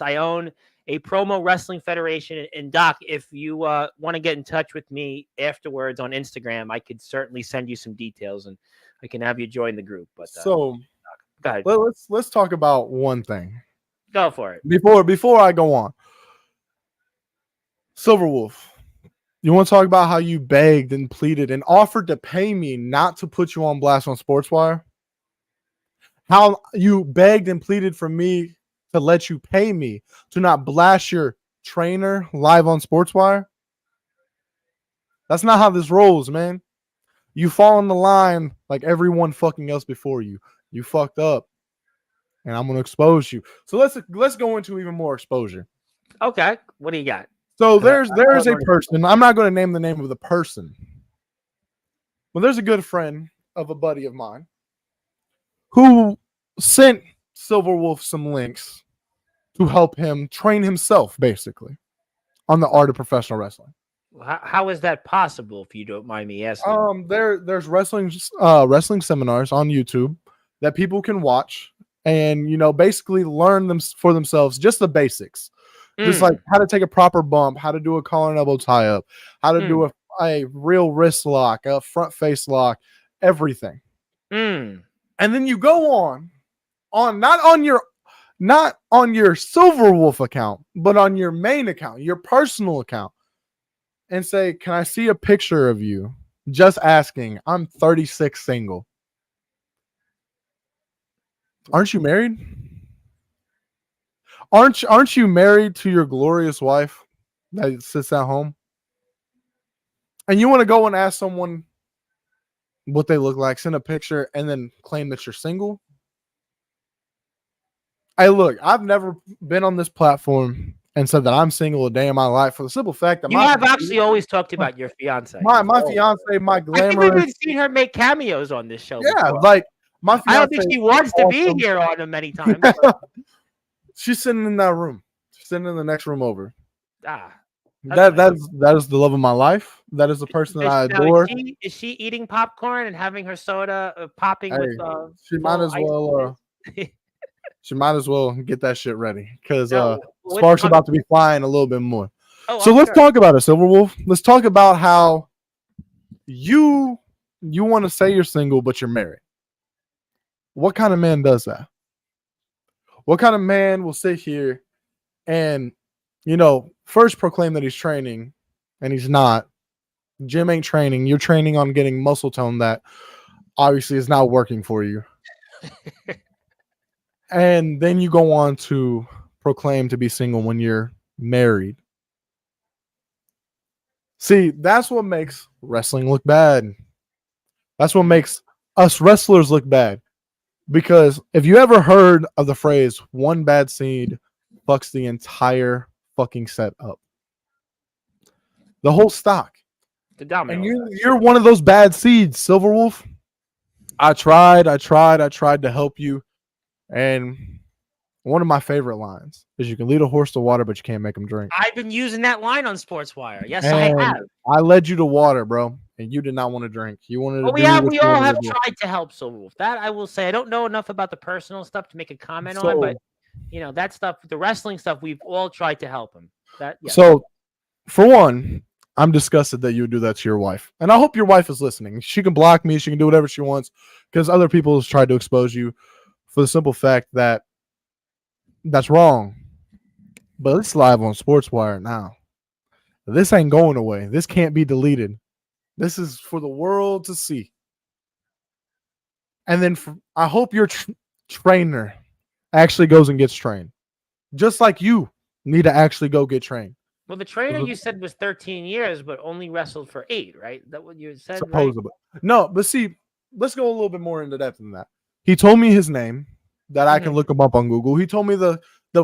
I own a promo wrestling federation. And Doc, if you want to get in touch with me afterwards on Instagram, I could certainly send you some details and I can have you join the group. But So go ahead. let's talk about one thing. Go for it. Before I go on. Silverwolf, you want to talk about how you begged and pleaded and offered to pay me not to put you on blast on Sportswire? How you begged and pleaded for me to let you pay me to not blast your trainer live on Sportswire? That's not how this rolls, man. You fall in the line like everyone fucking else before you. You fucked up. And I'm going to expose you. So let's go into even more exposure. Okay. What do you got? So there's a person. I'm not going to name the name of the person. But there's a good friend of a buddy of mine who sent Silverwolf some links to help him train himself, basically, on the art of professional wrestling. How is that possible, if you don't mind me asking? There's wrestling seminars on YouTube that people can watch and, basically learn them for themselves, just the basics. Just like how to take a proper bump, how to do a collar and elbow tie up, how to do a real wrist lock, a front face lock, everything. And then you go on not on your Silverwolf account, but on your main account, your personal account, and say, "Can I see a picture of you?" Just asking. I'm 36, single. Aren't you married? Aren't you married to your glorious wife that sits at home? And you want to go and ask someone what they look like, send a picture, and then claim that you're single? Hey, look, I've never been on this platform and said that I'm single a day in my life for the simple fact that you have actually always talked about your fiance. My fiance, my glamorous. I think we've even seen her make cameos on this show. Yeah, before. like my fiance. I don't think she wants to be here on them many times. She's sitting in that room. She's sitting in the next room over. That is the love of my life. That is the person that I adore. Is she eating popcorn and having her soda popping with? She might as well. She might as well get that shit ready because Spark's about to be flying a little bit more. So let's talk about it, Silverwolf. Let's talk about how you want to say you're single, but you're married. What kind of man does that? What kind of man will sit here and, first proclaim that he's training and he's not? Gym ain't training. You're training on getting muscle tone that obviously is not working for you. And then you go on to proclaim to be single when you're married. See, that's what makes wrestling look bad. That's what makes us wrestlers look bad. Because if you ever heard of the phrase, one bad seed fucks the entire fucking set up. The whole stock. The domino. And you're one of those bad seeds, Silverwolf. I tried to help you. And one of my favorite lines is, you can lead a horse to water, but you can't make him drink. I've been using that line on Sportswire. Yes, I have. I led you to water, bro, and you did not want to drink. You wanted to we all have tried to help Silverwolf. That I will say. I don't know enough about the personal stuff to make a comment on, but that stuff, the wrestling stuff, we've all tried to help him. So, for one, I'm disgusted that you would do that to your wife. And I hope your wife is listening. She can block me. She can do whatever she wants because other people have tried to expose you for the simple fact that that's wrong. But it's live on Sportswire now. This ain't going away. This can't be deleted. This is for the world to see. And then I hope your trainer actually goes and gets trained. Just like you need to actually go get trained. Well, the trainer you said was 13 years, but only wrestled for 8, right? That what you said? Supposedly. Right? No, but see, let's go a little bit more into depth than that. He told me his name that I can look him up on Google. He told me the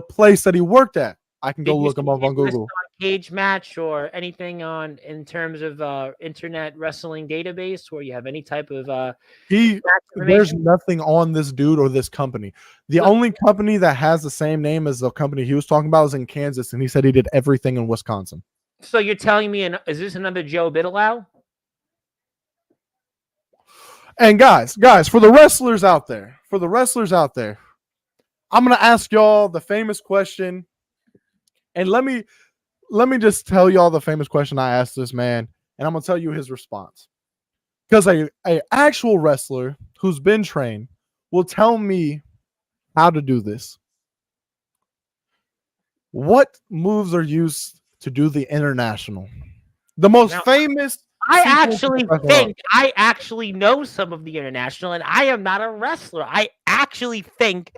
place that he worked at. I can go look him up on Google. Cage match or anything in terms of internet wrestling database where you have any type of there's nothing on this dude or this company. The only company that has the same name as the company he was talking about is in Kansas, and he said he did everything in Wisconsin. So you're telling me, is this another Joe Bidelau? And guys, for the wrestlers out there, I'm going to ask y'all the famous question And let me just tell y'all the famous question I asked this man, and I'm gonna tell you his response. Because a actual wrestler who's been trained will tell me how to do this. What moves are used to do the international? The most famous. I actually know some of the international, and I am not a wrestler. I actually think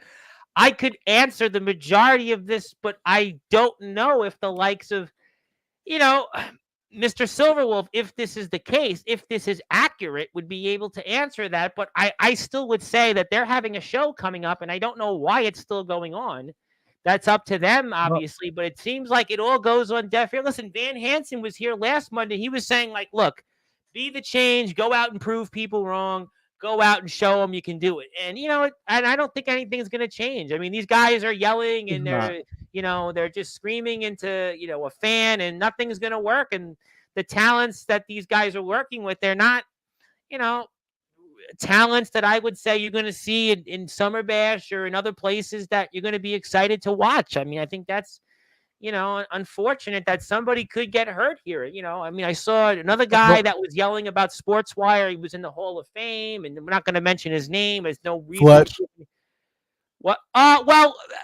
I could answer the majority of this, but I don't know if the likes of, Mr. Silverwolf, if this is the case, if this is accurate, would be able to answer that. But I still would say that they're having a show coming up, and I don't know why it's still going on. That's up to them, obviously, but it seems like it all goes on deaf ear. Listen, Van Hansen was here last Monday. He was saying, like, look, be the change, go out and prove people wrong, go out and show them you can do it. And, and I don't think anything's going to change. I mean, these guys are yelling and they're just screaming into, a fan, and nothing's going to work. And the talents that these guys are working with, they're not, talents that I would say you're going to see in Summer Bash or in other places that you're going to be excited to watch. I mean, I think that's, unfortunate that somebody could get hurt here. I mean, I saw another guy that was yelling about Sportswire. He was in the Hall of Fame, and we're not going to mention his name. There's no reason. Fletch. What?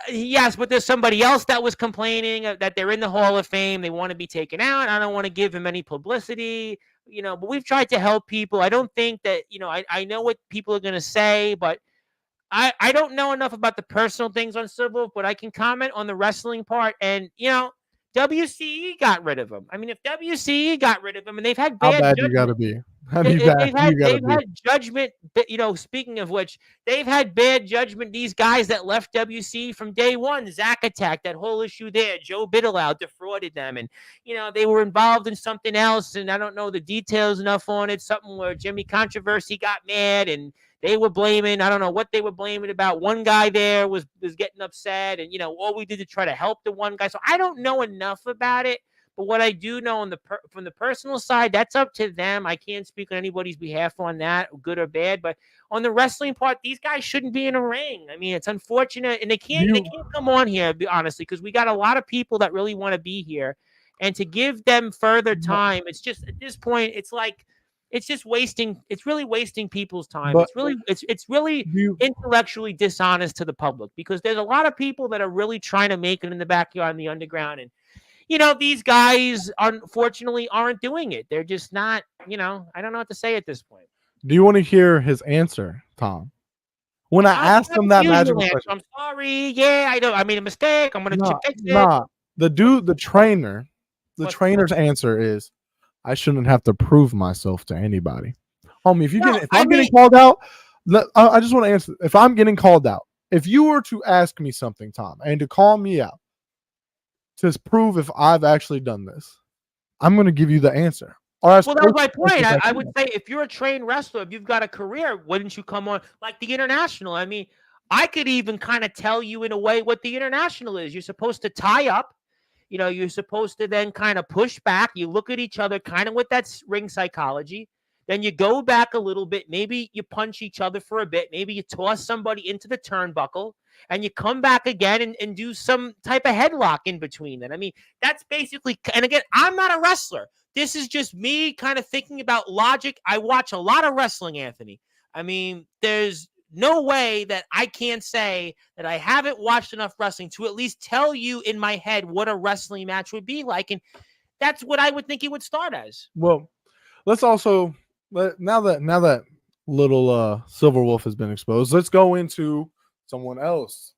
Yes, but there's somebody else that was complaining that they're in the Hall of Fame. They want to be taken out. I don't want to give him any publicity. But we've tried to help people. I don't think that, I know what people are going to say, but I don't know enough about the personal things on Civil, but I can comment on the wrestling part. And, WCE got rid of him. I mean, if WCE got rid of him, and they've had bad, how bad you got to be? They've had judgment. Speaking of which, they've had bad judgment. These guys that left WC from day one, Zack Attack, that whole issue there, Joe Biddleout defrauded them, and they were involved in something else, and I don't know the details enough on it. Something where Jimmy Controversy got mad, and they were blaming. I don't know what they were blaming about. One guy there was getting upset, and all we did to try to help the one guy. So I don't know enough about it. But what I do know from the personal side, that's up to them. I can't speak on anybody's behalf on that, good or bad. But on the wrestling part, these guys shouldn't be in a ring. I mean, it's unfortunate, and they can't come on here, honestly, because we got a lot of people that really want to be here, and to give them further time, it's just at this point, it's like it's just wasting. It's really wasting people's time. But it's really intellectually dishonest to the public, because there's a lot of people that are really trying to make it in the backyard, in the underground, and these guys, unfortunately, aren't doing it. They're just not, I don't know what to say at this point. Do you want to hear his answer, Tom? When I asked him that magical question. I'm sorry. Yeah, I made a mistake. I'm going to fix it. The trainer's answer is, I shouldn't have to prove myself to anybody. Homie, if I'm getting called out, I just want to answer. If I'm getting called out, if you were to ask me something, Tom, and to call me out, to prove if I've actually done this, I'm going to give you the answer. Well, that was my point. I would say, if you're a trained wrestler, if you've got a career, wouldn't you come on like the international? I mean, I could even kind of tell you in a way what the international is. You're supposed to tie up. You're supposed to then kind of push back. You look at each other kind of with that ring psychology. Then you go back a little bit. Maybe you punch each other for a bit. Maybe you toss somebody into the turnbuckle, and you come back again and do some type of headlock in between that. I mean, that's basically, and again, I'm not a wrestler. This is just me kind of thinking about logic. I watch a lot of wrestling, Anthony. I mean, there's no way that I can't say that I haven't watched enough wrestling to at least tell you in my head what a wrestling match would be like. And that's what I would think it would start as. Well, let's also, now that little Silver Wolf has been exposed, let's go into someone else.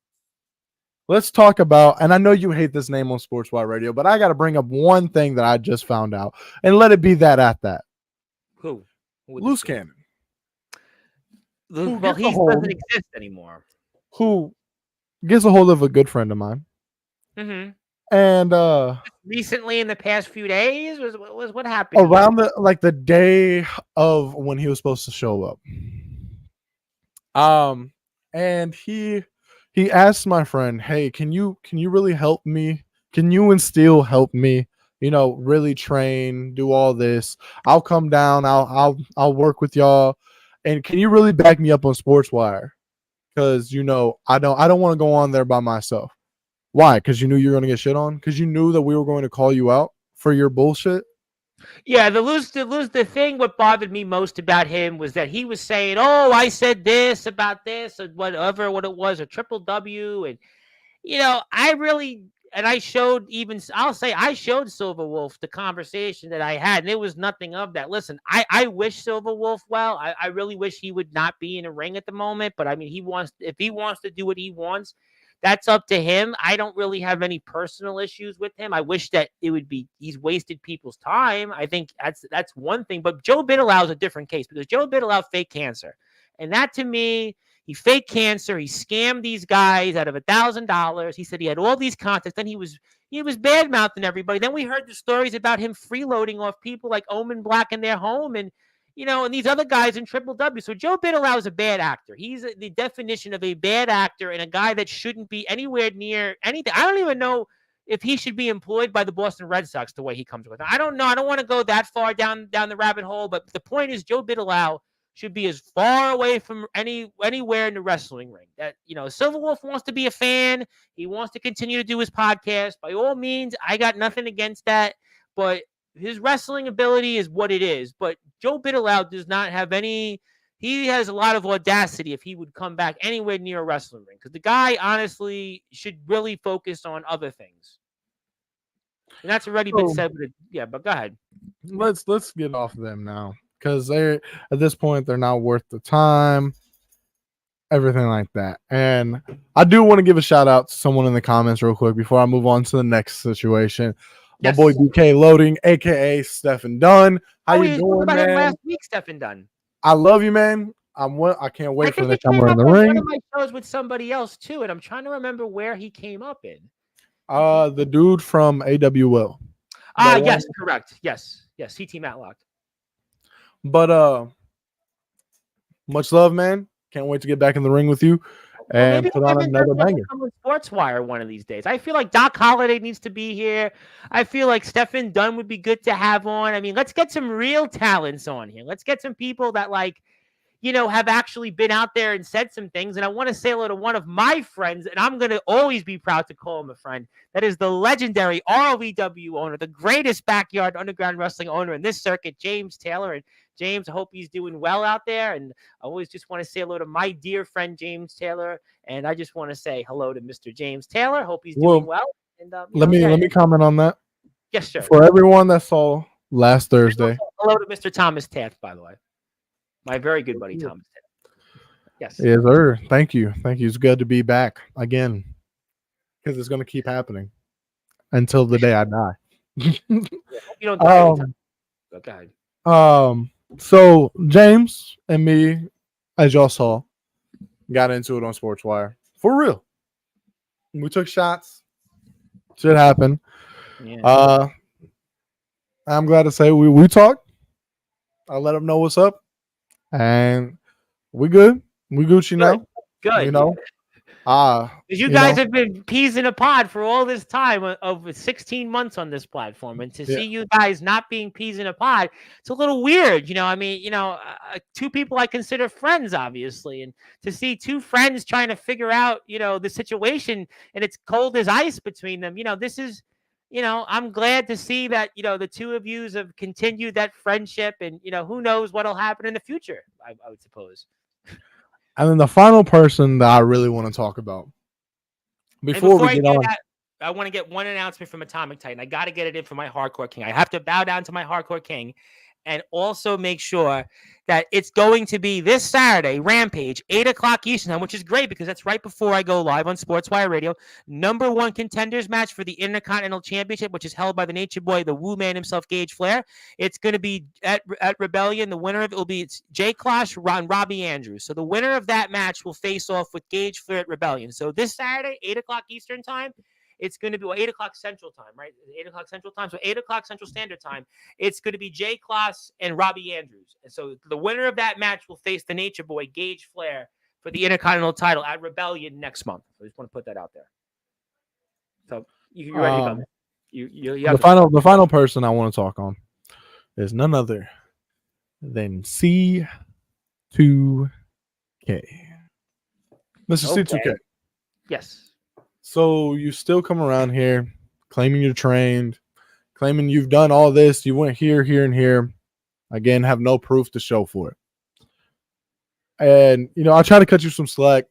Let's talk about, and I know you hate this name on Sportswire Radio, but I got to bring up one thing that I just found out, and let it be that at that. Who? Loose Cannon. Well, he doesn't exist anymore. Who gets a hold of a good friend of mine. Mm-hmm. And recently, in the past few days, was what happened around the day of when he was supposed to show up. And he asked my friend, "Hey, can you really help me? Can you and Steele help me? Really train, do all this. I'll come down. I'll work with y'all. And can you really back me up on Sportswire? Because I don't want to go on there by myself." Why? Because you knew you were going to get shit on? Because you knew that we were going to call you out for your bullshit? Yeah, the thing what bothered me most about him was that he was saying, "Oh, I said this about this or whatever what it was, a triple W." And I really and I showed I'll say I showed Silver Wolf the conversation that I had, and it was nothing of that. Listen, I wish Silver Wolf well. I really wish he would not be in a ring at the moment, but I mean if he wants to do what he wants, that's up to him. I don't really have any personal issues with him. I wish that he's wasted people's time. I think that's one thing. But Joe Bidelau is a different case because Joe Bidelau faked cancer. And that to me, he faked cancer. He scammed these guys out of $1,000. He said he had all these contacts. Then he was bad mouthing everybody. Then we heard the stories about him freeloading off people like Omen Black in their home and and these other guys in Triple W. So Joe Bidelau is a bad actor. He's the definition of a bad actor and a guy that shouldn't be anywhere near anything. I don't even know if he should be employed by the Boston Red Sox the way he comes with. I don't know. I don't want to go that far down the rabbit hole. But the point is, Joe Bidelau should be as far away from anywhere in the wrestling ring. That Silver Wolf wants to be a fan. He wants to continue to do his podcast. By all means, I got nothing against that. But his wrestling ability is what it is. But Joe Bidelau does not have any. He has a lot of audacity if he would come back anywhere near a wrestling ring, because the guy honestly should really focus on other things. And that's already been said. But go ahead. Let's get off of them now, because they're at this point they're not worth the time. Everything like that. And I do want to give a shout out to someone in the comments real quick before I move on to the next situation. Yes. My boy DK Loading, aka Stephen Dunn. How you doing, man? Him last week, Stephen Dunn. I love you, man. I can't wait for the next time we're in the ring. One of my shows with somebody else too, and I'm trying to remember where he came up in. The dude from AWL. Yes, correct. Yes, CT Matlock. But much love, man. Can't wait to get back in the ring with you and put on another banger. Sportswire one of these days. I feel like Doc Holliday needs to be here. I feel like Stephen Dunn would be good to have on. I mean, let's get some real talents on here. Let's get some people that have actually been out there and said some things. And I want to say hello to one of my friends, and I'm going to always be proud to call him a friend. That is the legendary ROVW owner, the greatest backyard underground wrestling owner in this circuit, James Taylor. And James, I hope he's doing well out there. And I always just want to say hello to my dear friend, James Taylor. And I just want to say hello to Mr. James Taylor. Hope he's doing well. And let me comment on that. Yes, sir. For everyone that saw last Thursday. Hello to Mr. Thomas Taft, by the way. My very good buddy, Thomas Taft. Yes. Yes, sir. Thank you. It's good to be back again, because it's going to keep happening until the day I die. You don't die. Go ahead. So James and me, as y'all saw, got into it on Sportswire. For real. We took shots. Shit happened. Yeah. I'm glad to say we talked. I let them know what's up. And we good. We Gucci now. Good. You guys have been peas in a pod for all this time of 16 months on this platform, and to see you guys not being peas in a pod, it's a little weird. Two people I consider friends, obviously, and to see two friends trying to figure out, the situation, and it's cold as ice between them. This is, I'm glad to see that, the two of you have continued that friendship, and, who knows what'll happen in the future, I would suppose. And then the final person that I really want to talk about before we get on. I want to get one announcement from Atomic Titan. I got to get it in for my Hardcore King. I have to bow down to my Hardcore King and also make sure that it's going to be this Saturday, Rampage, 8 o'clock Eastern Time, which is great because that's right before I go live on Sportswire Radio. Number 1 contenders match for the Intercontinental Championship, which is held by the Nature Boy, the Woo Man himself, Gage Flair. It's going to be at Rebellion. The winner of it will be Jay Klosh and Robbie Andrews. So the winner of that match will face off with Gage Flair at Rebellion. So this Saturday, 8 o'clock Eastern Time, it's going to be 8 o'clock Central Time, right? 8 o'clock Central Time. So 8 o'clock Central Standard Time. It's going to be Jay Kloss and Robbie Andrews. And so the winner of that match will face the Nature Boy, Gage Flair, for the Intercontinental title at Rebellion next month. I just want to put that out there. So you ready to go? You have the final person I want to talk on is none other than C2K. Mr. C2K. Yes. So you still come around here claiming you're trained, claiming you've done all this. You went here, here, and here. Again, have no proof to show for it. And, I'll try to cut you some slack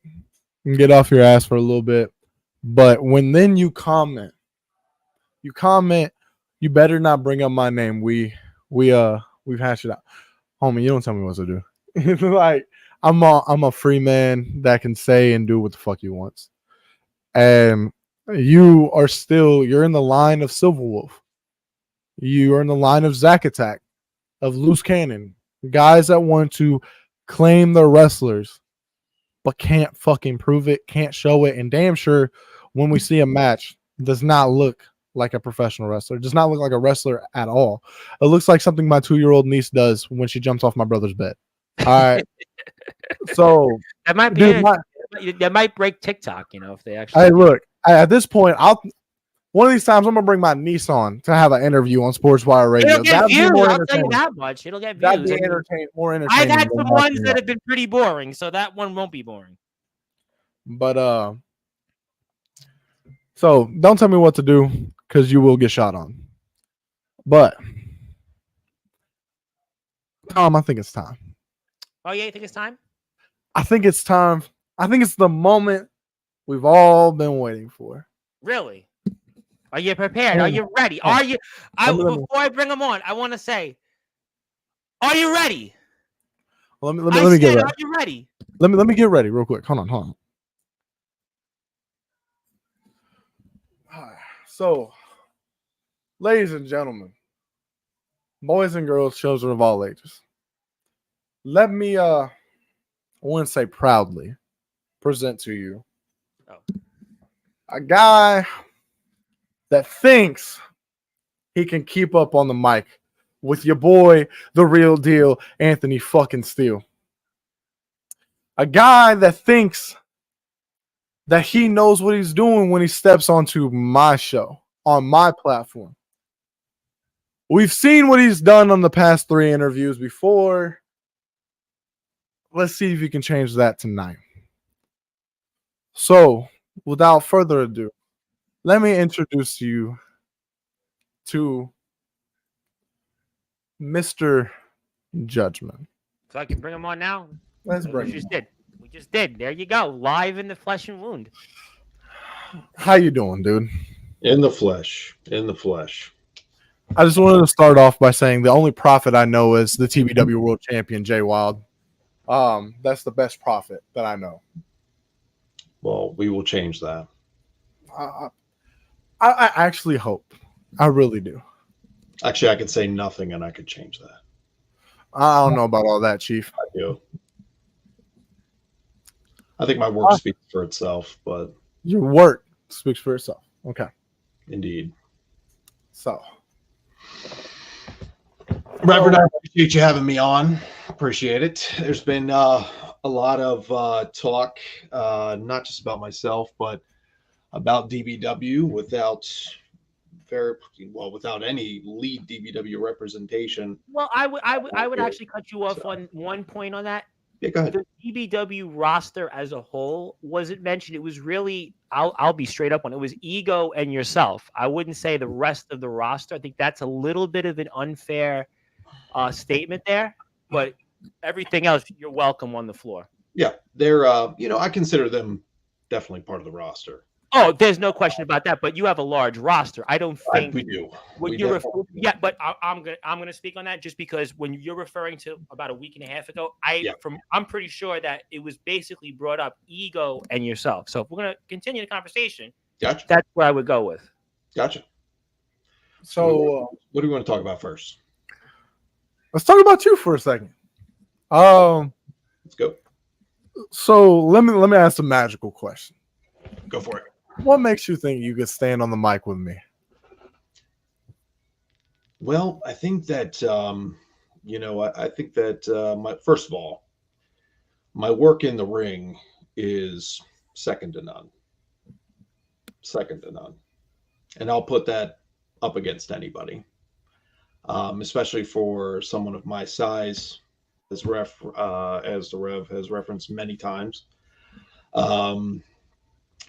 and get off your ass for a little bit. But when then you comment, you better not bring up my name. We've hashed it out. Homie, you don't tell me what to do. Like, I'm a free man that can say and do what the fuck he wants. And you're in the line of Silverwolf. You are in the line of Zack Attack, of Loose Cannon, guys that want to claim they're wrestlers, but can't fucking prove it, can't show it, and damn sure when we see a match, does not look like a professional wrestler, does not look like a wrestler at all. It looks like something my 2-year-old niece does when she jumps off my brother's bed. All right. So that might be that might break TikTok, if they actually. Hey, look, at this point, one of these times I'm gonna bring my niece on to have an interview on Sportswire Radio. It'll get views. I'll tell you that much. It'll get views. That'd be more entertaining. I've had some ones that have been pretty boring, so that one won't be boring. But so don't tell me what to do because you will get shot on. But Tom, I think it's time. Oh yeah, you think it's time? I think it's time. I think it's the moment we've all been waiting for. Really? Are you prepared? Are you ready? Are you? Before I bring them on, I want to say, are you ready? Let me get ready. Are you ready? Let me get ready real quick. Hold on. So, ladies and gentlemen, boys and girls, children of all ages, let me I wouldn't say proudly present to you a guy that thinks he can keep up on the mic with your boy, the real deal, Anthony fucking Steele. A guy that thinks that he knows what he's doing when he steps onto my show, on my platform. We've seen what he's done on the past 3 interviews before. Let's see if he can change that tonight. So, without further ado, let me introduce you to Mr. Judgment. So I can bring him on now? Let's bring him. We just did. There you go. Live in the flesh and wound. How you doing, dude? In the flesh. I just wanted to start off by saying the only prophet I know is the TBW World Champion, Jay Wild. That's the best prophet that I know. Well, we will change that. I actually hope. I really do. Actually, I could say nothing and I could change that. I don't know about all that, Chief. I do. I think my work speaks for itself, but... Your work speaks for itself. Okay. Indeed. So... Reverend, I appreciate you having me on. Appreciate it. There's been a lot of talk, not just about myself, but about DBW without any lead DBW representation. Well, I would actually cut you off on one point on that. Yeah, go ahead. The DBW roster as a whole wasn't mentioned. It was really, I'll be straight up on it. It was Ego and yourself. I wouldn't say the rest of the roster. I think that's a little bit of an unfair statement there, but everything else, you're welcome on the floor. Yeah, they're I consider them definitely part of the roster. Oh, there's no question about that. But you have a large roster. I don't think we do. Yeah, but I'm gonna speak on that just because when you're referring to about a week and a half ago, I'm pretty sure that it was basically brought up Ego and yourself. So if we're gonna continue the conversation, gotcha. That's where I would go with. Gotcha. So what do we want to talk about first? Let's talk about you for a second. Let's go. So let me ask a magical question. Go for it. What makes you think you could stand on the mic with me? Well, I think that I think that first of all, my work in the ring is second to none. And I'll put that up against anybody. Especially for someone of my size, as the Rev has referenced many times.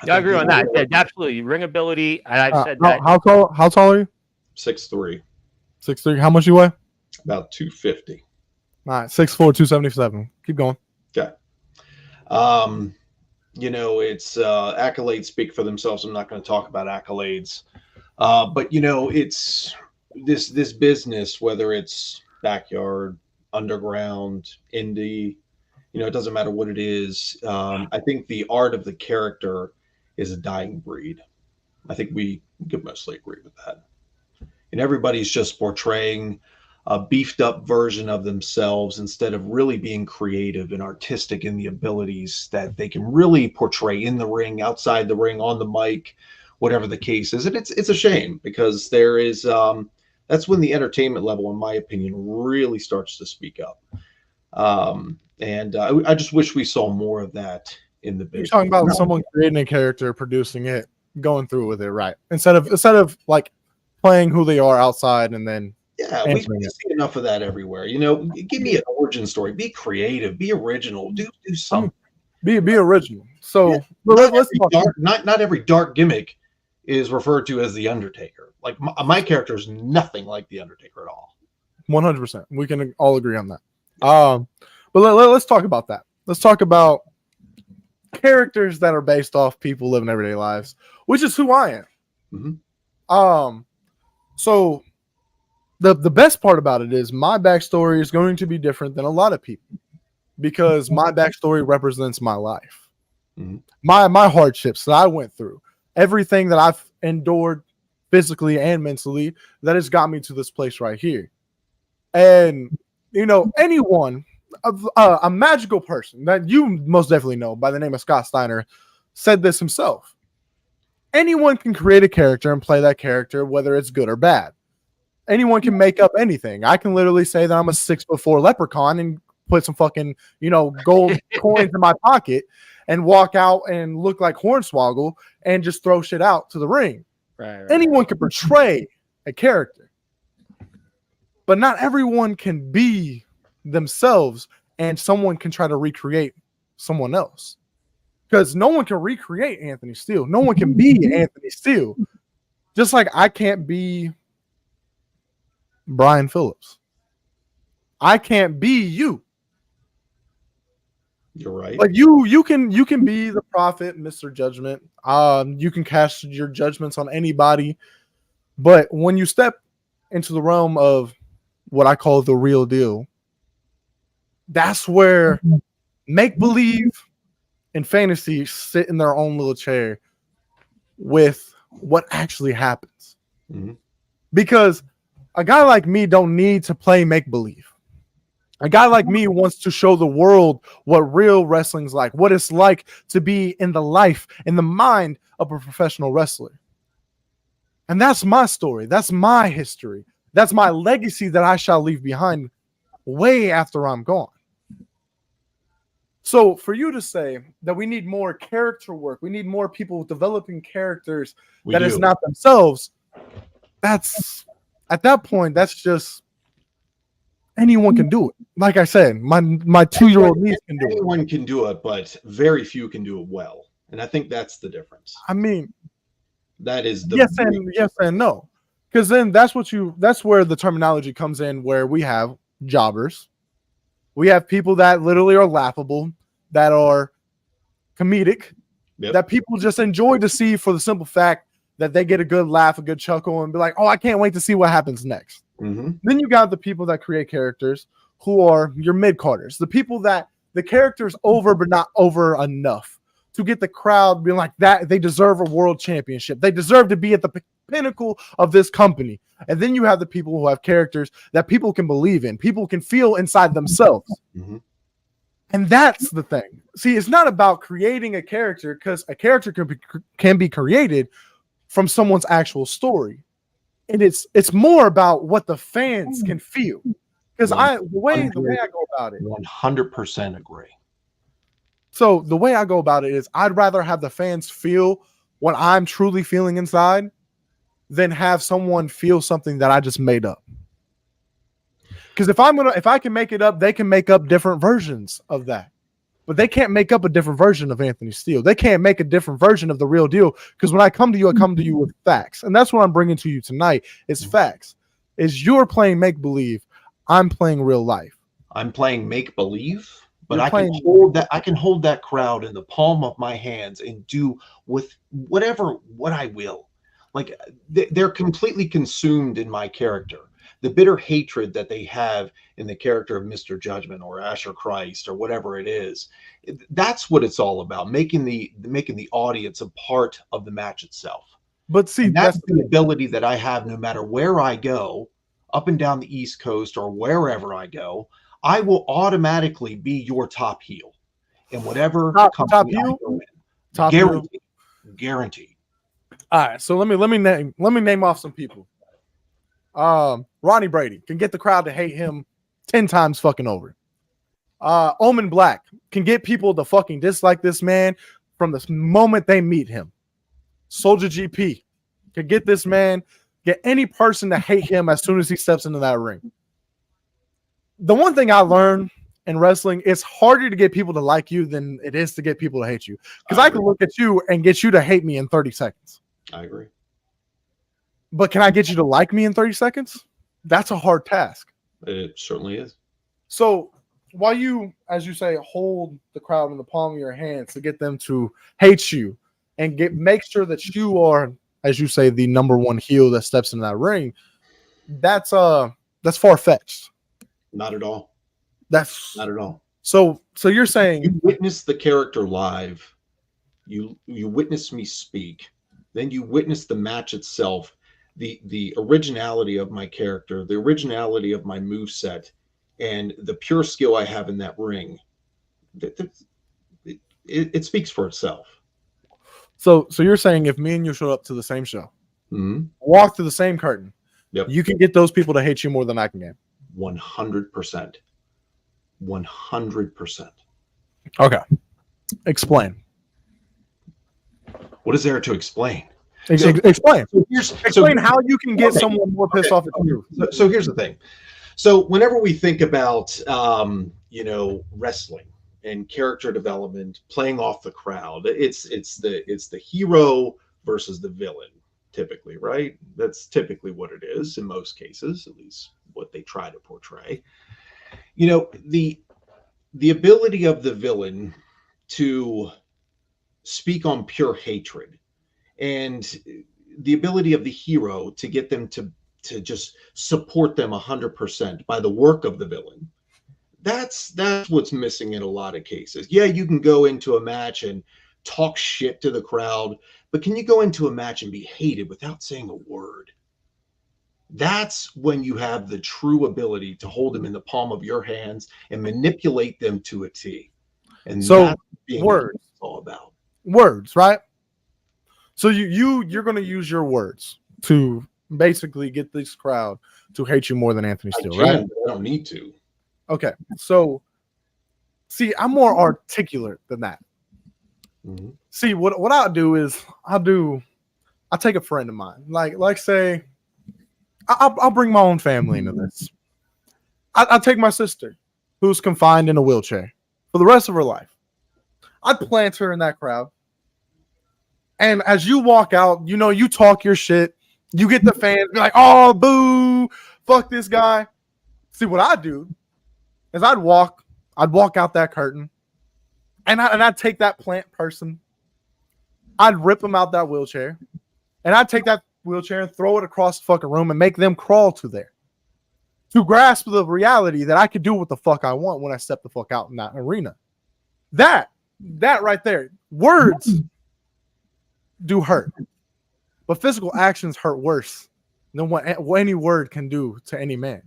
I agree on that. Yeah, absolutely. Ring ability. I've said that. How tall are you? 6'3". 6'3". How much you weigh? About 250. All right, 6'4", 277. Keep going. Okay. It's accolades speak for themselves. I'm not going to talk about accolades. But it's this business, whether it's backyard, underground, indie, it doesn't matter what it is. I think the art of the character is a dying breed. I think we could mostly agree with that. And everybody's just portraying a beefed up version of themselves instead of really being creative and artistic in the abilities that they can really portray in the ring, outside the ring, on the mic, whatever the case is. And it's a shame, because there is that's when the entertainment level, in my opinion, really starts to speak up. I just wish we saw more of that in the business. You're talking about someone creating a character, producing it, going through with it, right? Instead of like playing who they are outside and then we see enough of that everywhere. Give me an origin story. Be creative. Be original. Do something. Be original. So let's talk. Not every dark gimmick is referred to as the Undertaker. Like my character is nothing like the Undertaker at all. 100%. We can all agree on that. But let's talk about that. Let's talk about characters that are based off people living everyday lives, which is who I am. Mm-hmm. So the best part about it is my backstory is going to be different than a lot of people, because my backstory represents my life, my hardships that I went through, everything that I've endured physically and mentally that has got me to this place right here. And anyone, a magical person that you most definitely know by the name of Scott Steiner said this himself. Anyone can create a character and play that character, whether it's good or bad. Anyone can make up anything. I can literally say that I'm a 6'4" leprechaun and put some fucking, gold coins in my pocket and walk out and look like Hornswoggle and just throw shit out to the ring. Right. Anyone can portray a character, but not everyone can be themselves, and someone can try to recreate someone else. Because no one can recreate Anthony Steele. No one can be Anthony Steele. Just like I can't be Brian Phillips. I can't be you. You're right. Like you can be the Prophet, Mr. Judgment. You can cast your judgments on anybody, but when you step into the realm of what I call the real deal, that's where make believe and fantasy sit in their own little chair with what actually happens. Mm-hmm. Because a guy like me don't need to play make believe. A guy like me wants to show the world what real wrestling's like, what it's like to be in the life, in the mind of a professional wrestler. And that's my story. That's my history. That's my legacy that I shall leave behind way after I'm gone. So for you to say that we need more character work, we need more people developing characters is not themselves, that's at that point, that's just anyone can do it. Like I said, my 2-year-old niece can do it. Anyone can do it, but very few can do it well. And I think that's the difference. I mean, that is the yes and no. Because then that's where the terminology comes in, where we have jobbers. We have people that literally are laughable, that are comedic, that people just enjoy to see for the simple fact that they get a good laugh, a good chuckle, and be like, oh, I can't wait to see what happens next. Mm-hmm. Then you got the people that create characters who are your mid-carders, the people that the character's over but not over enough to get the crowd being like that. They deserve a world championship. They deserve to be at the pinnacle of this company. And then you have the people who have characters that people can believe in, people can feel inside themselves. Mm-hmm. And that's the thing. See, it's not about creating a character, because a character can be created from someone's actual story. And it's more about what the fans can feel. Because the way I go about it, 100% agree. So the way I go about it is I'd rather have the fans feel what I'm truly feeling inside than have someone feel something that I just made up. Because if I can make it up, they can make up different versions of that. but they can't make up a different version of Anthony Steele. They can't make a different version of the real deal, because when I come to you with facts. And that's what I'm bringing to you tonight is facts. Is you're playing make-believe, I'm playing real life. I'm playing make-believe, but I can hold that crowd in the palm of my hands and do with what I will. Like, they're completely consumed in my character. The bitter hatred that they have in the character of Mr. Judgment or Asher Christ or whatever it is, that's what it's all about, making the audience a part of the match itself. But see, that's the ability that I have no matter where I go, up and down the East Coast or wherever I go, I will automatically be your top heel. And whatever top heel? Top guaranteed. Guaranteed. All right, so let me name off some people. Ronnie Brady can get the crowd to hate him 10 times fucking over. Omen Black can get people to fucking dislike this man from the moment they meet him. Soldier GP can get this man, get any person to hate him as soon as he steps into that ring. The one thing I learned in wrestling, it's harder to get people to like you than it is to get people to hate you. Because I can look at you and get you to hate me in 30 seconds. I agree. But can I get you to like me in 30 seconds? That's a hard task. It certainly is. So while you, as you say, hold the crowd in the palm of your hands to get them to hate you and make sure that you are, as you say, the number one heel that steps into that ring, that's far-fetched. Not at all. That's not at all. So you're saying you witness the character live, you witness me speak, then you witness the match itself. The originality of my character, the originality of my moveset, and the pure skill I have in that ring, it speaks for itself. So you're saying if me and you show up to the same show, walk through the same curtain, you can get those people to hate you more than I can get. 100%. 100%. Okay. Explain. What is there to explain? Explain. Explain how you can get someone more pissed off at you. So here's the thing. So whenever we think about wrestling and character development, playing off the crowd, it's the hero versus the villain, typically, right? That's typically what it is in most cases, at least what they try to portray. The ability of the villain to speak on pure hatred, and the ability of the hero to get them to just support them 100% by the work of the villain. That's what's missing in a lot of cases. Yeah, you can go into a match and talk shit to the crowd, but can you go into a match and be hated without saying a word? That's when you have the true ability to hold them in the palm of your hands and manipulate them to a T. And so that's what words all about. Words, right? So you're going to use your words to basically get this crowd to hate you more than Anthony Steele, right? I don't need to. Okay. So see, I'm more articulate than that. Mm-hmm. See, what I'll do is I'll take a friend of mine. Like say I'll bring my own family into this. I'll take my sister who's confined in a wheelchair for the rest of her life. I'd plant her in that crowd. And as you walk out, you talk your shit. You get the fans be like, oh, boo, fuck this guy. See, what I do is I'd walk out that curtain, and I'd take that plant person. I'd rip them out that wheelchair, and I'd take that wheelchair and throw it across the fucking room and make them crawl to there to grasp the reality that I could do what the fuck I want when I step the fuck out in that arena. That right there, words do hurt, but physical actions hurt worse than what any word can do to any man.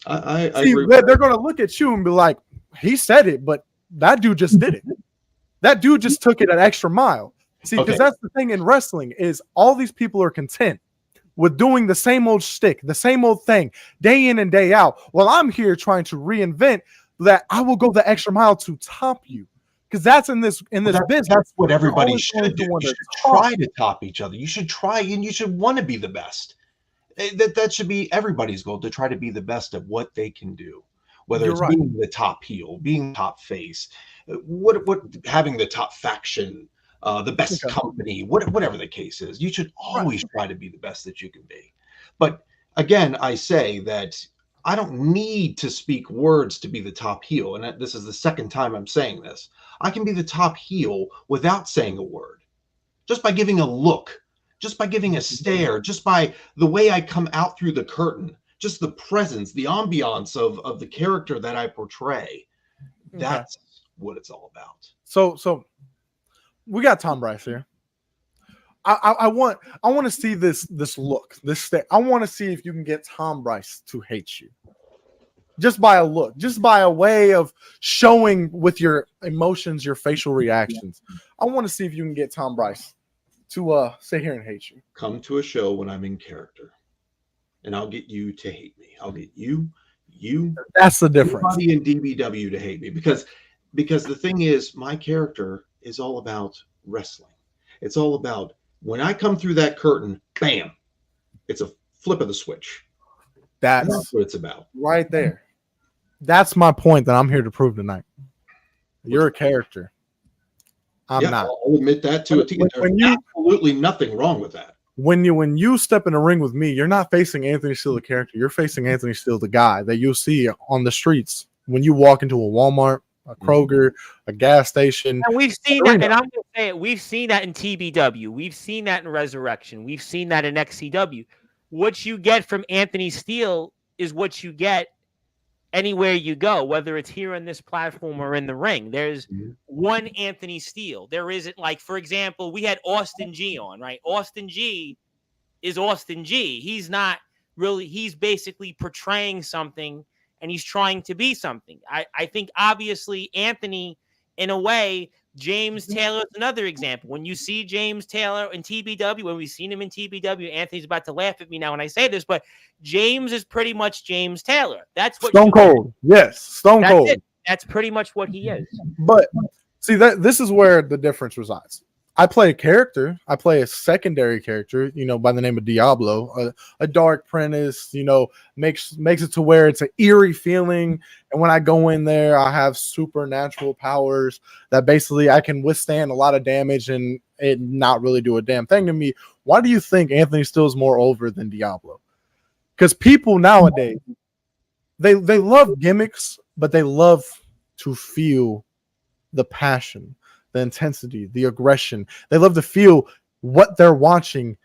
I agree. They're going to look at you and be like, he said it, but that dude just did it. That dude just took it an extra mile. See, because that's the thing in wrestling is all these people are content with doing the same old shtick, the same old thing, day in and day out. While I'm here trying to reinvent that I will go the extra mile to top you. Because that's in this business. That's what everybody should do. You should try to top each other. You should try, and you should want to be the best. That should be everybody's goal, to try to be the best at what they can do. Whether it's being the top heel, being top face, what having the top faction, the best company, whatever the case is. You should always try to be the best that you can be. But again, I say that I don't need to speak words to be the top heel. And this is the second time I'm saying this. I can be the top heel without saying a word, just by giving a look, just by giving a stare, just by the way I come out through the curtain, just the presence, the ambiance of the character that I portray. That's what it's all about. So we got Tom Bryce here. I want to see this look, this state. I want to see if you can get Tom Bryce to hate you. Just by a look, just by a way of showing with your emotions, your facial reactions. I want to see if you can get Tom Bryce to sit here and hate you. Come to a show when I'm in character, and I'll get you to hate me. I'll get you. That's the difference. Everybody in DBW to hate me because the thing is, my character is all about wrestling. It's all about when I come through that curtain, bam, it's a flip of the switch. That's what it's about. Right there. That's my point that I'm here to prove tonight. You're a character. I'm not. I'll admit that to a team. There's absolutely nothing wrong with that. When you step in the ring with me, you're not facing Anthony Steele, the character. You're facing Anthony Steele, the guy that you'll see on the streets when you walk into a Walmart, a Kroger, a gas station. And we've seen that, and I'm going to say it, we've seen that in TBW. We've seen that in Resurrection. We've seen that in XCW. What you get from Anthony Steele is what you get anywhere you go, whether it's here on this platform or in the ring. There's one Anthony Steele. There isn't, like, for example, we had Austin G on, right? Austin G is Austin G. He's not really, he's basically portraying something and he's trying to be something. I think obviously Anthony, in a way, James Taylor is another example. When you see James Taylor in TBW, when we've seen him in TBW, Anthony's about to laugh at me now when I say this, but James is pretty much James Taylor. That's what Stone Cold. Yes, Stone Cold. That's pretty much what he is. But see, this is where the difference resides. I play a character. I play a secondary character, by the name of Diablo, a dark apprentice, makes it to where it's an eerie feeling. And when I go in there, I have supernatural powers that basically I can withstand a lot of damage and it not really do a damn thing to me. Why do you think Anthony Steele is more over than Diablo? Because people nowadays, they love gimmicks, but they love to feel the passion, the intensity, the aggression. They love to feel what they're watching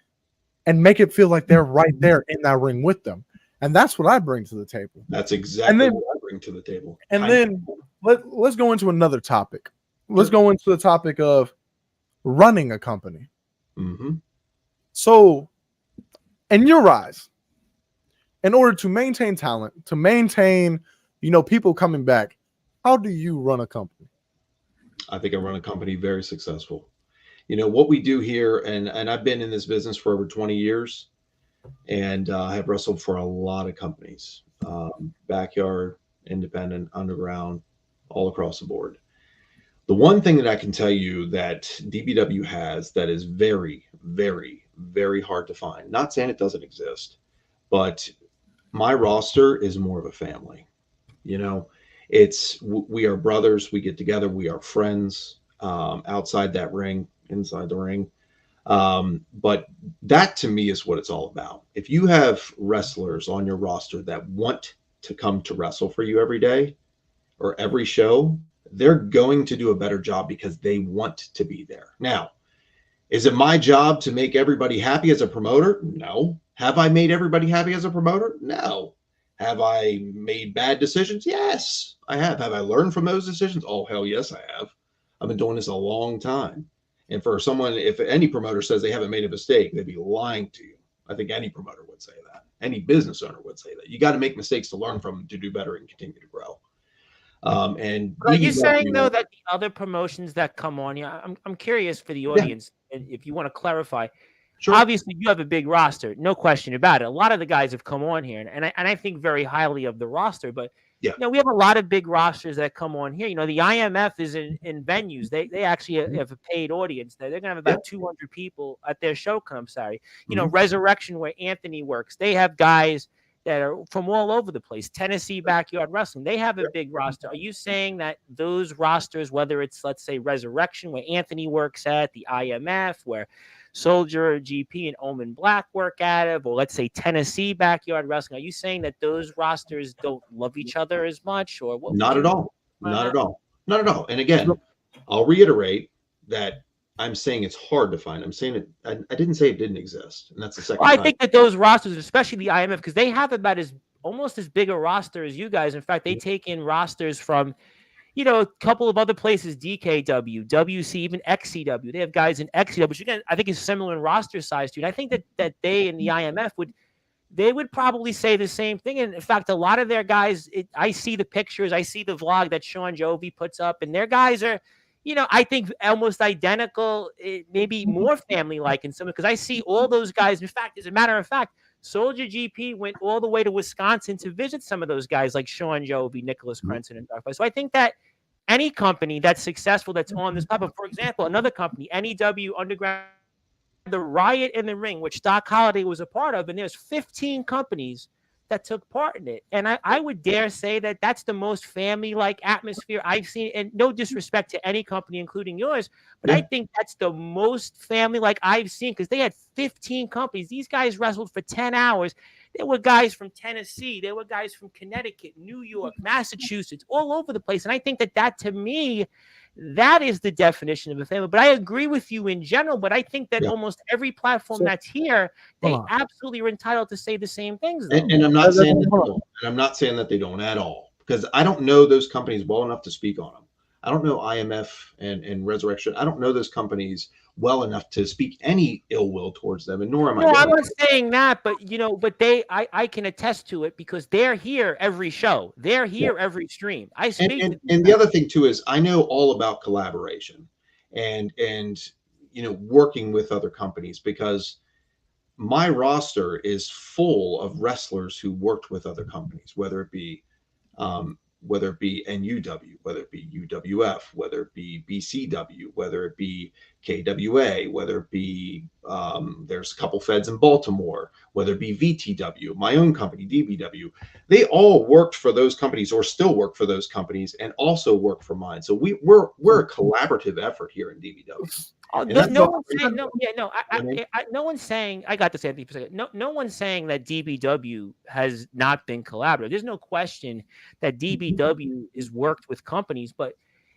and make it feel like they're right there in that ring with them. And that's what I bring to the table. That's exactly what I bring to the table. And then let's go into another topic. Let's go into the topic of running a company. Mm-hmm. So, in your eyes, in order to maintain talent, to maintain, people coming back, how do you run a company? I think I run a company very successful. What we do here, and I've been in this business for over 20 years and I have wrestled for a lot of companies, backyard, independent, underground, all across the board. The one thing that I can tell you that DBW has that is very, very, very hard to find, not saying it doesn't exist, but my roster is more of a family. We are brothers. We get together. We are friends outside that ring, inside the ring. But that to me is what it's all about. If you have wrestlers on your roster that want to come to wrestle for you every day or every show, they're going to do a better job because they want to be there. Now, is it my job to make everybody happy as a promoter? No. Have I made everybody happy as a promoter? No. Have I made bad decisions? Yes, I have. Have I learned from those decisions? Oh, hell yes, I have. I've been doing this a long time. And for someone, if any promoter says they haven't made a mistake, they'd be lying to you. I think any promoter would say that. Any business owner would say that. You got to make mistakes to learn from them to do better and continue to grow. And are you saying though that the other promotions that come on, I'm curious for the audience, and if you want to clarify. Sure. Obviously, you have a big roster, no question about it. A lot of the guys have come on here, and I think very highly of the roster. But we have a lot of big rosters that come on here. The IMF is in venues. They actually have a paid audience. They're going to have about 200 people at their show. Resurrection, where Anthony works, they have guys that are from all over the place. Tennessee Backyard Wrestling, they have a big roster. Are you saying that those rosters, whether it's, let's say, Resurrection, where Anthony works at, the IMF, where Soldier, GP, and Omen Black work at it, or let's say Tennessee Backyard Wrestling, are you saying that those rosters don't love each other as much? Or what? Not at all. Not at all. Not at all. And again, I'll reiterate that I'm saying it's hard to find. I'm saying it. I didn't say it didn't exist, and that's the second. Well, I think that those rosters, especially the IMF, because they have about almost as big a roster as you guys. In fact, they take in rosters from, a couple of other places, DKW, WC, even XCW. They have guys in XCW, which again I think is similar in roster size to you. And I think that they in the IMF would probably say the same thing. And in fact, a lot of their guys, I see the pictures, I see the vlog that Sean Jovi puts up, and their guys are, I think almost identical, maybe more family-like in some, because I see all those guys. In fact, as a matter of fact, Soldier GP went all the way to Wisconsin to visit some of those guys like Sean Jovi, Nicholas Crenson, and Dark. So I think that any company that's successful that's on this type of, for example, another company, NEW Underground, the Riot in the Ring, which Doc Holliday was a part of, and there's 15 companies that took part in it. And I would dare say that that's the most family-like atmosphere I've seen. And no disrespect to any company, including yours, but I think that's the most family-like I've seen, because they had 15 companies. These guys wrestled for 10 hours. There were guys from Tennessee. There were guys from Connecticut, New York, Massachusetts, all over the place. And I think that to me, that is the definition of a family. But I agree with you in general. But I think that almost every platform that's here, they absolutely are entitled to say the same things. And I'm not saying that they don't. And I'm not saying that they don't at all, because I don't know those companies well enough to speak on them. I don't know IMF and Resurrection. I don't know those companies well enough to speak any ill will towards them, and nor am I. No, I'm not saying that, but I can attest to it, because they're here every show. They're here every stream. I speak. And the other thing too is I know all about collaboration and working with other companies, because my roster is full of wrestlers who worked with other companies, whether it be NUW, whether it be UWF, whether it be BCW, whether it be KWA, whether it be there's a couple feds in Baltimore, whether it be VTW, my own company, DBW. They all worked for those companies, or still work for those companies, and also work for mine. So we're a collaborative effort here in DBW. No one's saying, I got to say no one's saying that DBW has not been collaborative. There's no question that DBW is worked with companies, but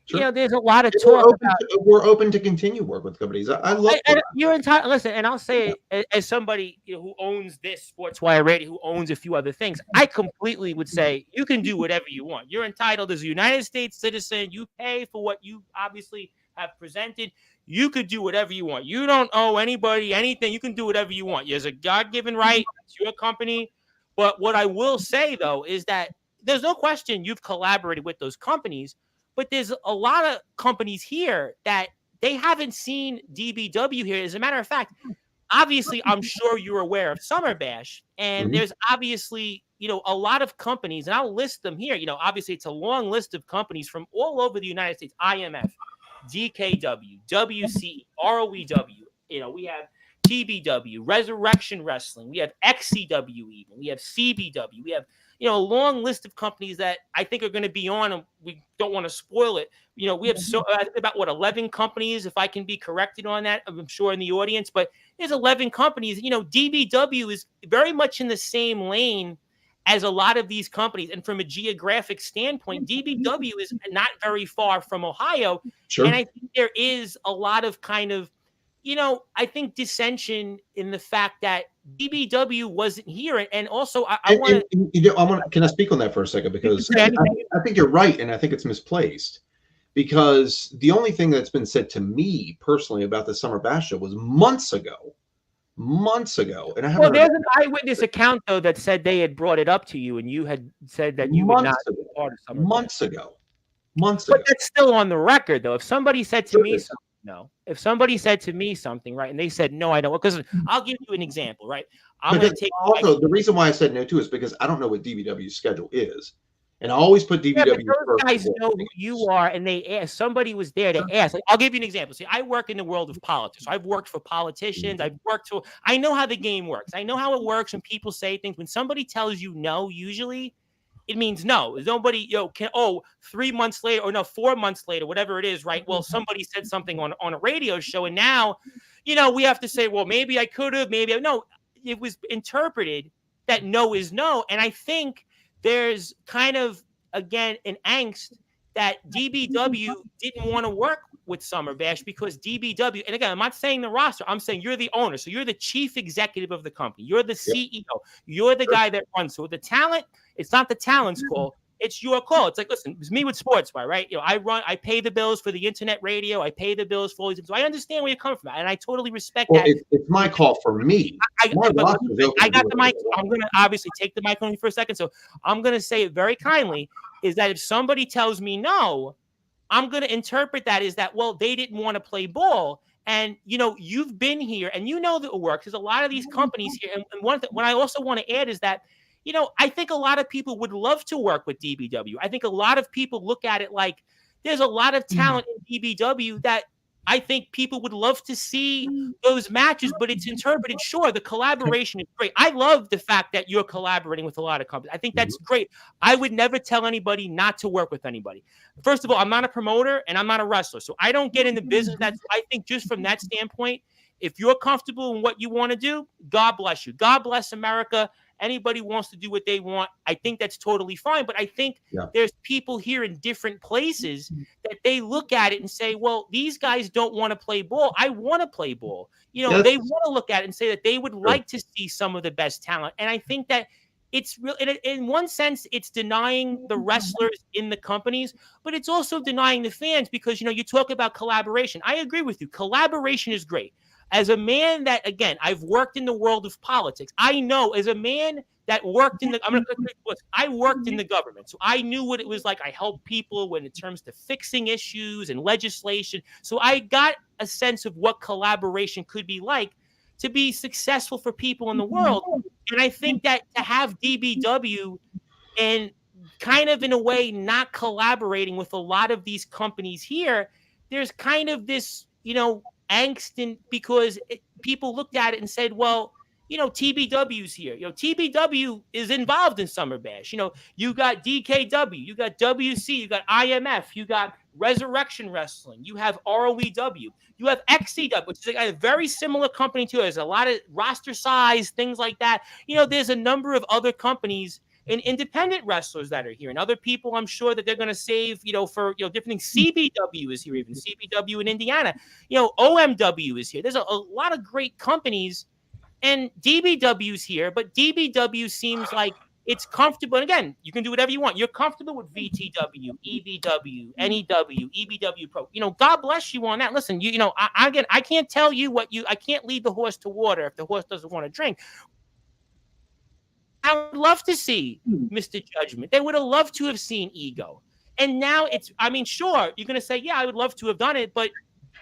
there's a lot of talk about. We're open to continue work with companies. I love. You're entitled. Listen, and I'll say it as somebody who owns this Sportswire Radio, who owns a few other things. I completely would say you can do whatever you want. You're entitled as a United States citizen. You pay for what you obviously have presented. You could do whatever you want. You don't owe anybody anything. You can do whatever you want. There's a God-given right. It's your company. But what I will say, though, is that there's no question you've collaborated with those companies, but there's a lot of companies here that they haven't seen DBW here. As a matter of fact, obviously, I'm sure you're aware of Summer Bash, and there's obviously, a lot of companies, and I'll list them here. Obviously, it's a long list of companies from all over the United States, IMF, DKW, WC, ROEW. We have TBW, Resurrection Wrestling. We have XCW even. We have CBW. We have, a long list of companies that I think are going to be on, and we don't want to spoil it. We have about 11 companies, if I can be corrected on that, I'm sure in the audience, but there's 11 companies. DBW is very much in the same lane as a lot of these companies. And from a geographic standpoint, DBW is not very far from Ohio. Sure. And I think there is a lot of kind of, I think dissension in the fact that DBW wasn't here. And also I want to, can I speak on that for a second? Because I think you're right. And I think it's misplaced, because the only thing that's been said to me personally about the Summer Bash show was months ago. And I haven't. There's an eyewitness account though that said they had brought it up to you, and you had said that you would not be part of Summer Bash. Months ago. But that's still on the record though. If somebody said to me something, if somebody said to me something, right, and they said no, I don't, because I'll give you an example, right? I'm going to take. Also, the reason why I said no too is because I don't know what DBW's schedule is, And I always put DBW but those first. guys know who you are, and they ask. Somebody was there to ask. Like, I'll give you an example. See, I work in the world of politics. I've worked for politicians. I know how the game works. I know how it works when people say things. When somebody tells you no, usually it means no. Nobody, 3 months later, or no, 4 months later, whatever it is, right? Well, somebody said something on a radio show, and now, we have to say, well, maybe I could have, maybe no. It was interpreted that no is no, and I think there's kind of, again, an angst that DBW didn't want to work with Summer Bash because DBW, and again, I'm not saying the roster, I'm saying you're the owner. So you're the chief executive of the company. You're the CEO. You're the guy that runs. So the talent, it's not the talent's call. It's your call. It's like, listen, it's me with Sportzwire, right? I pay the bills for the internet radio. I pay the bills for all these things. So I understand where you're coming from. And I totally respect that. It's my call for me. I got the mic. I'm going to obviously take the mic on you for a second. So I'm going to say it very kindly is that if somebody tells me no, I'm going to interpret that as that, well, they didn't want to play ball. And, you've been here and you know that it works. There's a lot of these companies here. And what I also want to add is that, I think a lot of people would love to work with DBW. I think a lot of people look at it like there's a lot of talent in DBW that I think people would love to see those matches, but it's interpreted. Sure, the collaboration is great. I love the fact that you're collaborating with a lot of companies. I think that's great. I would never tell anybody not to work with anybody. First of all, I'm not a promoter and I'm not a wrestler, so I don't get in the business. I think just from that standpoint, if you're comfortable in what you want to do, God bless you. God bless America. Anybody wants to do what they want. I think that's totally fine. But I think there's people here in different places that they look at it and say, well, these guys don't want to play ball. I want to play ball. They want to look at it and say that they would like to see some of the best talent. And I think that it's real. In one sense, it's denying the wrestlers in the companies, but it's also denying the fans because, you talk about collaboration. I agree with you. Collaboration is great. As a man that, again, I've worked in the world of politics, I know as a man that worked I worked in the government. So I knew what it was like. I helped people when it comes to fixing issues and legislation. So I got a sense of what collaboration could be like to be successful for people in the world. And I think that to have DBW and kind of in a way not collaborating with a lot of these companies here, there's kind of this, angst because people looked at it and said, well, TBW's here. TBW is involved in Summer Bash. You got DKW, you got WC, you got IMF, you got Resurrection Wrestling, you have ROEW, you have XCW, which is a very similar company too. There's a lot of roster size, things like that. There's a number of other companies and independent wrestlers that are here, and other people I'm sure that they're going to save, for different things. CBW is here, even CBW in Indiana. OMW is here. There's a lot of great companies, and DBW's here, but DBW seems like it's comfortable. And again, you can do whatever you want. You're comfortable with VTW, EVW, NEW, EBW Pro. God bless you on that. Listen, I can't tell you I can't lead the horse to water if the horse doesn't want to drink. I would love to see Mr. Judgment. They would have loved to have seen Ego. And now sure, you're going to say, yeah, I would love to have done it. But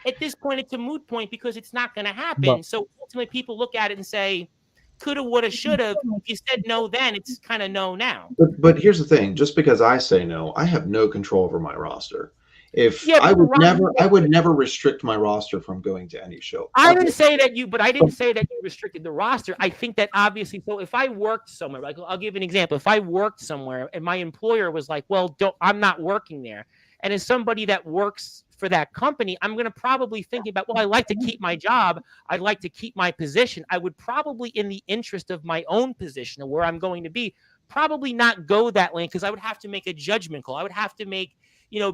at this point, it's a moot point because it's not going to happen. So ultimately, people look at it and say, coulda, woulda, shoulda. If you said no then, it's kind of no now. But here's the thing. Just because I say no, I have no control over my roster. I would never restrict my roster from going to any show. I didn't say that you restricted the roster. I think that obviously, so if I worked somewhere, like I'll give an example. If I worked somewhere and my employer was like, well, I'm not working there. And as somebody that works for that company, I'm going to probably think about, well, I like to keep my job. I'd like to keep my position. I would probably, in the interest of my own position of where I'm going to be, probably not go that lane because I would have to make a judgment call. I would have to make,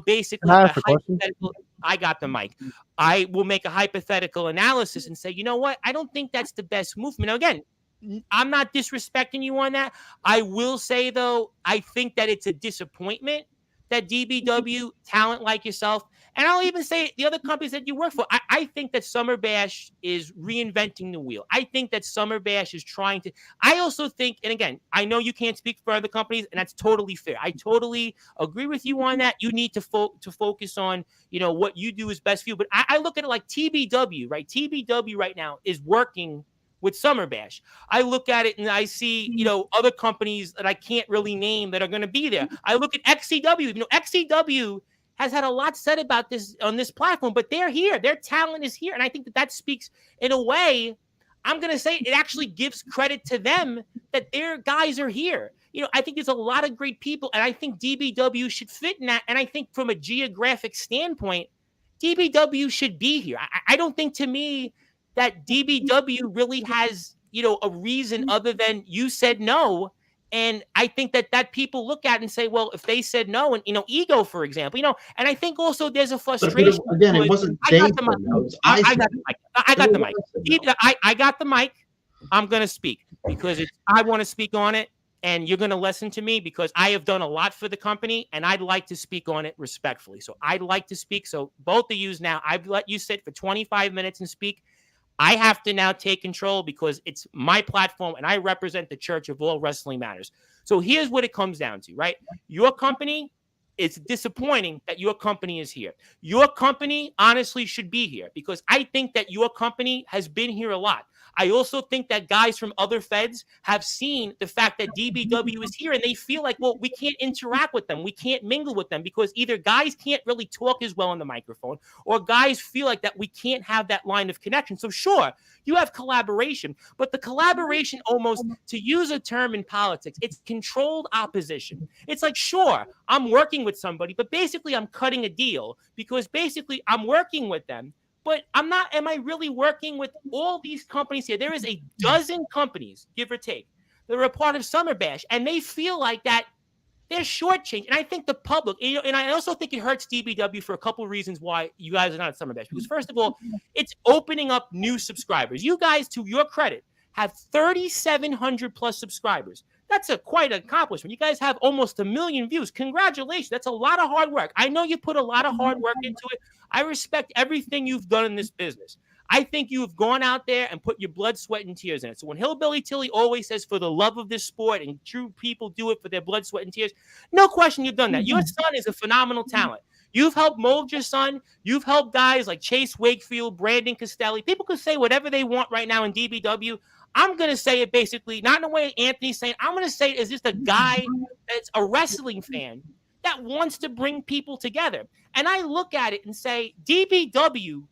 basically a hypothetical. I got the mic. I will make a hypothetical analysis and say, you know what? I don't think that's the best movement. Now, again, I'm not disrespecting you on that. I will say, though, I think that it's a disappointment that DBW, talent like yourself, and I'll even say the other companies that you work for, I think that Summer Bash is reinventing the wheel. I think that Summer Bash is trying to, I also think, and again, I know you can't speak for other companies, and that's totally fair. I totally agree with you on that. You need to focus on, what you do is best for you. But I look at it like TBW, right? TBW right now is working with Summer Bash. I look at it and I see, other companies that I can't really name that are going to be there. I look at XCW. XCW has had a lot said about this on this platform, but they're here. Their talent is here. And I think that speaks in a way, I'm going to say it actually gives credit to them that their guys are here. I think there's a lot of great people, and I think DBW should fit in that. And I think from a geographic standpoint, DBW should be here. I don't think, to me, that DBW really has, a reason other than you said no. And I think that people look at it and say, well, if they said no, and, Ego, for example, and I think also there's a frustration. But again, it wasn't I got the mic. I got the mic. I got the mic. I'm going to speak because I want to speak on it. And you're going to listen to me because I have done a lot for the company, and I'd like to speak on it respectfully. So I'd like to speak. So both of you now, I've let you sit for 25 minutes and speak. I have to now take control because it's my platform, and I represent the church of all wrestling matters. So here's what it comes down to, right? Your company, it's disappointing that your company is here. Your company honestly should be here because I think that your company has been here a lot. I also think that guys from other feds have seen the fact that DBW is here and they feel like, well, we can't interact with them. We can't mingle with them because either guys can't really talk as well on the microphone or guys feel like that we can't have that line of connection. So sure, you have collaboration, but the collaboration almost, to use a term in politics, it's controlled opposition. It's like, sure, I'm working with somebody, but basically I'm cutting a deal because basically I'm working with them. But am I really working with all these companies here? There is a dozen companies, give or take, that are a part of Summer Bash, and they feel like that they're shortchanged. And I think the public, and I also think it hurts DBW for a couple of reasons why you guys are not at Summer Bash. Because first of all, it's opening up new subscribers. You guys, to your credit, have 3,700 plus subscribers. That's quite an accomplishment. You guys have almost 1 million views. Congratulations. That's a lot of hard work. I know you put a lot of hard work into it. I respect everything you've done in this business. I think you've gone out there and put your blood, sweat, and tears in it. So when Hillbilly Tilly always says for the love of this sport and true people do it for their blood, sweat, and tears, no question you've done that. Your son is a phenomenal talent. You've helped mold your son. You've helped guys like Chase Wakefield, Brandon Castelli. People can say whatever they want right now in DBW. I'm going to say it basically, not in the way Anthony's saying. I'm going to say it as just a guy that's a wrestling fan that wants to bring people together. And I look at it and say, DBW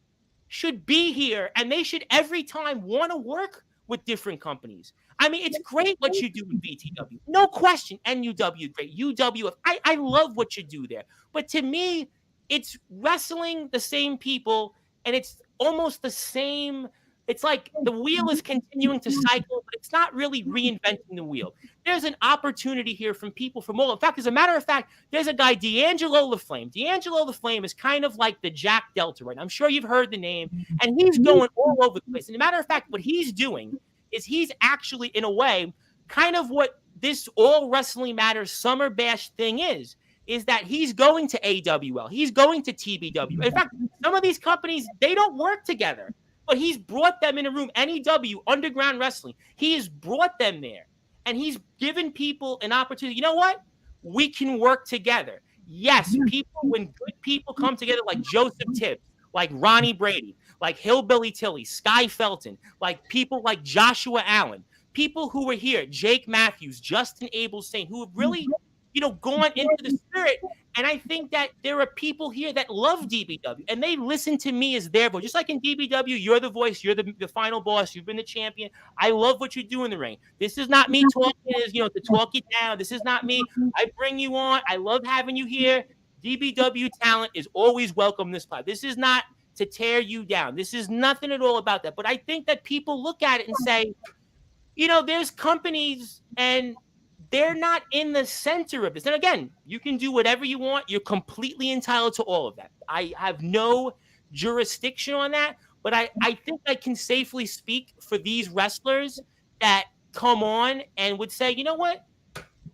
should be here, and they should every time want to work with different companies. I mean, it's great what you do in BTW. No question. NUW, great. UWF. I love what you do there. But to me, it's wrestling the same people, and it's almost the same. It's like the wheel is continuing to cycle, but it's not really reinventing the wheel. There's an opportunity here from people from all. In fact, as a matter of fact, there's a guy, D'Angelo LaFlame. D'Angelo LaFlame is kind of like the Jack Delta, right? I'm sure you've heard the name, and he's going all over the place. And as a matter of fact, what he's doing is he's actually, in a way, kind of what this All Wrestling Matters Summer Bash thing is that he's going to AWL. He's going to TBW. In fact, some of these companies, they don't work together. But he's brought them in a room, NEW, Underground Wrestling. He has brought them there. And he's given people an opportunity. You know what? We can work together. Yes, when good people come together like Joseph Tibbs, like Ronnie Brady, like Hillbilly Tilly, Sky Felton, like people like Joshua Allen, people who were here, Jake Matthews, Justin Abel Saint, who have really, gone into the spirit. And I think that there are people here that love DBW, and they listen to me as their voice. Just like in DBW, you're the voice, you're the final boss, you've been the champion. I love what you do in the ring. This is not me talking as, to talk you down. This is not me. I bring you on. I love having you here. DBW talent is always welcome in this pod. This is not to tear you down. This is nothing at all about that. But I think that people look at it and say, there's companies and they're not in the center of this. And again, you can do whatever you want. You're completely entitled to all of that. I have no jurisdiction on that, but I think I can safely speak for these wrestlers that come on and would say, you know what?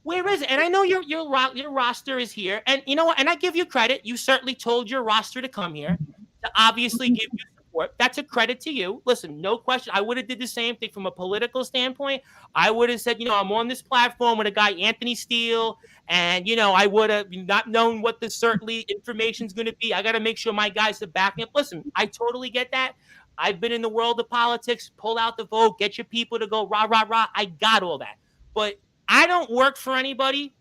Where is it? And I know your roster is here. And you know what? And I give you credit. You certainly told your roster to come here to obviously give you support. That's a credit to you. Listen, no question. I would have did the same thing from a political standpoint. I would have said, I'm on this platform with a guy, Anthony Steele, and, I would have not known what the certainly information is going to be. I got to make sure my guys are backing up. Listen, I totally get that. I've been in the world of politics. Pull out the vote. Get your people to go rah, rah, rah. I got all that. But I don't work for anybody.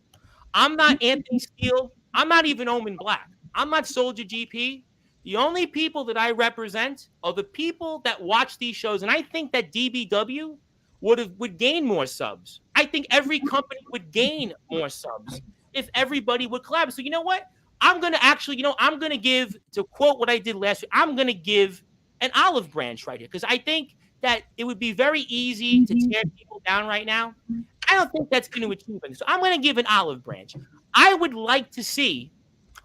I'm not Anthony Steele. I'm not even Omen Black. I'm not Soldier GP. The only people that I represent are the people that watch these shows. And I think that DBW would gain more subs. I think every company would gain more subs if everybody would collaborate. So you know what? I'm going to actually, I'm going to give, to quote what I did last week, I'm going to give an olive branch right here, because I think that it would be very easy to tear people down right now. I don't think that's going to achieve it. So I'm going to give an olive branch. I would like to see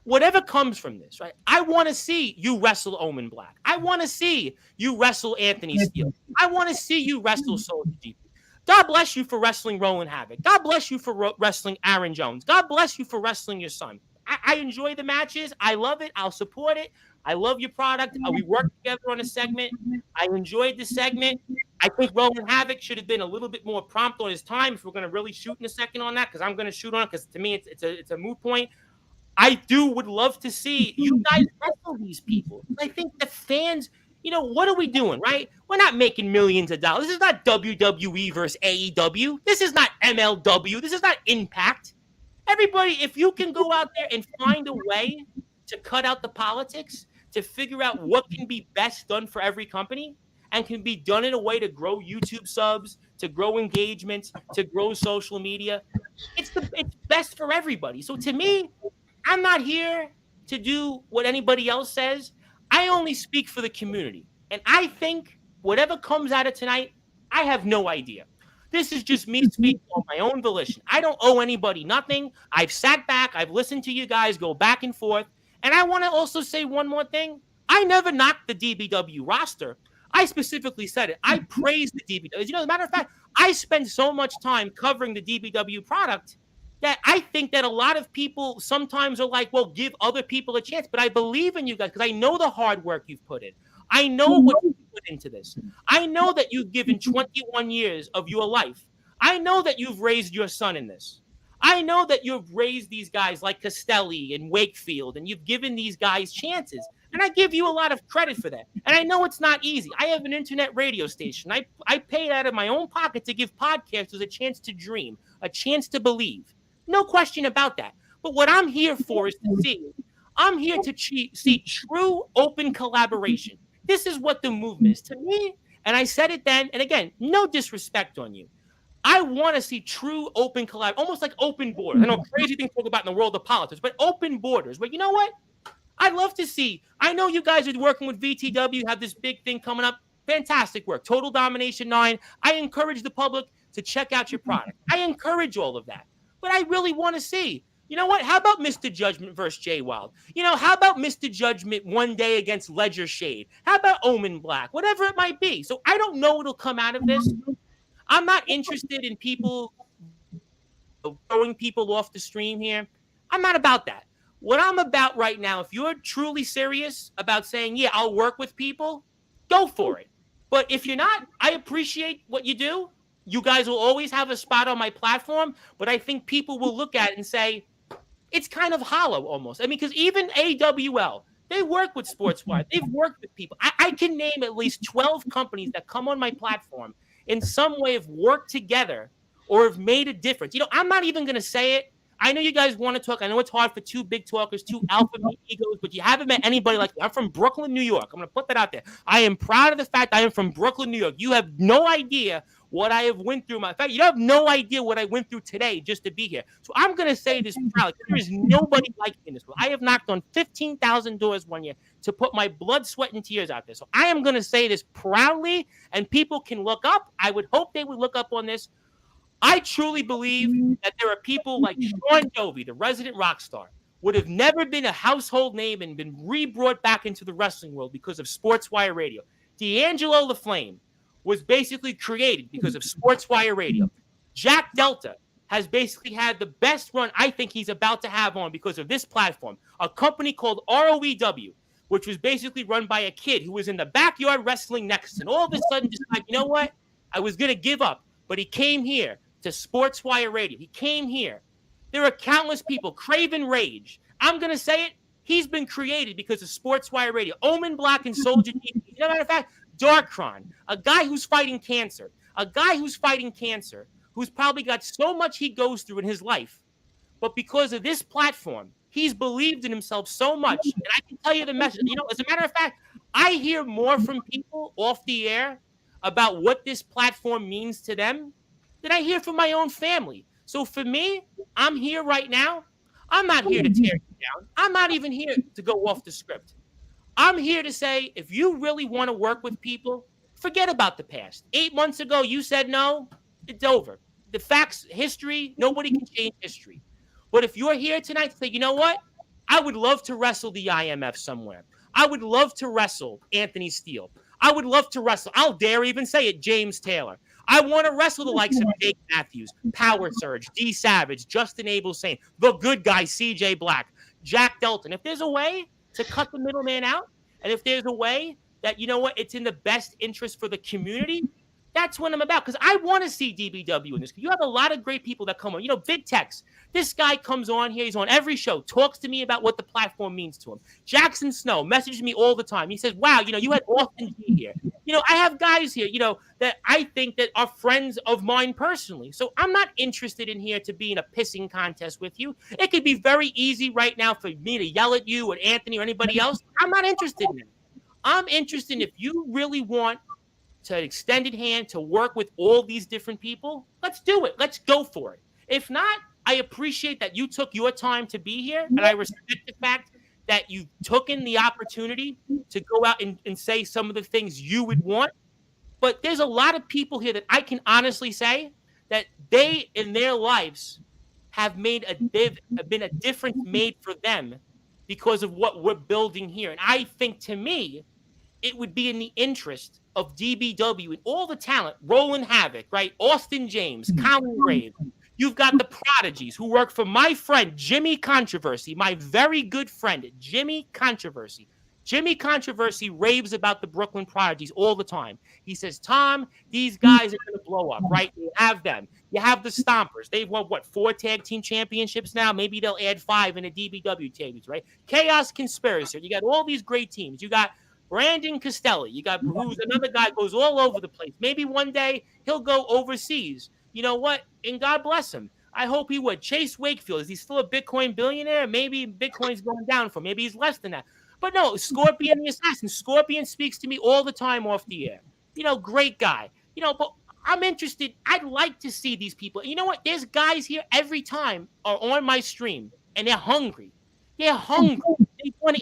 whatever comes from this, right? I want to see you wrestle Omen Black. I want to see you wrestle Anthony Steele. I want to see you wrestle Soldier GP. God bless you for wrestling Roland Havoc. God bless you for wrestling Aaron Jones. God bless you for wrestling your son. I enjoy the matches. I love it. I'll support it. I love your product. We worked together on a segment. I enjoyed the segment. I think Roland Havoc should have been a little bit more prompt on his time if we're going to really shoot in a second on that, because I'm going to shoot on it, because to me it's a moot point. I would love to see you guys wrestle these people. I think the fans, what are we doing, right? We're not making millions of dollars. This is not WWE versus AEW. This is not MLW. This is not Impact. Everybody, if you can go out there and find a way to cut out the politics, to figure out what can be best done for every company and can be done in a way to grow YouTube subs, to grow engagement, to grow social media, it's best for everybody. So to me, I'm not here to do what anybody else says. I only speak for the community. And I think whatever comes out of tonight, I have no idea. This is just me speaking on my own volition. I don't owe anybody nothing. I've sat back. I've listened to you guys go back and forth. And I want to also say one more thing. I never knocked the DBW roster. I specifically said it. I praise the DBW. As a matter of fact, I spend so much time covering the DBW product that I think that a lot of people sometimes are like, well, give other people a chance. But I believe in you guys because I know the hard work you've put in. I know what you put into this. I know that you've given 21 years of your life. I know that you've raised your son in this. I know that you've raised these guys like Castelli and Wakefield, and you've given these guys chances. And I give you a lot of credit for that. And I know it's not easy. I have an internet radio station. I paid out of my own pocket to give podcasters a chance to dream, a chance to believe. No question about that. But what I'm here for is to see. I'm here to see true open collaboration. This is what the movement is to me. And I said it then. And again, no disrespect on you. I want to see true open collaboration, almost like open borders. I know crazy things to talk about in the world of politics, but open borders. But you know what? I'd love to see. I know you guys are working with VTW, have this big thing coming up. Fantastic work. Total Domination 9. I encourage the public to check out your product. I encourage all of that. But I really want to see. You know what? How about Mr. Judgment versus Jay Wild? How about Mr. Judgment one day against Ledger Shade? How about Omen Black? Whatever it might be. So I don't know what'll come out of this. I'm not interested in people throwing people off the stream here. I'm not about that. What I'm about right now, if you're truly serious about saying, yeah, I'll work with people, go for it. But if you're not, I appreciate what you do. You guys will always have a spot on my platform, but I think people will look at it and say, it's kind of hollow almost. I mean, because even AWL, they work with Sportswire. They've worked with people. I can name at least 12 companies that come on my platform in some way have worked together or have made a difference. I'm not even going to say it. I know you guys want to talk. I know it's hard for two big talkers, two alpha egos, but you haven't met anybody like me. I'm from Brooklyn, New York. I'm going to put that out there. I am proud of the fact I am from Brooklyn, New York. You have no idea what I have went through. In fact, you have no idea what I went through today just to be here. So I'm going to say this proudly. There is nobody like me in this world. I have knocked on 15,000 doors one year to put my blood, sweat, and tears out there. So I am going to say this proudly, and people can look up. I would hope they would look up on this. I truly believe that there are people like Sean Dovey, the resident rock star, would have never been a household name and been re-brought back into the wrestling world because of Sportswire Radio. D'Angelo LaFlame was basically created because of Sportswire Radio. Jack Delta has basically had the best run I think he's about to have on because of this platform, a company called ROEW, which was basically run by a kid who was in the backyard wrestling next, and all of a sudden just like, you know what? I was going to give up, but he came here to Sportswire Radio. He came here. There are countless people. Craven Rage. I'm going to say it. He's been created because of Sportswire Radio. Omen Black and Soldier GP. As a matter of fact, Darkron, a guy who's fighting cancer, who's probably got so much he goes through in his life, but because of this platform, he's believed in himself so much. And I can tell you the message. As a matter of fact, I hear more from people off the air about what this platform means to them than I hear from my own family. So for me, I'm here right now. I'm not here to tear you down. I'm not even here to go off the script. I'm here to say, if you really want to work with people, forget about the past. 8 months ago, you said no, it's over. The facts, history, nobody can change history. But if you're here tonight to say, you know what? I would love to wrestle the IMF somewhere. I would love to wrestle Anthony Steele. I would love to wrestle, I'll dare even say it, James Taylor. I want to wrestle the likes of Jake Matthews, Power Surge, D Savage, Justin Abel Saint, the good guy, CJ Black, Jack Delton. If there's a way to cut the middleman out, and if there's a way that, you know what, it's in the best interest for the community, that's what I'm about. Because I want to see DBW in this. You have a lot of great people that come on. Big Tex. This guy comes on here. He's on every show. Talks to me about what the platform means to him. Jackson Snow messages me all the time. He says, wow, you had Austin G here. I have guys here, that I think that are friends of mine personally. So I'm not interested in here to be in a pissing contest with you. It could be very easy right now for me to yell at you or Anthony or anybody else. I'm not interested in it. I'm interested in, if you really want to extended hand to work with all these different people, let's do it. Let's go for it. If not, I appreciate that you took your time to be here, and I respect the fact that you took in the opportunity to go out and say some of the things you would want. But there's a lot of people here that I can honestly say that they, in their lives, have been a difference made for them because of what we're building here. And I think, to me, it would be in the interest of DBW and all the talent, Roland Havoc, right? Austin James, Colin Grave. You've got the prodigies who work for my friend, Jimmy Controversy, my very good friend, Jimmy Controversy. Jimmy Controversy raves about the Brooklyn Prodigies all the time. He says, Tom, these guys are going to blow up, right? You have them. You have the Stompers. They've won, 4 tag team championships now? Maybe they'll add 5 in a DBW tables, right? Chaos Conspiracy. You got all these great teams. You got Brandon Costelli. You got who's another guy goes all over the place. Maybe one day he'll go overseas. You know what? And God bless him. I hope he would. Chase Wakefield, is he still a Bitcoin billionaire? Maybe Bitcoin's going down for him. Maybe he's less than that. But no, Scorpion the Assassin. Scorpion speaks to me all the time off the air. Great guy. But I'm interested. I'd like to see these people. You know what? There's guys here every time are on my stream, and they're hungry. They're hungry.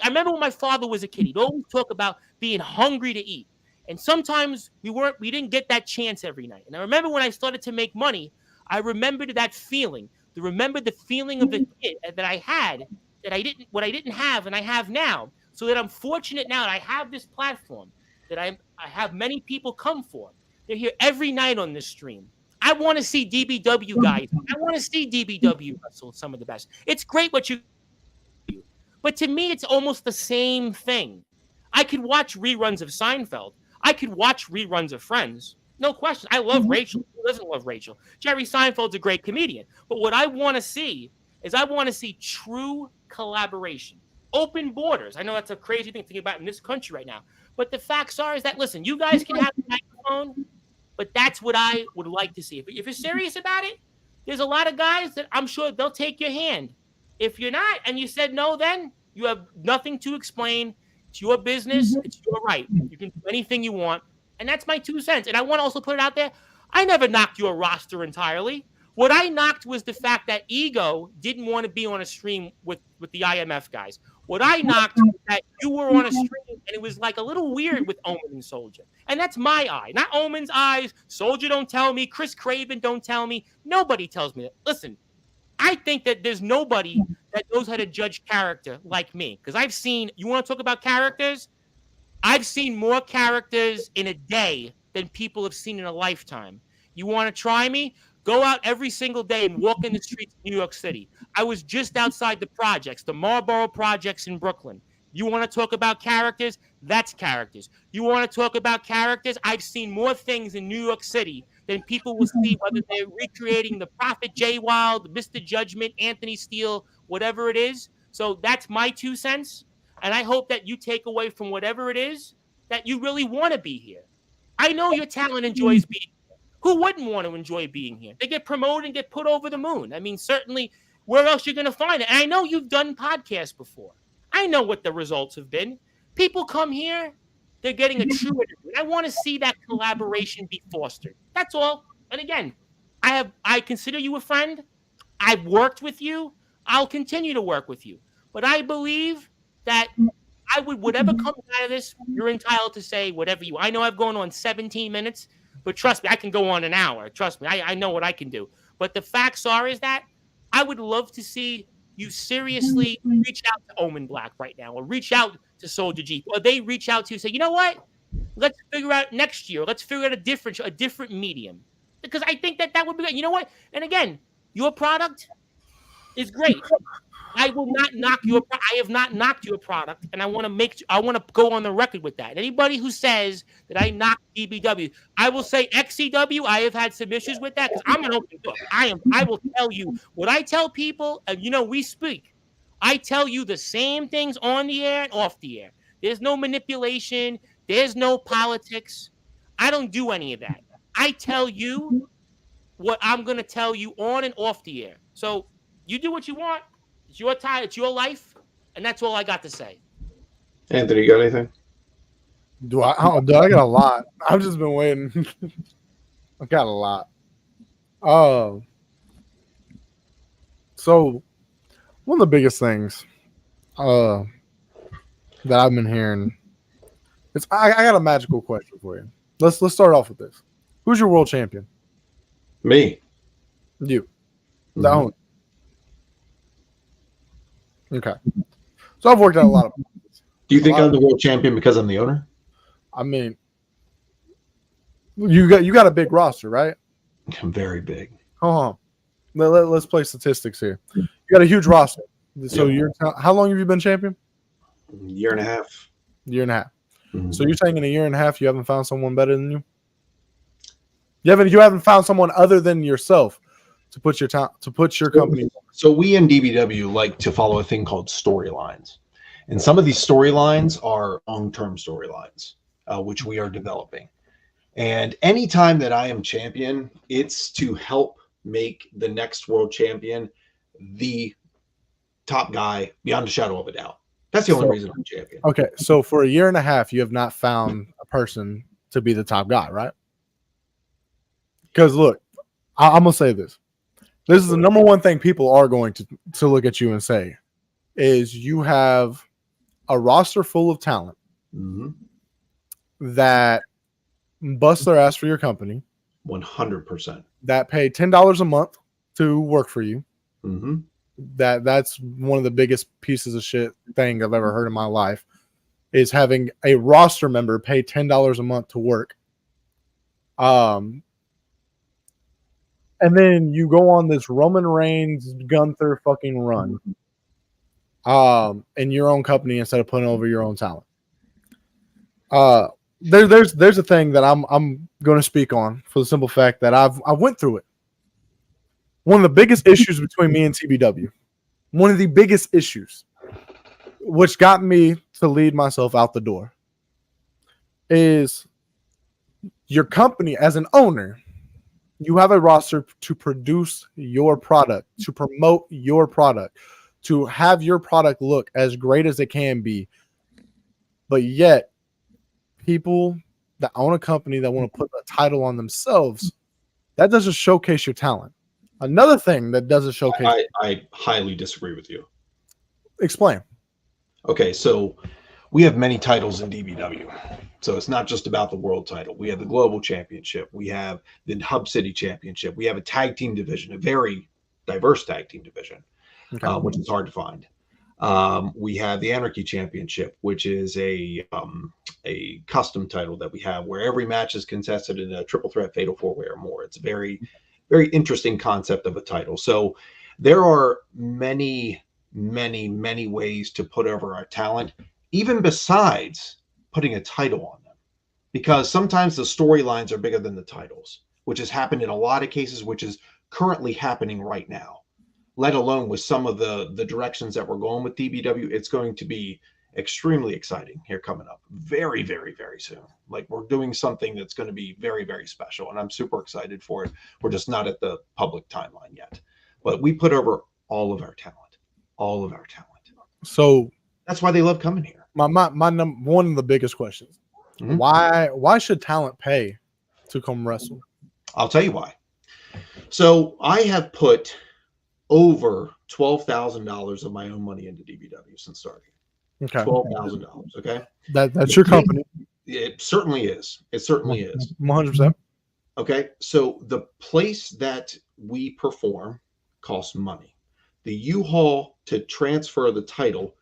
I remember when my father was a kid, he'd always talk about being hungry to eat. And sometimes we didn't get that chance every night. And I remember when I started to make money, I remembered that feeling. The feeling of the kid that I had, that I didn't have and I have now. So that I'm fortunate now that I have this platform that I have many people come for. They're here every night on this stream. I want to see DBW guys. I want to see DBW wrestle some of the best. It's great what you do. But to me, it's almost the same thing. I could watch reruns of Seinfeld. I could watch reruns of Friends. No question. I love Rachel. Who doesn't love Rachel? Jerry Seinfeld's a great comedian. But what I want to see is true collaboration. Open borders. I know that's a crazy thing to think about in this country right now. But the facts are is that, listen, you guys can have a microphone, but that's what I would like to see. If you're serious about it, there's a lot of guys that I'm sure they'll take your hand. If you're not and you said no, then you have nothing to explain. It's your business. It's your right. You can do anything you want. And that's my 2 cents. And I want to also put it out there. I never knocked your roster entirely. What I knocked was the fact that Ego didn't want to be on a stream with the IMF guys. What I knocked was that you were on a stream and it was like a little weird with Omen and Soldier. And that's my eye, not Omen's eyes. Soldier don't tell me. Chris Craven don't tell me. Nobody tells me that. Listen, I think that there's nobody that knows how to judge character like me. Because I've seen, you want to talk about characters? I've seen more characters in a day than people have seen in a lifetime. You want to try me? Go out every single day and walk in the streets of New York City. I was just outside the projects, the Marlboro projects in Brooklyn. You want to talk about characters? That's characters. You want to talk about characters? I've seen more things in New York City than people will see, whether they're recreating the Prophet Jay Wild, Mr. Judgment, Anthony Steele, whatever it is. So that's my 2 cents. And I hope that you take away from whatever it is that you really want to be here. I know your talent enjoys being here. Who wouldn't want to enjoy being here? They get promoted and get put over the moon. I mean, certainly, where else you're going to find it? And I know you've done podcasts before. I know what the results have been. People come here, they're getting a true interview. I want to see that collaboration be fostered. That's all. And again, I consider you a friend. I've worked with you. I'll continue to work with you. But I believe that whatever comes out of this, you're entitled to say whatever you. I know I've gone on 17 minutes, but trust me, I can go on an hour. Trust me, I know what I can do. But the facts is that I would love to see you seriously reach out to Omen Black right now, or reach out to Soldier G, or they reach out to you and say, you know what? Let's figure out next year. Let's figure out a different medium, because I think that would be good. You know what? And again, your product is great. I will not knock your. I have not knocked your product, and I want to go on the record with that. Anybody who says that I knocked DBW, I will say XCW. I have had some issues with that because I'm an open book. I will tell you what I tell people, and we speak. I tell you the same things on the air and off the air. There's no manipulation. There's no politics. I don't do any of that. I tell you what I'm going to tell you on and off the air. So you do what you want. It's your time. It's your life. And that's all I got to say. Anthony, you got anything? Do I got a lot. I've just been waiting. I got a lot. So one of the biggest things that I've been hearing is I got a magical question for you. Let's start off with this. Who's your world champion? Me. You. The owner. Okay. So I've worked out a lot of. Do you think I'm the world champion because I'm the owner? I mean, you got a big roster, right? I'm very big. Hold on. Let's play statistics here. You got a huge roster. So how long have you been champion? Year and a half. Year and a half. Mm-hmm. So you're saying in a year and a half you haven't found someone better than you? You haven't found someone other than yourself to put your company. So we in DBW like to follow a thing called storylines, and some of these storylines are long-term storylines, which we are developing. And anytime that I am champion, it's to help make the next world champion the top guy beyond a shadow of a doubt. That's the only reason I'm champion. Okay, so for a year and a half, you have not found a person to be the top guy, right? Because look, I'm gonna say this. This is the number one thing people are going to look at you and say is you have a roster full of talent that bust their ass for your company. 100%. That pay $10 a month to work for you. Mm-hmm. That's one of the biggest pieces of shit thing I've ever heard in my life is having a roster member pay $10 a month to work. And then you go on this Roman Reigns Gunther fucking run in your own company instead of putting over your own talent. There's a thing that I'm going to speak on for the simple fact that I went through it. One of the biggest issues between me and TBW, one of the biggest issues, which got me to lead myself out the door, is your company as an owner. You have a roster to produce your product, to promote your product, to have your product look as great as it can be. But yet, people that own a company that want to put a title on themselves, that doesn't showcase your talent. Another thing that doesn't showcase. I highly disagree with you. Explain. Okay, so we have many titles in DBW. So it's not just about the world title. We have the global championship. We have the Hub City championship. We have a tag team division, a very diverse tag team division, which is hard to find. We have the Anarchy championship, which is a custom title that we have where every match is contested in a triple threat fatal four-way or more. It's a very, very interesting concept of a title. So there are many, many, many ways to put over our talent, even besides putting a title on them, because sometimes the storylines are bigger than the titles, which has happened in a lot of cases, which is currently happening right now, let alone with some of the directions that we're going with DBW. It's going to be extremely exciting here coming up very, very, very soon. Like we're doing something that's going to be very, very special, and I'm super excited for it. We're just not at the public timeline yet, but we put over all of our talent. So that's why they love coming here. One of the biggest questions: why should talent pay to come wrestle? I'll tell you why. So I have put over $12,000 of my own money into DBW since starting. Okay, $12,000. Okay, that's your company. It certainly is. It certainly is. 100%. Okay, so the place that we perform costs money. The U-Haul to transfer the title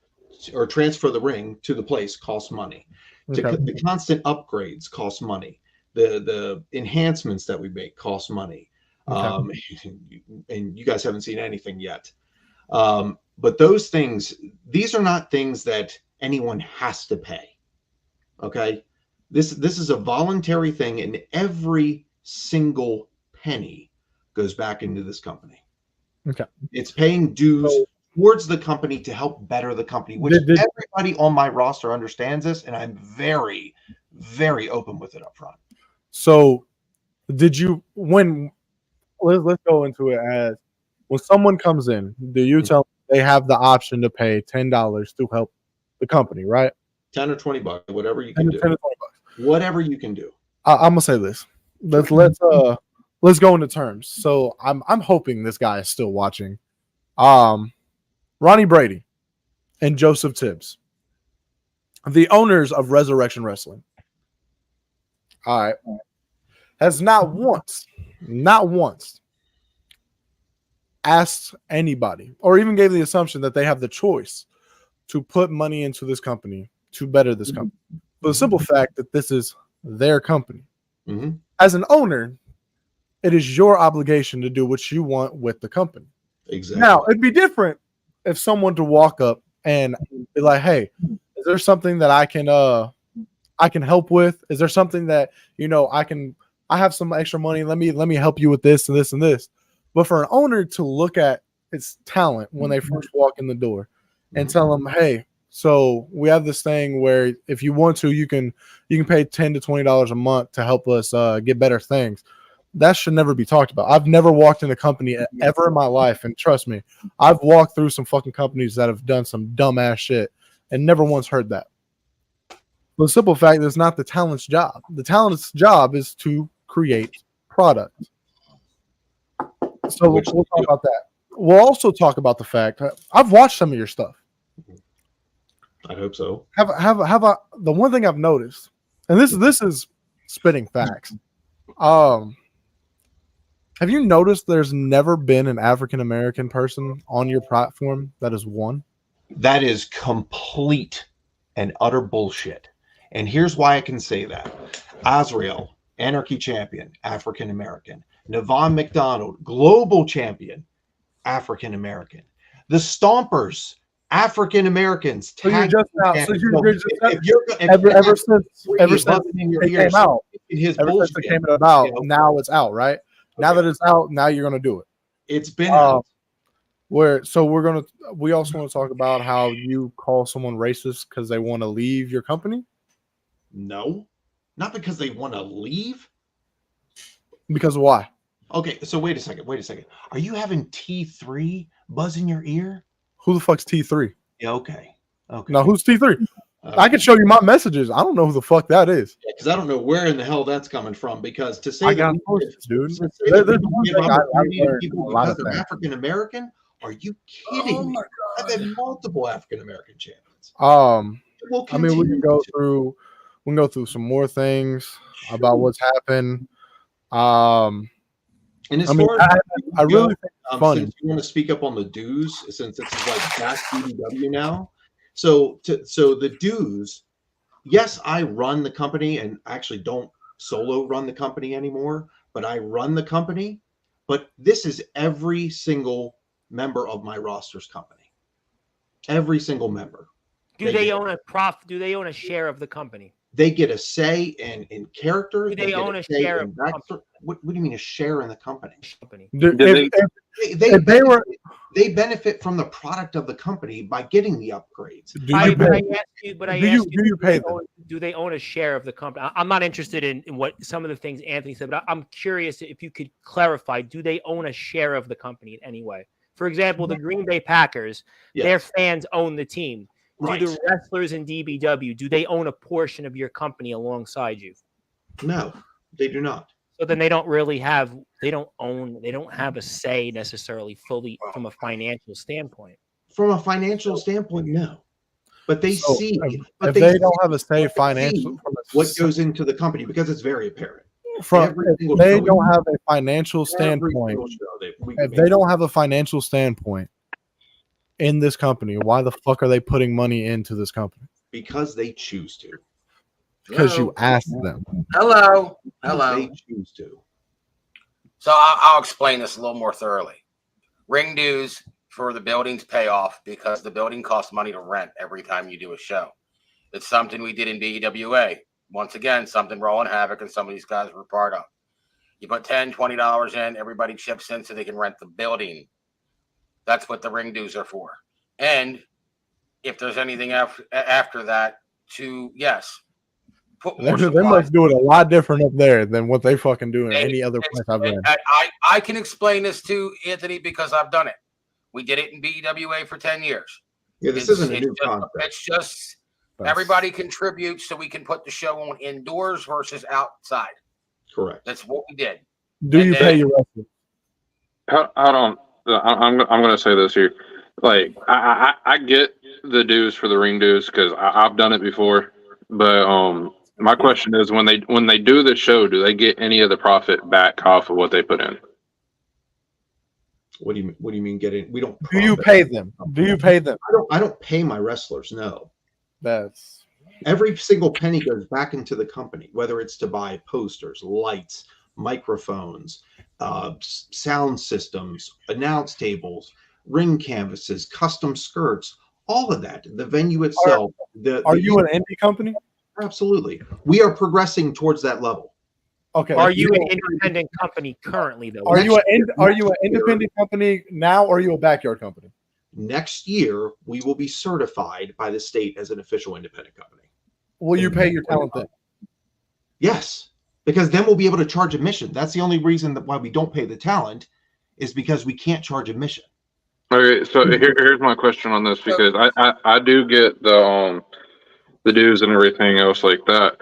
or transfer the ring to the place costs money. The constant upgrades cost money. The enhancements that we make cost money. And you guys haven't seen anything yet. But those things, these are not things that anyone has to pay. Okay, this is a voluntary thing, and every single penny goes back into this company. Okay, it's paying dues towards the company to help better the company, which everybody on my roster understands this, and I'm very, very open with it up front. So, let's go into it as when someone comes in, do you tell them they have the option to pay $10 to help the company, right? 10 or 20 bucks, whatever you can do. 10 or 20 bucks. Whatever you can do. I'm gonna say this. Let's go into terms. So I'm hoping this guy is still watching. Ronnie Brady and Joseph Tibbs, the owners of Resurrection Wrestling. All right. Has not once asked anybody or even gave the assumption that they have the choice to put money into this company to better this company. For the simple fact that this is their company. Mm-hmm. As an owner, it is your obligation to do what you want with the company. Exactly. Now, it'd be different if someone to walk up and be like, "Hey, is there something that I can help with? Is there something that I have some extra money. Let me help you with this and this and this." But for an owner to look at its talent when they first walk in the door and tell them, "Hey, so we have this thing where if you want to, you can pay $10 to $20 a month to help us get better things." That should never be talked about. I've never walked in a company ever in my life, and trust me, I've walked through some fucking companies that have done some dumbass shit and never once heard that. The simple fact is, it's not the talent's job. The talent's job is to create product. So we'll talk about that. We'll also talk about the fact I've watched some of your stuff. I hope so. The one thing I've noticed, and this is spitting facts. Have you noticed there's never been an African American person on your platform that has won? That is complete and utter bullshit. And here's why I can say that. Azrael, Anarchy Champion, African American. Navon McDonald, Global Champion, African American. The Stompers, African Americans. So you're just now. So you're just ever since it came out. Ever since it came out, now it's out, right? Okay. Now that it's out, now you're gonna do it. It's been out. We also want to talk about how you call someone racist because they want to leave your company. No, not because they want to leave. Because why? Okay, so wait a second. Are you having T3 buzz in your ear? Who the fuck's T3? Yeah, okay. Now, who's T3? I can show you my messages. I don't know who the fuck that is. Yeah, because I don't know where in the hell that's coming from. Because to say I got sources, dude. People because they're African American. Are you kidding me? I've had multiple African American champions. I mean, we can go through some more things about what's happened. And as far as I really think it's funny. Since you want to speak up on the dues, since it's like back DBW now. So the dues, yes, I run the company, and I actually don't solo run the company anymore, but I run the company. But this is every single member of my roster's company. Every single member. Do they own a share of the company? They get a say in character. Do they own a share of what do you mean a share in the company? If they were they benefit from the product of the company by getting the upgrades. Do you pay them? Do they own a share of the company? I'm not interested in what some of the things Anthony said, but I'm curious if you could clarify. Do they own a share of the company in any way? For example, the Green Bay Packers, their fans own the team. Do the wrestlers in DBW, do they own a portion of your company alongside you? No, they do not. So then they don't have a say necessarily fully from a financial standpoint. From a financial standpoint, no. But they see. But they don't have a say financial. What goes into the company, because it's very apparent. If they don't have a financial standpoint, if they don't have a financial standpoint in this company, why the fuck are they putting money into this company? Because they choose to. Because you asked them. Hello. They choose to. So I'll explain this a little more thoroughly. Ring dues for the buildings pay off because the building costs money to rent every time you do a show. It's something we did in BEWA. Once again, something Roland Havoc and some of these guys were part of. You put $10, $20 in, everybody chips in so they can rent the building. That's what the ring dues are for. And if there's anything after that, put more they must do it a lot different up there than what they fucking do in any other place I've been. I can explain this to Anthony because I've done it. We did it in BEWA for 10 years. Yeah, this isn't a new concept. It's just everybody contributes so we can put the show on indoors versus outside. Correct. That's what we did. Do you pay your wrestlers? I'm going to say this here. Like, I get the dues for the ring dues because I've done it before. But my question is, when they do the show, do they get any of the profit back off of what they put in? What do you mean getting? We don't. Do you pay them? I don't pay my wrestlers. No. That's every single penny goes back into the company, whether it's to buy posters, lights, microphones, sound systems, announce tables, ring canvases, custom skirts, all of that. The venue itself. Are you an indie company? Absolutely. We are progressing towards that level. Okay. Are you an independent company currently, though? Are you an independent company now, or are you a backyard company? Next year, we will be certified by the state as an official independent company. Will you pay your talent then? Yes, because then we'll be able to charge admission. That's the only reason why we don't pay the talent is because we can't charge admission. Okay, so here's my question on this, because I do get the dues and everything else like that.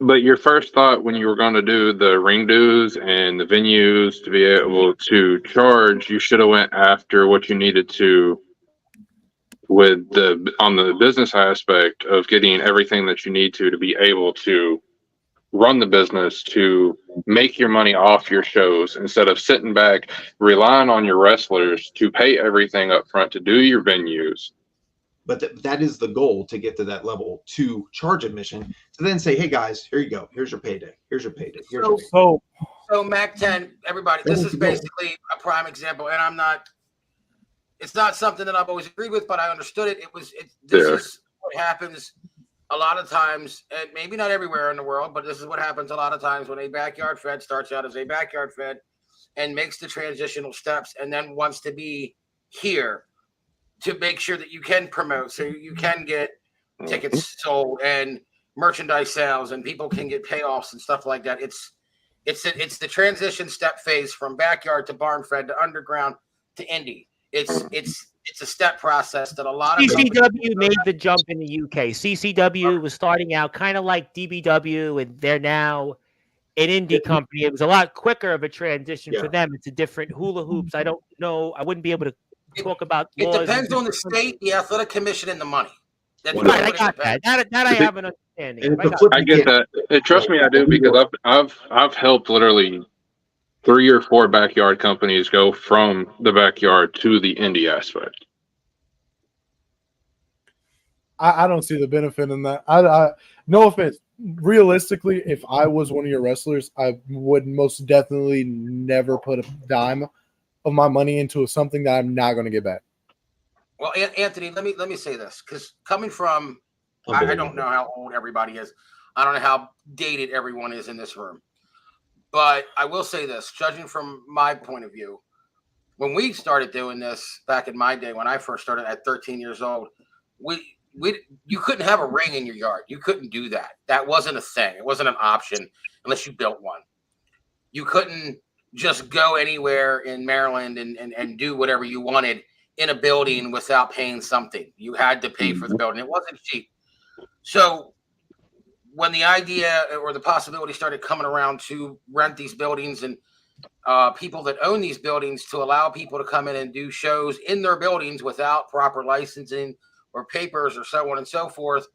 But your first thought when you were going to do the ring dues and the venues to be able to charge, you should have went after what you needed to with on the business aspect of getting everything that you need to be able to run the business, to make your money off your shows instead of sitting back relying on your wrestlers to pay everything up front to do your venues. But that is the goal, to get to that level, to charge admission, to then say, hey guys, here you go, here's your payday, here's your payday. So Mac 10, everybody, this is basically a prime example, and it's not something that I've always agreed with, but I understood it. This is what happens a lot of times, and maybe not everywhere in the world, but this is what happens a lot of times when a backyard fed starts out as a backyard fed and makes the transitional steps and then wants to be here to make sure that you can promote, so you can get tickets sold and merchandise sales, and people can get payoffs and stuff like that. It's the transition step phase from backyard to barn fed to underground to indie. It's a step process that a lot of CCW made the jump in the UK. CCW was starting out kind of like DBW, and they're now an indie company. It was a lot quicker of a transition for them. It's a different hula hoops. I don't know. I wouldn't be able to talk about. It depends on the state, the athletic commission, and the money. That's right. I got that. That I have an understanding. I get that. Trust me, I do, because I've helped literally 3 or 4 backyard companies go from the backyard to the indie aspect. I don't see the benefit in that. I no offense. Realistically, if I was one of your wrestlers, I would most definitely never put a dime of my money into something that I'm not going to get back. Well, Anthony, let me say this, because coming from, I don't know how old everybody is. I don't know how dated everyone is in this room. But I will say this, judging from my point of view, when we started doing this back in my day, when I first started at 13 years old, you couldn't have a ring in your yard. You couldn't do that. That wasn't a thing. It wasn't an option unless you built one. You couldn't just go anywhere in Maryland and do whatever you wanted in a building without paying something. You had to pay for the building. It wasn't cheap. So when the idea or the possibility started coming around to rent these buildings and people that own these buildings to allow people to come in and do shows in their buildings without proper licensing or papers or so on and so forth,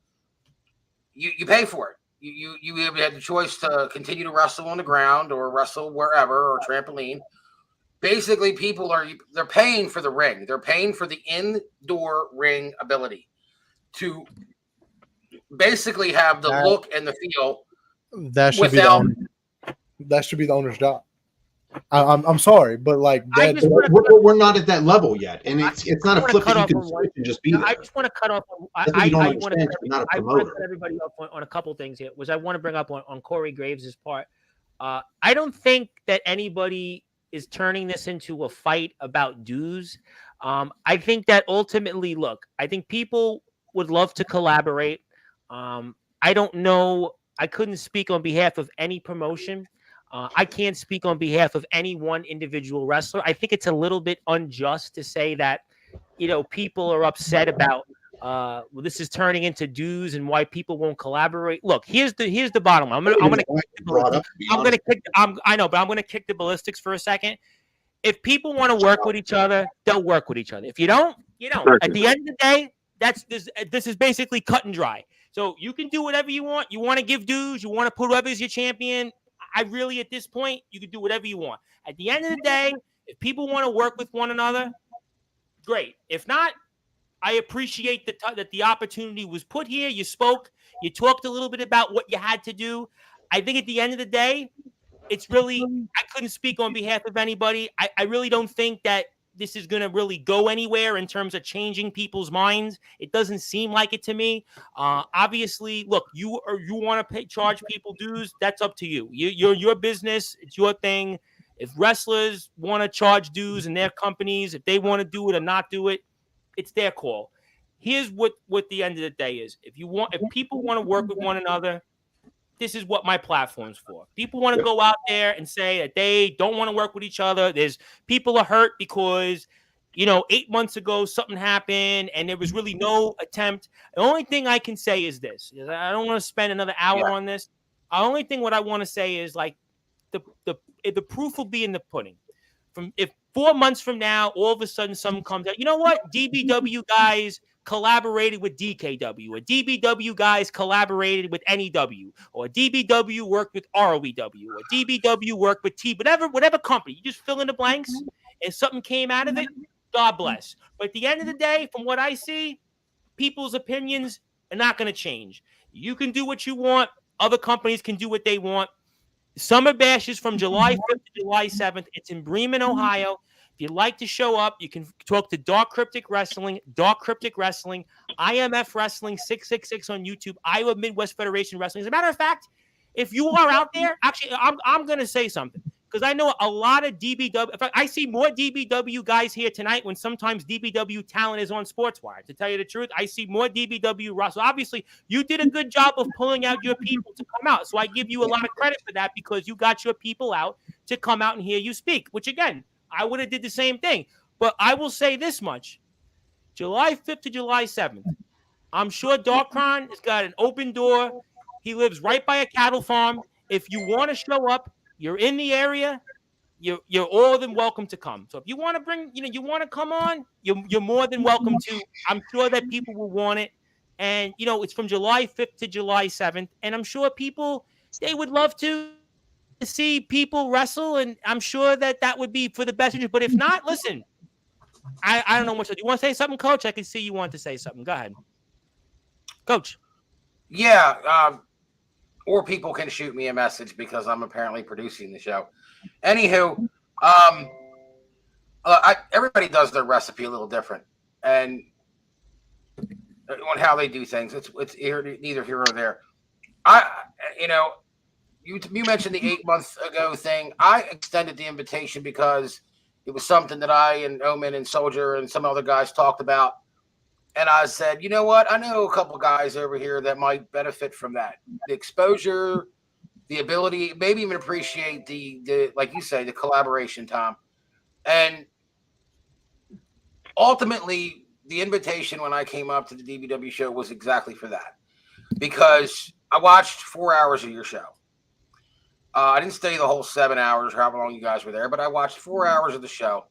you pay for it. You had the choice to continue to wrestle on the ground or wrestle wherever or trampoline. Basically, they're paying for the ring. They're paying for the indoor ring ability to basically have the look and the feel. That should be the owner's job. I'm sorry, but like we're not at that level yet, and it's not a flip that you can switch and just be there. I just want to cut off. I want to cut everybody up on a couple things here. I want to bring up on Corey Graves' part. I don't think that anybody is turning this into a fight about dues. I think that ultimately, I think people would love to collaborate. I don't know. I couldn't speak on behalf of any promotion. I can't speak on behalf of any one individual wrestler. I think it's a little bit unjust to say that, people are upset about this is turning into dues and why people won't collaborate. Look, here's the bottom line. I'm gonna kick the ballistics for a second. If people want to work with each other, they'll work with each other. If you don't, you don't. At the end of the day, this is basically cut and dry. So you can do whatever you want. You want to give dues. You want to put whoever is your champion. At this point, you can do whatever you want. At the end of the day, if people want to work with one another, great. If not, I appreciate that the opportunity was put here. You spoke. You talked a little bit about what you had to do. I think at the end of the day, it's really, I couldn't speak on behalf of anybody. I really don't think that this is going to really go anywhere in terms of changing people's minds. It doesn't seem like it to me. Obviously, look, you want to charge people dues. That's up to you. You're your business. It's your thing. If wrestlers want to charge dues in their companies, if they want to do it or not do it, it's their call. Here's what the end of the day is. If people want to work with one another, this is what my platform's for. People want to go out there and say that they don't want to work with each other. People are hurt because, 8 months ago something happened and there was really no attempt. The only thing I can say is this. I don't want to spend another hour on this. The only thing what I want to say is like the proof will be in the pudding. If 4 months from now, all of a sudden something comes out, you know what? DBW guys collaborated with DKW, or DBW guys collaborated with NEW, or DBW worked with ROEW, or DBW worked with whatever company. You just fill in the blanks, and something came out of it, God bless. But at the end of the day, from what I see, people's opinions are not going to change. You can do what you want. Other companies can do what they want. Summer Bash is from July 5th to July 7th. It's in Bremen, Ohio. If you'd like to show up, you can talk to Dark Cryptic Wrestling, IMF Wrestling 666 on YouTube, Iowa Midwest Federation Wrestling. As a matter of fact, if you are out there, actually, I'm going to say something because I know a lot of DBW. In fact, I see more DBW guys here tonight when sometimes DBW talent is on Sportswire. To tell you the truth, I see more DBW wrestlers. Obviously, you did a good job of pulling out your people to come out. So I give you a lot of credit for that because you got your people out to come out and hear you speak, which again, I would have did the same thing. But I will say this much. July 5th to July 7th, I'm sure Darkron has got an open door. He lives right by a cattle farm. If you want to show up, you're in the area, you're all than welcome to come. So if you want to bring, you want to come on, you're more than welcome to. I'm sure that people will want it. And, it's from July 5th to July 7th. And I'm sure they would love to see people wrestle, and I'm sure that would be for the best interest. But if not, listen, I don't know what to do. You want to say something, Coach? I can see you want to say something. Go ahead, Coach. Yeah, or people can shoot me a message because I'm apparently producing the show. Anywho, everybody does their recipe a little different, and on how they do things, it's neither here or there. You mentioned the 8 months ago thing. I extended the invitation because It was something that I and Omen and Soldier and some other guys talked about. And I said, you know what? I know a couple guys over here that might benefit from that. The exposure, the ability, maybe even appreciate the like you say, the collaboration, Tom. And ultimately, the invitation when I came up to the DBW show was exactly for that. Because I watched 4 hours of your show. I didn't stay the whole 7 hours, however long you guys were there, but I watched 4 hours of the show.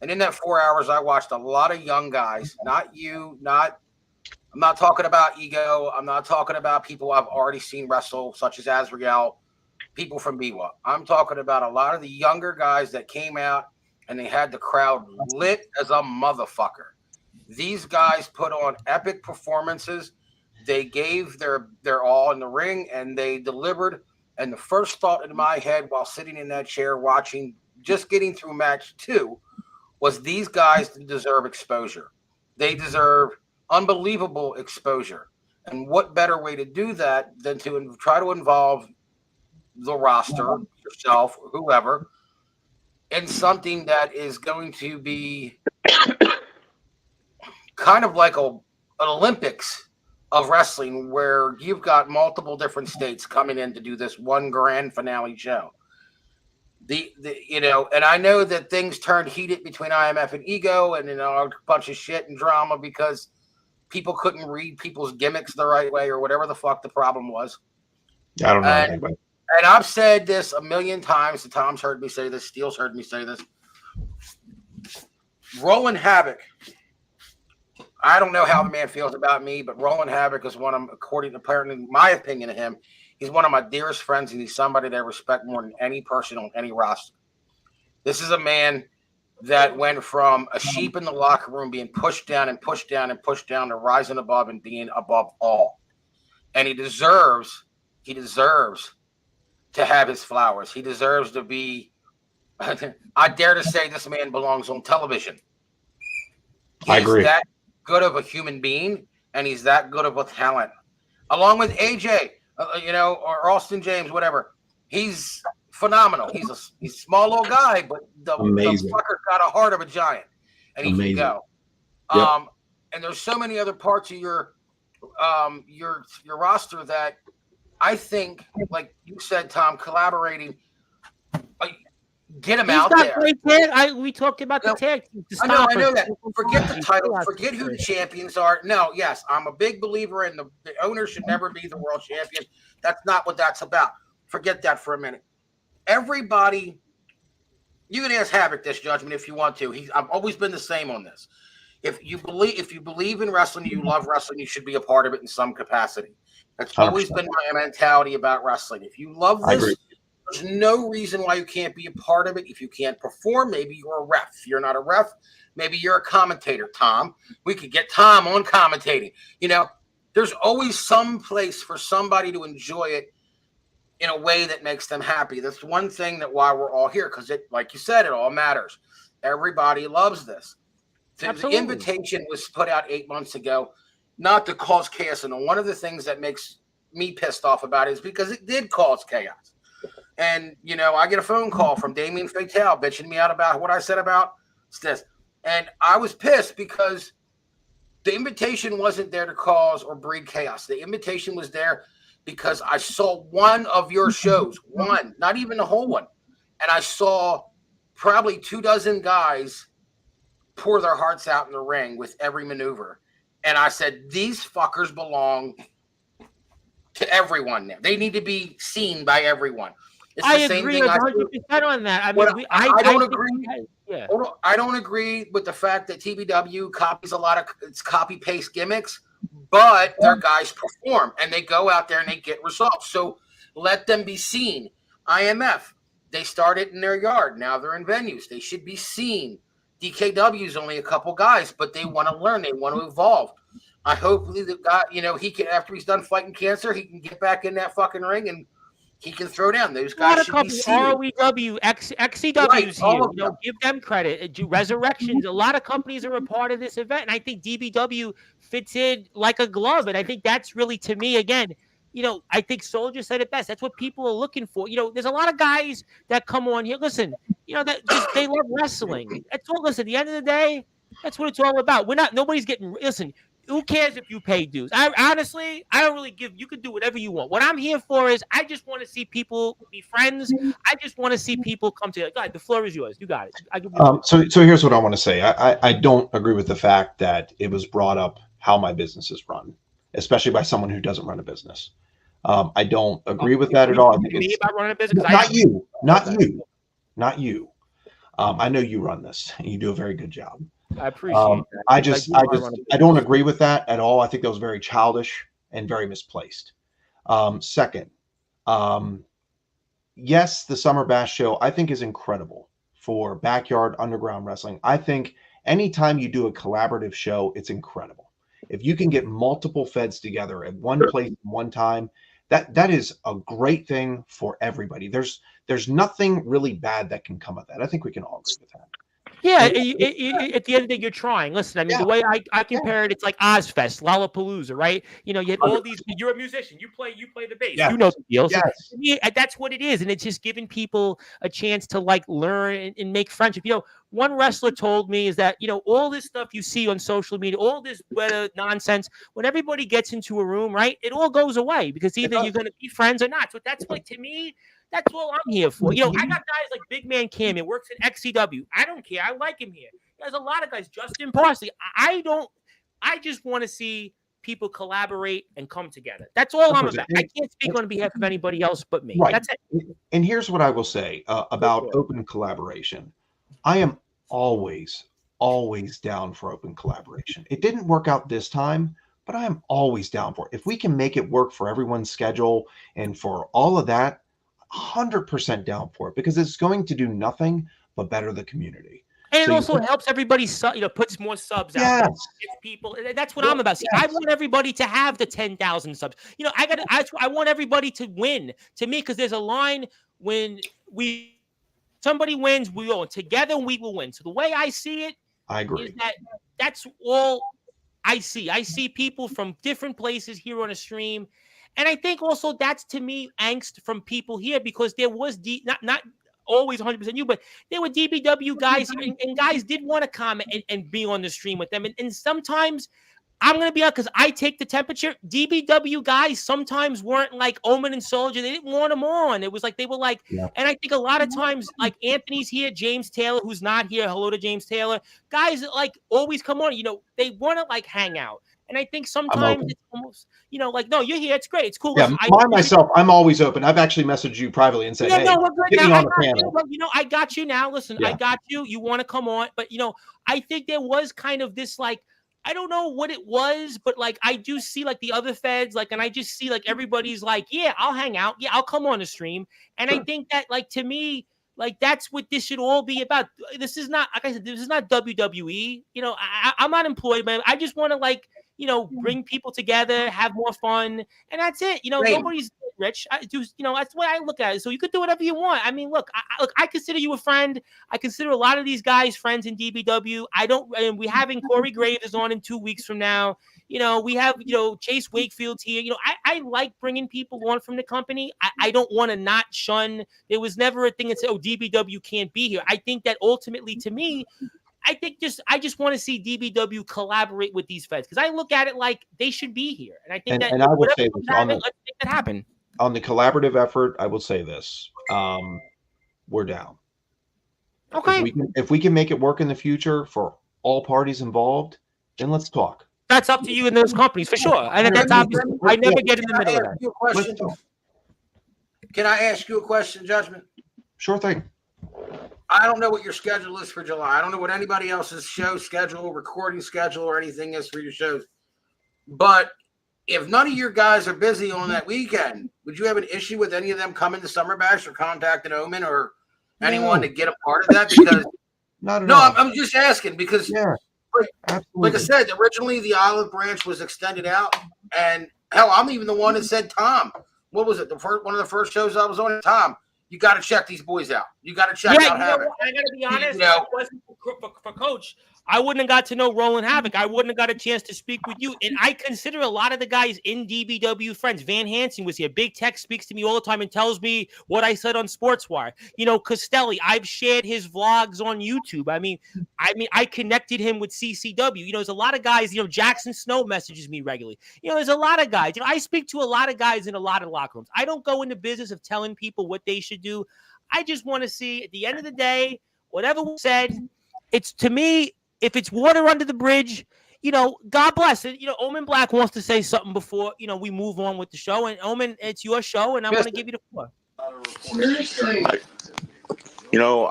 And in that 4 hours, I watched a lot of young guys, not you, I'm not talking about ego. I'm not talking about people I've already seen wrestle, such as Azrael, people from Biwa. I'm talking about a lot of the younger guys that came out and they had the crowd lit as a motherfucker. These guys put on epic performances. They gave their all in the ring and they delivered. And the first thought in my head while sitting in that chair watching, just getting through match 2, was these guys deserve exposure. They deserve unbelievable exposure. And what better way to do that than to try to involve the roster, yourself, or whoever, in something that is going to be kind of like an Olympics of wrestling, where you've got multiple different states coming in to do this one grand finale show. And I know that things turned heated between IMF and Ego, and a bunch of shit and drama because people couldn't read people's gimmicks the right way or whatever the fuck the problem was. I don't know anything about it. And I've said this a million times. The Tom's heard me say this. Steele's heard me say this. Roland Havoc. I don't know how the man feels about me, but Roland Havoc is one of, according to apparently my opinion of him, he's one of my dearest friends, and he's somebody that I respect more than any person on any roster. This is a man that went from a sheep in the locker room being pushed down and pushed down and pushed down to rising above and being above all. And he deserves to have his flowers. He deserves to be, I dare to say this man belongs on television. I agree. That good of a human being, and he's that good of a talent. Along with AJ, or Austin James, whatever. He's phenomenal. He's a small little guy, but the fucker's got a heart of a giant, and he can go. Yep. And there's so many other parts of your roster that I think, like you said, Tom, collaborating. Get him out there. We talked about the tag. I know that. Forget the title. Forget who the champions are. No, yes, I'm a big believer in the owner should never be the world champion. That's not what that's about. Forget that for a minute. Everybody, you can ask Havoc this judgment if you want to. I've always been the same on this. If you believe in wrestling, you love wrestling, you should be a part of it in some capacity. That's 100%. Always been my mentality about wrestling. If you love this, there's no reason why you can't be a part of it. If you can't perform, maybe you're a ref. If you're not a ref, maybe you're a commentator, Tom. We could get Tom on commentating. There's always some place for somebody to enjoy it in a way that makes them happy. That's one thing that why we're all here, because it, like you said, it all matters. Everybody loves this. The invitation was put out 8 months ago, not to cause chaos. And one of the things that makes me pissed off about it is because it did cause chaos. And, I get a phone call from Damien Fatale bitching me out about what I said about this. And I was pissed because the invitation wasn't there to cause or breed chaos. The invitation was there because I saw one of your shows, one, not even the whole one. And I saw probably 24 guys pour their hearts out in the ring with every maneuver. And I said, these fuckers belong to everyone now. They need to be seen by everyone. I agree 100% on that. I don't agree. I don't agree with the fact that TBW copies a lot of its copy-paste gimmicks, but their guys perform, and they go out there and they get results. So let them be seen. IMF, they started in their yard. Now they're in venues. They should be seen. DKW is only a couple guys, but they want to learn. They want to evolve. I hope the guy, he can, after he's done fighting cancer, he can get back in that fucking ring and he can throw down. Those guys should be seen. ROEW, XCW's here. Give them credit. Resurrections. A lot of companies are a part of this event, and I think DBW fits in like a glove. And I think that's really, to me, again, I think Soldier said it best. That's what people are looking for. There's a lot of guys that come on here. Listen, that just they love wrestling. That's all. Listen, at the end of the day, that's what it's all about. Nobody's getting. Listen, who cares if you pay dues? I honestly, I don't really give. You can do whatever you want. What I'm here for is I just want to see people be friends. I just want to see people come together. Go ahead, the floor is yours. You got it. So here's what I want to say. I don't agree with the fact that it was brought up how my business is run, especially by someone who doesn't run a business. I don't agree with that at all. I think it's about running a business. Not you. I know you run this and you do a very good job. I appreciate that. I don't agree with that at all. I think that was very childish and very misplaced. Second, yes, the Summer Bash show I think is incredible for backyard underground wrestling. I think anytime you do a collaborative show, it's incredible. If you can get multiple feds together at one place at one time, that is a great thing for everybody. There's nothing really bad that can come of that. I think we can all agree with that. Yeah, at the end of the day, you're trying. Listen, I mean, the way I compare it, it's like Ozfest, Lollapalooza, right? You had all these. You're a musician. You play the bass. Yes. You know the deal. So Yes. to me, that's what it is, and it's just giving people a chance to learn and make friendship. One wrestler told me is that all this stuff you see on social media, all this weather nonsense, when everybody gets into a room, right, it all goes away because either you're going to be friends or not. So that's to me. That's all I'm here for. I got guys like Big Man Cam. It works in XCW. I don't care. I like him here. There's a lot of guys. Justin Parsley. I just want to see people collaborate and come together. That's all I'm about. I can't speak on behalf of anybody else but me. Right. That's it. And here's what I will say about open collaboration. I am always down for open collaboration. It didn't work out this time, but I am always down for it. If we can make it work for everyone's schedule and for all of that, 100% down for it because it's going to do nothing but better the community. And it also helps everybody, puts more subs out there. People. That's what I'm about. See, I want everybody to have the 10,000 subs. I want everybody to win. To me, because there's a line when somebody wins, we all together we will win. So the way I see it, I agree. Is that's all I see. I see people from different places here on a stream. And I think also that's, to me, angst from people here because there was not always 100% you, but there were DBW guys here, and guys did want to comment and be on the stream with them. And sometimes, I'm going to be honest, because I take the temperature, DBW guys sometimes weren't like Omen and Soldier. They didn't want them on. It was like they were like, and I think a lot of times, like Anthony's here, James Taylor, who's not here. Hello to James Taylor. Guys that always come on, they want to hang out. And I think sometimes it's almost, no, you're here. It's great. It's cool. Yeah, myself, I'm always open. I've actually messaged you privately and said, hey, we're good get now. me on the panel. I got you now. Listen, I got you. You want to come on. But, I think there was kind of this, I don't know what it was, but I do see the other feds, and I just see everybody's yeah, I'll hang out. Yeah, I'll come on the stream. And I think that, to me, that's what this should all be about. This is not, like I said, this is not WWE. I'm not employed, man. I just want to bring people together, have more fun, and that's it. Nobody's rich. That's the way I look at it. So you could do whatever you want. I mean, look, I consider you a friend. I consider a lot of these guys friends in DBW. And we're having Corey Graves on in 2 weeks from now. We have, Chase Wakefield's here. I like bringing people on from the company. I don't want to not shun. There was never a thing that said, DBW can't be here. I think that ultimately, to me, I just want to see DBW collaborate with these feds because I look at it like they should be here, and I think and I would say this, let's make that happen. On the collaborative effort, I will say this: we're down. Okay, if we can make it work in the future for all parties involved, then let's talk. That's up to you and those companies for sure. And that's obvious. I never get in the middle of that. Can I ask you a question, Judgment? Sure thing. I don't know what your schedule is for July. I don't know what anybody else's show schedule, recording schedule, or anything is for your shows. But if none of your guys are busy on that weekend, would you have an issue with any of them coming to Summer Bash or contacting Omen or anyone to get a part of that? Because not at all. I'm just asking because, like I said, originally the olive branch was extended out, and hell, I'm even the one that said, Tom, what was it? One of the first shows I was on, Tom. You got to check these boys out. You got to check out Habit. I got to be honest. If it wasn't for Coach, I wouldn't have got to know Roland Havoc. I wouldn't have got a chance to speak with you. And I consider a lot of the guys in DBW friends. Van Hansen was here. Big Tech speaks to me all the time and tells me what I said on Sportswire. Costelli, I've shared his vlogs on YouTube. I mean, I connected him with CCW. There's a lot of guys, Jackson Snow messages me regularly. There's a lot of guys. I speak to a lot of guys in a lot of locker rooms. I don't go into business of telling people what they should do. I just want to see, at the end of the day, whatever was said, it's, to me, if it's water under the bridge, God bless it. Omen Black wants to say something before, we move on with the show. And Omen, it's your show, and I'm going to give you the floor.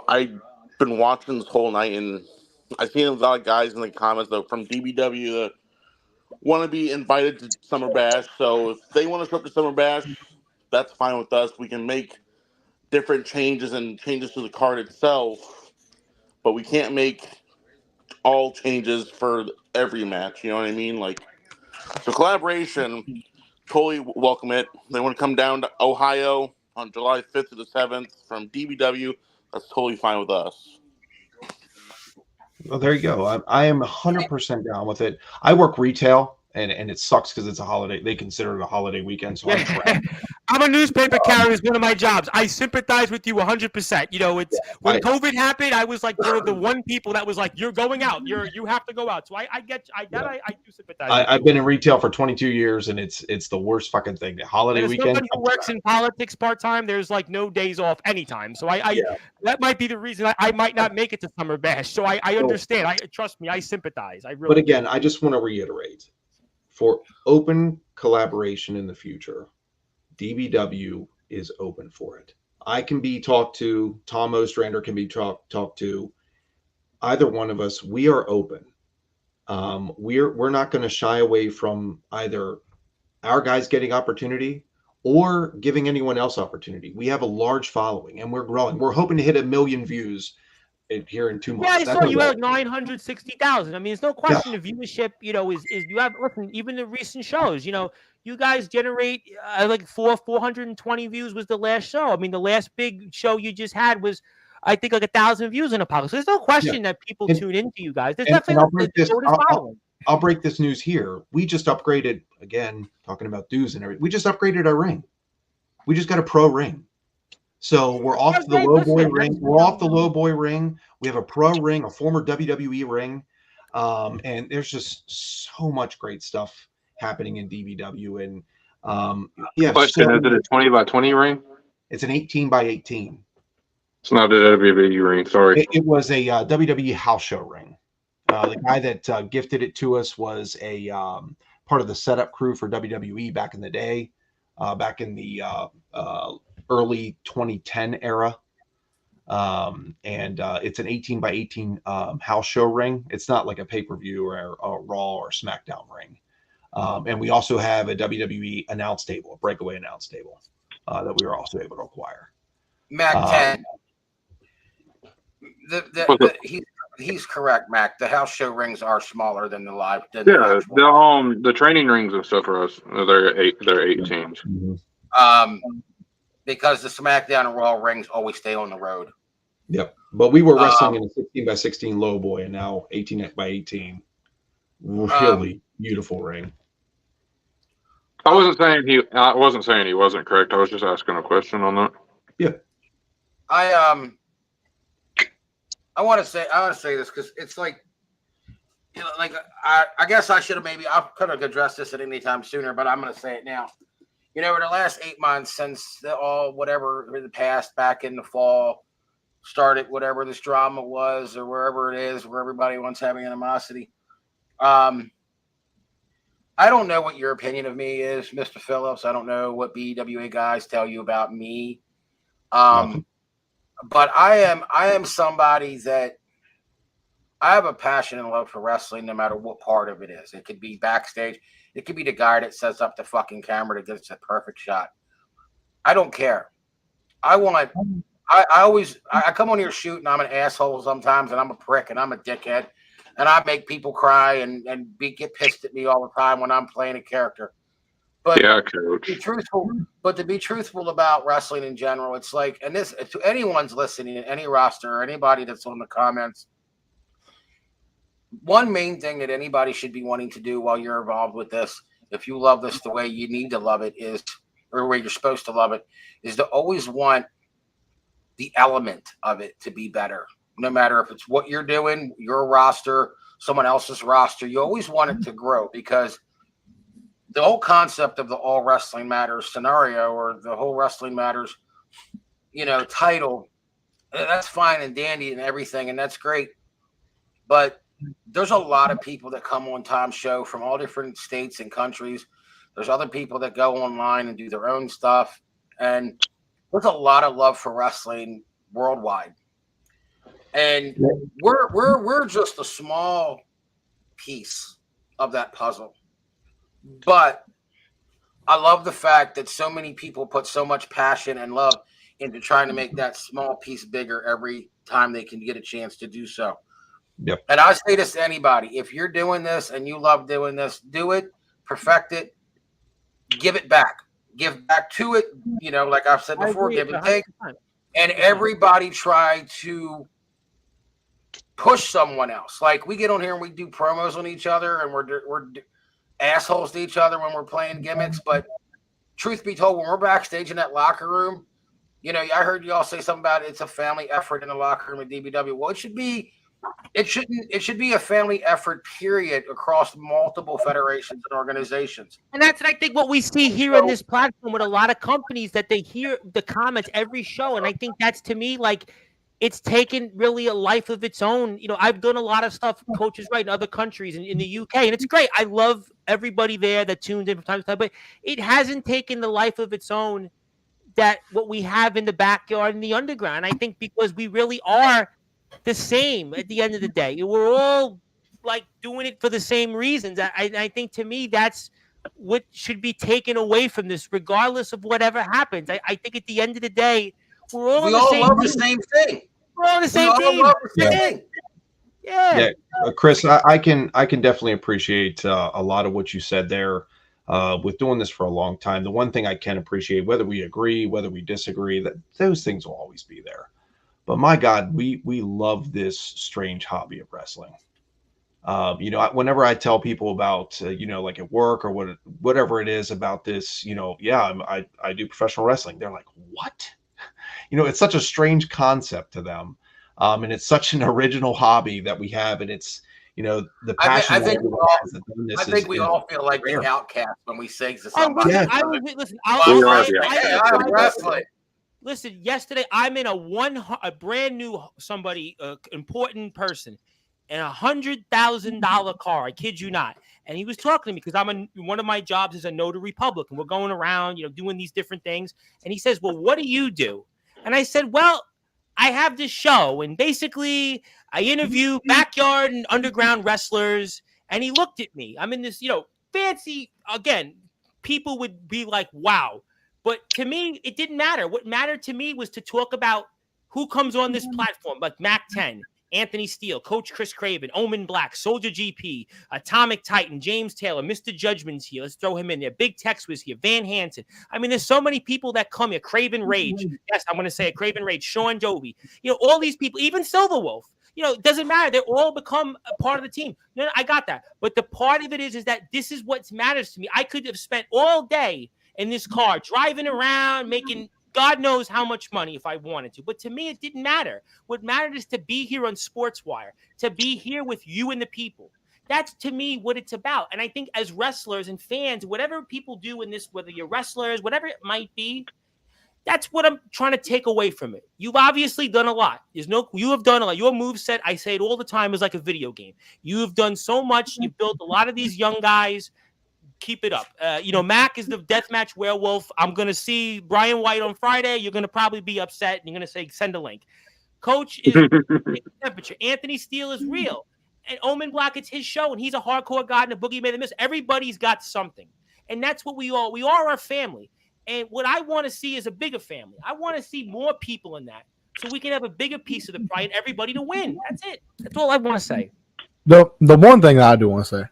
I've been watching this whole night, and I've seen a lot of guys in the comments, though, from DBW that want to be invited to Summer Bash. So if they want to show up to Summer Bash, that's fine with us. We can make different changes to the card itself, but we can't make all changes for every match. You know what I mean? So collaboration, totally welcome it. They want to come down to Ohio on July 5th to the 7th from DBW. That's totally fine with us. Well, there you go. I am 100% down with it. I work retail, and it sucks because it's a holiday. They consider it a holiday weekend, so I'm trapped. I'm a newspaper carrier is one of my jobs. I sympathize with you 100%. When COVID happened, I was like one of the one people that was like, "You're going out. You have to go out." So I do sympathize. I've been in retail for 22 years, and it's the worst fucking thing. The holiday weekend. Somebody who works in politics part time, there's like no days off anytime. So that might be the reason I might not make it to Summer Bash. So I understand. Trust me, I sympathize. But again, I just want to reiterate, for open collaboration in the future, DBW is open for it. I can be talked to. Tom Ostrander can be talked to. Either one of us, we are open. We're not going to shy away from either our guys getting opportunity or giving anyone else opportunity. We have a large following, and we're growing. We're hoping to hit 1 million views here in 2 months. Yeah, I saw you had 960,000. I mean, it's no question of viewership. Is you have, listen, even the recent shows. You guys generate like 420 views was the last show. I mean, the last big show you just had was, I think, like 1,000 views in Apollo. So there's no question that people tune into you guys. There's definitely I'll break this news here. We just upgraded, again, talking about dues and everything. We just upgraded our ring. We just got a pro ring. So we're off the low boy ring. We're off the low boy ring. We have a pro ring, a former WWE ring. And there's just so much great stuff happening in DBW. And question, is it a 20 by 20 ring? It's an 18 by 18. It's not a WWE ring, sorry. It was a WWE house show ring. The guy that gifted it to us was a part of the setup crew for WWE back in the day, back in the early 2010 era. And it's an 18 by 18 house show ring. It's not like a pay-per-view or a Raw or SmackDown ring. And we also have a WWE announce table, a breakaway announce table that we were also able to acquire. Mac 10. He's correct, Mac. The house show rings are smaller than the live. The training rings and stuff for us, they're 18s. Because the SmackDown and Raw rings always stay on the road. Yep, but we were wrestling in a 16 by 16 low boy, and now 18 by 18. Really beautiful ring. I wasn't saying he wasn't correct. I was just asking a question on that. Yeah. I want to say this because it's like, I guess I could have addressed this at any time sooner, but I'm going to say it now. In the last 8 months since whatever in the past, back in the fall, started whatever this drama was or wherever it is, where everybody wants having animosity. I don't know what your opinion of me is, Mr. Phillips. I don't know what BWA guys tell you about me. But I am somebody that I have a passion and love for wrestling, no matter what part of it is. It could be backstage. It could be the guy that sets up the fucking camera to get the perfect shot. I don't care. I come on here shooting. I'm an asshole sometimes, and I'm a prick, and I'm a dickhead, and I make people cry and get pissed at me all the time when I'm playing a character. But yeah, coach. To be truthful about wrestling in general, it's like, and this to anyone's listening, any roster or anybody that's on the comments, one main thing that anybody should be wanting to do while you're involved with this, if you love this the way you need to love it is, or where you're supposed to love it, is to always want the element of it to be better. No matter if it's what you're doing, your roster, someone else's roster, you always want it to grow, because the whole concept of the all wrestling matters scenario, or the whole wrestling matters, title, that's fine and dandy and everything, and that's great. But there's a lot of people that come on Tom's show from all different states and countries. There's other people that go online and do their own stuff. And there's a lot of love for wrestling worldwide. And we're just a small piece of that puzzle. But I love the fact that so many people put so much passion and love into trying to make that small piece bigger every time they can get a chance to do so. Yep. And I say this to anybody: if you're doing this and you love doing this, do it, perfect it, give it back, give back to it. Like I've said before, give and take. And everybody try to push someone else. Like, we get on here and we do promos on each other, and we're assholes to each other when we're playing gimmicks. But truth be told, when we're backstage in that locker room, I heard you all say something about it's a family effort in the locker room at DBW. Well, it should be a family effort, period, across multiple federations and organizations. And that's, I think, what we see here on this platform with a lot of companies, that they hear the comments every show. And I think that's, to me, like, it's taken really a life of its own. I've done a lot of stuff, coaches right in other countries, in the UK, and it's great. I love everybody there that tunes in from time to time, but it hasn't taken the life of its own that what we have in the backyard and the underground. I think because we really are the same at the end of the day. We're all like doing it for the same reasons. I think, to me, that's what should be taken away from this, regardless of whatever happens. I think at the end of the day, we all love the same thing. We're all the same thing. Yeah. Chris, I can definitely appreciate a lot of what you said there. With doing this for a long time, the one thing I can appreciate, whether we agree, whether we disagree, that those things will always be there. But my God, we love this strange hobby of wrestling. Whenever I tell people about, like at work or whatever it is about this, I do professional wrestling. They're like, what? It's such a strange concept to them. And it's such an original hobby that we have. And it's, the passion. I think we all feel like the outcast when we say to somebody. Listen, yesterday I'm in a brand new important person in $100,000 car. I kid you not. And he was talking to me because one of my jobs is a notary public, and we're going around, doing these different things. And he says, "Well, what do you do?" And I said, "Well, I have this show, and basically I interview backyard and underground wrestlers." And he looked at me. I'm in this, fancy, again, people would be like, wow. But to me, it didn't matter. What mattered to me was to talk about who comes on this platform, like Mac 10, Anthony Steele, Coach Chris Craven, Omen Black, Soldier GP, Atomic Titan, James Taylor, Mr. Judgment's here. Let's throw him in there. Big Tex was here. Van Hansen. I mean, there's so many people that come here. Craven Rage. Yes, I'm going to say it. Craven Rage. Sean Dovey. All these people, even Silver Wolf. It doesn't matter. They all become a part of the team. No, I got that. But the part of it is that this is what matters to me. I could have spent all day in this car driving around, making God knows how much money if I wanted to. But to me, it didn't matter. What mattered is to be here on Sportswire, to be here with you and the people. That's, to me, what it's about. And I think as wrestlers and fans, whatever people do in this, whether you're wrestlers, whatever it might be, that's what I'm trying to take away from it. You've obviously done a lot. You have done a lot. Your moveset, I say it all the time, is like a video game. You have done so much. You've built a lot of these young guys. Keep it up. Mac is the deathmatch werewolf. I'm going to see Brian White on Friday. You're going to probably be upset, and you're going to say, send a link. Coach is temperature. Anthony Steele is real. And Omen Black, it's his show, and he's a hardcore guy and a boogie made a miss. Everybody's got something. And that's what we are our family. And what I want to see is a bigger family. I want to see more people in that so we can have a bigger piece of the pie and everybody to win. That's it. That's all I want to say. The one thing that I do want to say,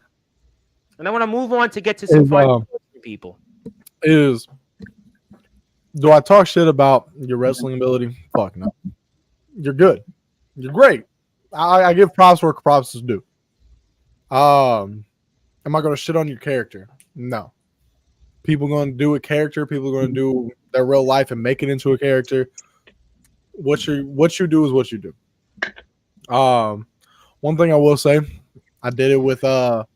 and I want to move on to get to some fun people, is, do I talk shit about your wrestling ability? Fuck no. You're good. You're great. I give props where props is due. Am I going to shit on your character? No. People going to do a character. People going to do their real life and make it into a character. What you do is what you do. One thing I will say, I did it with what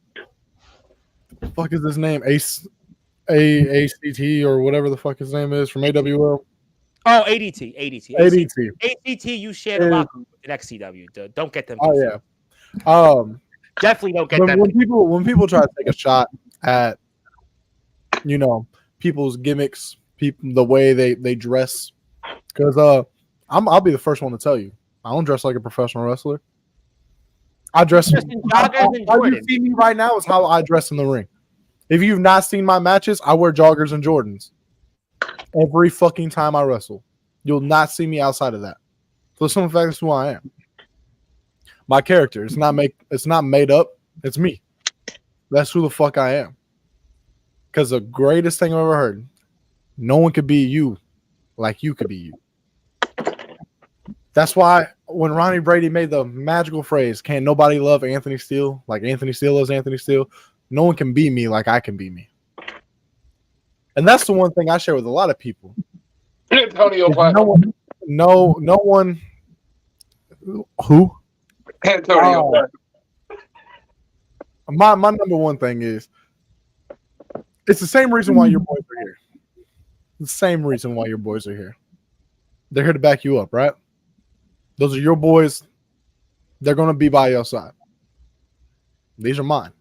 the fuck is his name? ACT or whatever the fuck his name is from AWL. Oh, ADT. ACT, you shared a lot with XCW. Don't get them confused. Oh yeah. Definitely don't get them. When people try to take a shot at, people's gimmicks, the way they dress, because I'll be the first one to tell you, I don't dress like a professional wrestler. I dress in joggers and Jordans. You see me right now is how I dress in the ring. If you've not seen my matches, I wear joggers and Jordans every fucking time I wrestle. You'll not see me outside of that. So some fact, that's who I am. My character, it's not made up. It's me. That's who the fuck I am. Because the greatest thing I've ever heard, no one could be you like you could be you. That's why when Ronnie Brady made the magical phrase, "Can't nobody love Anthony Steele like Anthony Steele loves Anthony Steele," no one can be me like I can be me. And that's the one thing I share with a lot of people. Antonio no one. Who? Antonio. My number one thing is, it's the same reason why your boys are here. The same reason why your boys are here. They're here to back you up, right? Those are your boys. They're going to be by your side. These are mine.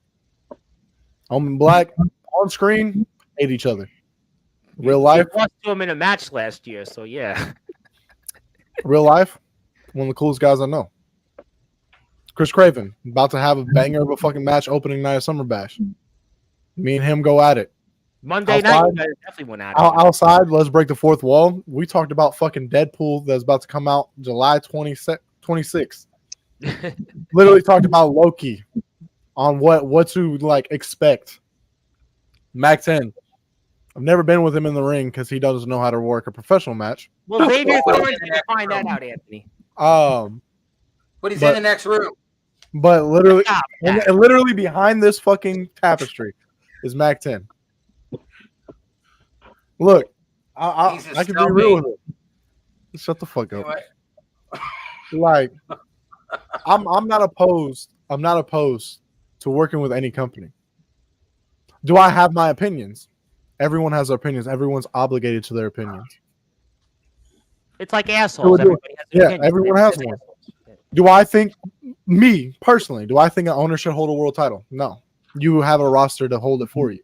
Home in black, on screen, hate each other. Real life. You lost to him in a match last year, so yeah. Real life, one of the coolest guys I know. Chris Craven, about to have a banger of a fucking match opening night of Summer Bash. Me and him go at it. Monday night, you guys definitely went at it. Outside, let's break the fourth wall. We talked about fucking Deadpool that's about to come out July 26th. Literally talked about Loki on what to expect. Mac 10. I've never been with him in the ring because he doesn't know how to work a professional match. Well, Xavier Thorne's going to find that out, Anthony. But he's in the next room. But literally, and literally behind this fucking tapestry is Mac 10. Look, I can be real with it. Shut the fuck up. Like, I'm not opposed. I'm not opposed to working with any company. Do I have my opinions? Everyone has their opinions. Everyone's obligated to their opinions. It's like assholes. Everyone has one. Do I think, me personally, do I think an owner should hold a world title? No. You have a roster to hold it for you.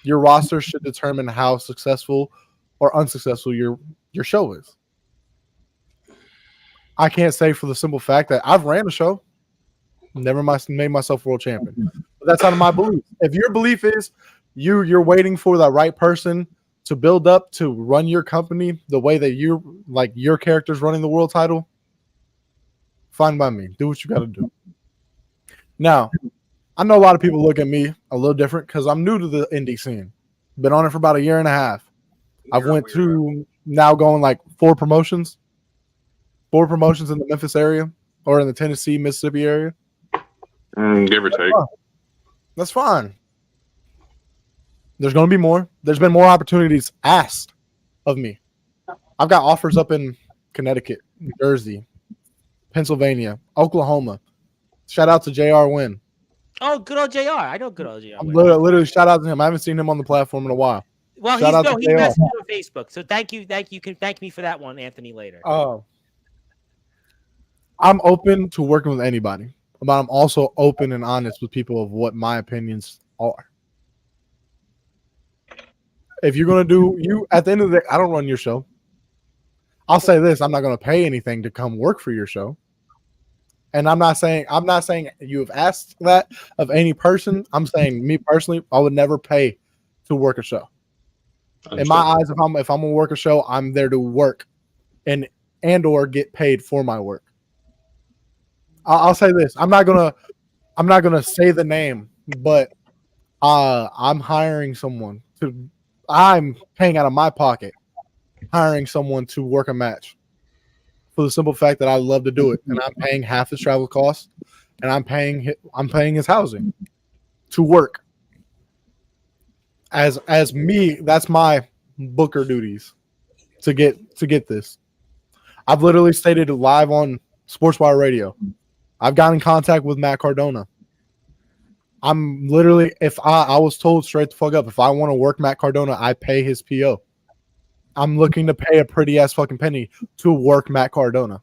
Your roster should determine how successful or unsuccessful your show is. I can't say for the simple fact that I've ran a show, never made myself world champion. But that's out of my belief. If your belief is you're waiting for the right person to build up to run your company the way that your character's running the world title, fine by me. Do what you got to do. Now, I know a lot of people look at me a little different because I'm new to the indie scene. Been on it for about a year and a half. I've went through now going 4 promotions. 4 promotions in the Memphis area or in the Tennessee, Mississippi area. Give or take. That's fine. There's going to be more. There's been more opportunities asked of me. I've got offers up in Connecticut, New Jersey, Pennsylvania, Oklahoma. Shout out to JR Wynn. Oh, good old JR. I know good old JR. Literally, shout out to him. I haven't seen him on the platform in a while. Well, he's messaged me on Facebook. So thank you. You can thank me for that one, Anthony, later. I'm open to working with anybody, but I'm also open and honest with people of what my opinions are. If you're going to do at the end of the day, I don't run your show. I'll say this, I'm not going to pay anything to come work for your show. And I'm not saying you have asked that of any person. I'm saying me personally, I would never pay to work a show. In my eyes, if I'm going to work a show, I'm there to work and or get paid for my work. I'll say this. I'm not gonna say the name, but I'm hiring someone I'm paying out of my pocket, hiring someone to work a match for the simple fact that I love to do it, and I'm paying half his travel costs, and I'm paying his housing to work. As me, that's my booker duties to get this. I've literally stated it live on Sportswire Radio. I've got in contact with Matt Cardona. I'm literally, if I was told straight the fuck up, if I want to work Matt Cardona, I pay his PO. I'm looking to pay a pretty ass fucking penny to work Matt Cardona.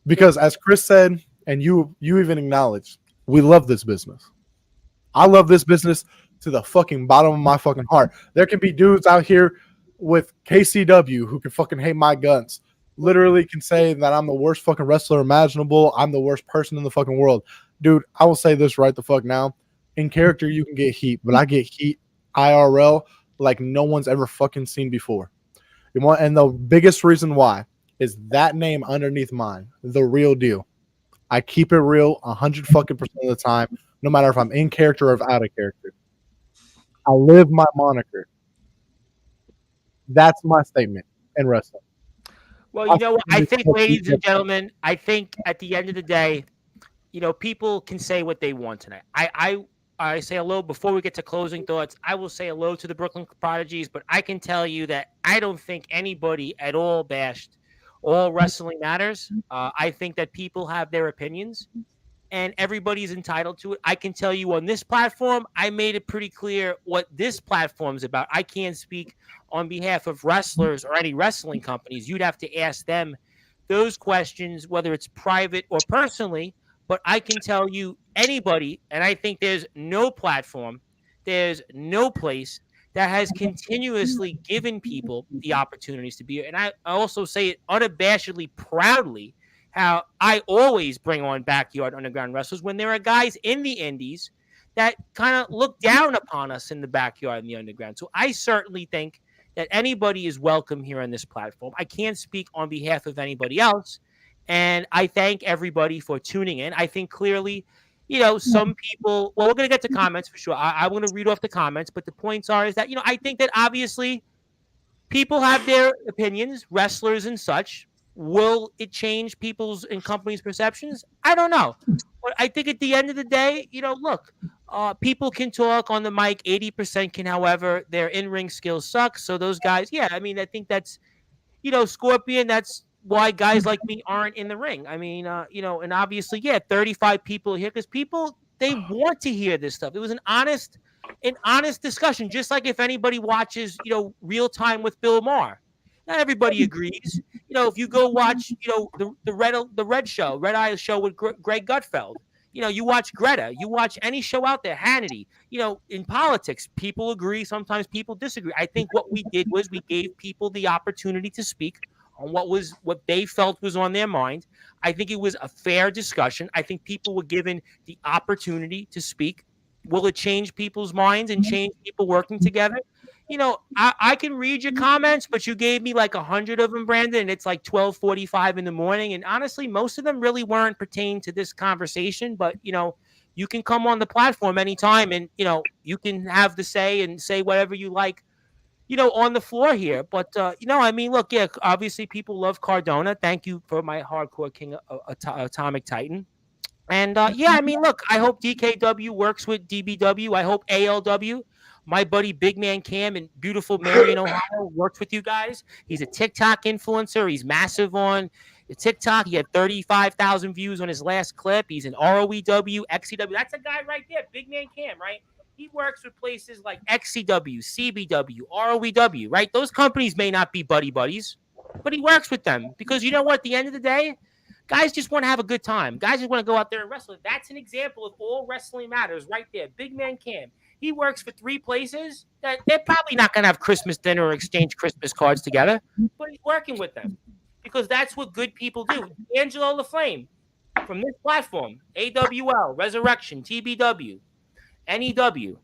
Because as Chris said, and you even acknowledged, we love this business. I love this business to the fucking bottom of my fucking heart. There can be dudes out here with KCW who can fucking hate my guts. Literally can say that I'm the worst fucking wrestler imaginable. I'm the worst person in the fucking world. Dude, I will say this right the fuck now. In character, you can get heat, but I get heat IRL like no one's ever fucking seen before. And the biggest reason why is that name underneath mine, The Real Deal. I keep it real 100 fucking % of the time, no matter if I'm in character or if out of character. I live my moniker. That's my statement in wrestling. Well, you know what? I think, ladies and gentlemen, I think at the end of the day, you know, people can say what they want tonight. I say hello before we get to closing thoughts. I will say hello to the Brooklyn Prodigies, but I can tell you that I don't think anybody at all bashed All Wrestling Matters. I think that people have their opinions, and everybody's entitled to it. I can tell you on this platform, I made it pretty clear what this platform's about. I can't speak on behalf of wrestlers or any wrestling companies. You'd have to ask them those questions, whether it's private or personally. But I can tell you anybody, and I think there's no platform, there's no place that has continuously given people the opportunities to be here. And I also say it unabashedly, proudly, how I always bring on Backyard Underground wrestlers when there are guys in the indies that kind of look down upon us in the backyard and the underground. So I certainly think that anybody is welcome here on this platform. I can't speak on behalf of anybody else. And I thank everybody for tuning in. I think clearly, you know, some people, well, we're going to get to comments for sure. I'm going to read off the comments, but the points is that, you know, I think that obviously people have their opinions, wrestlers and such. Will it change people's and companies' perceptions? I don't know. But I think at the end of the day, you know, look, people can talk on the mic. 80% can, however, their in-ring skills suck. So those guys, yeah, I mean, I think that's, you know, Scorpion, that's why guys like me aren't in the ring. I mean, you know, and obviously, yeah, 35 people here because people, they want to hear this stuff. It was an honest discussion, just like if anybody watches, you know, Real Time with Bill Maher. Not everybody agrees. You know, if you go watch, you know, the Red Eye show with Greg Gutfeld, you know, you watch Greta, you watch any show out there, Hannity, you know, in politics, people agree. Sometimes people disagree. I think what we did was we gave people the opportunity to speak on what they felt was on their mind. I think it was a fair discussion. I think people were given the opportunity to speak. Will it change people's minds and change people working together? You know, I can read your comments, but you gave me like 100 of them, Brandon, and it's like 12:45 in the morning. And honestly, most of them really weren't pertaining to this conversation. But, you know, you can come on the platform anytime and, you know, you can have the say and say whatever you like, you know, on the floor here. But, you know, I mean, look, yeah, obviously people love Cardona. Thank you for my hardcore king, Atomic Titan. And, yeah, I mean, look, I hope DKW works with DBW. I hope ALW, my buddy Big Man Cam in beautiful Marion, Ohio, works with you guys. He's a TikTok influencer. He's massive on TikTok. He had 35,000 views on his last clip. He's an ROEW, XCW. That's a guy right there, Big Man Cam, right? He works with places like XCW, CBW, ROEW, right? Those companies may not be buddies, but he works with them because you know what? At the end of the day, guys just want to have a good time. Guys just want to go out there and wrestle. That's an example of All Wrestling Matters right there. Big Man Cam. He works for 3 places that they're probably not going to have Christmas dinner or exchange Christmas cards together, but he's working with them because that's what good people do. Angelo LaFlame from this platform, AWL, Resurrection, TBW, NEW,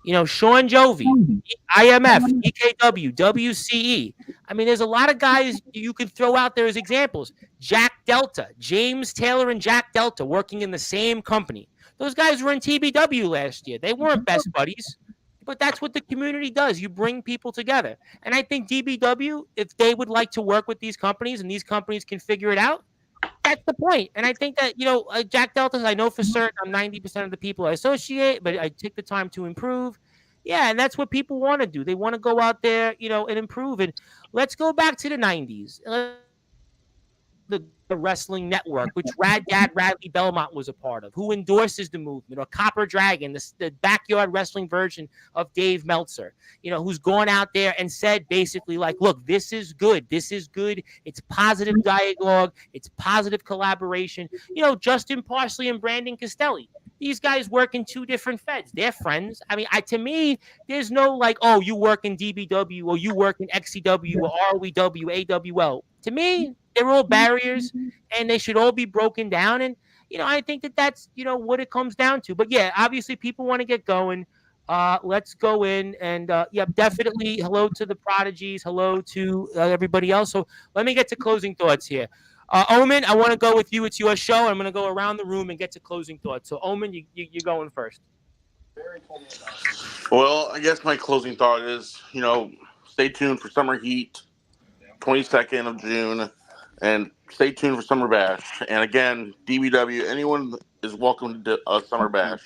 you know, Sean Jovi, IMF, EKW, WCE. I mean, there's a lot of guys you can throw out there as examples. Jack Delta, James Taylor and Jack Delta working in the same company. Those guys were in TBW last year. They weren't best buddies, but that's what the community does. You bring people together. And I think DBW, if they would like to work with these companies and these companies can figure it out, That's the point. And I think that, Jack Deltas, I know for certain I'm 90% of the people I associate, but I take the time to improve. Yeah, and that's what people want to do. They want to go out there, and improve. And let's go back to the 90s. The Wrestling Network, which Dad Radley Belmont was a part of, who endorses the movement, or Copper Dragon, the backyard wrestling version of Dave Meltzer, who's gone out there and said basically like, look, this is good. This is good. It's positive dialogue. It's positive collaboration. Justin Parsley and Brandon Costelli. These guys work in two different feds. They're friends. I mean, to me, there's no like, oh, you work in DBW or you work in XCW or ROEW, AWL. To me, they're all barriers, and they should all be broken down. And, I think that's, what it comes down to. But, yeah, obviously people want to get going. Let's go in. And, definitely hello to the Prodigies. Hello to everybody else. So let me get to closing thoughts here. Omen, I want to go with you. It's your show. I'm going to go around the room and get to closing thoughts. So, Omen, you're going first. Well, I guess my closing thought is, stay tuned for Summer Heat, 22nd of June, and stay tuned for Summer Bash. And again, DBW, anyone is welcome to a Summer Bash.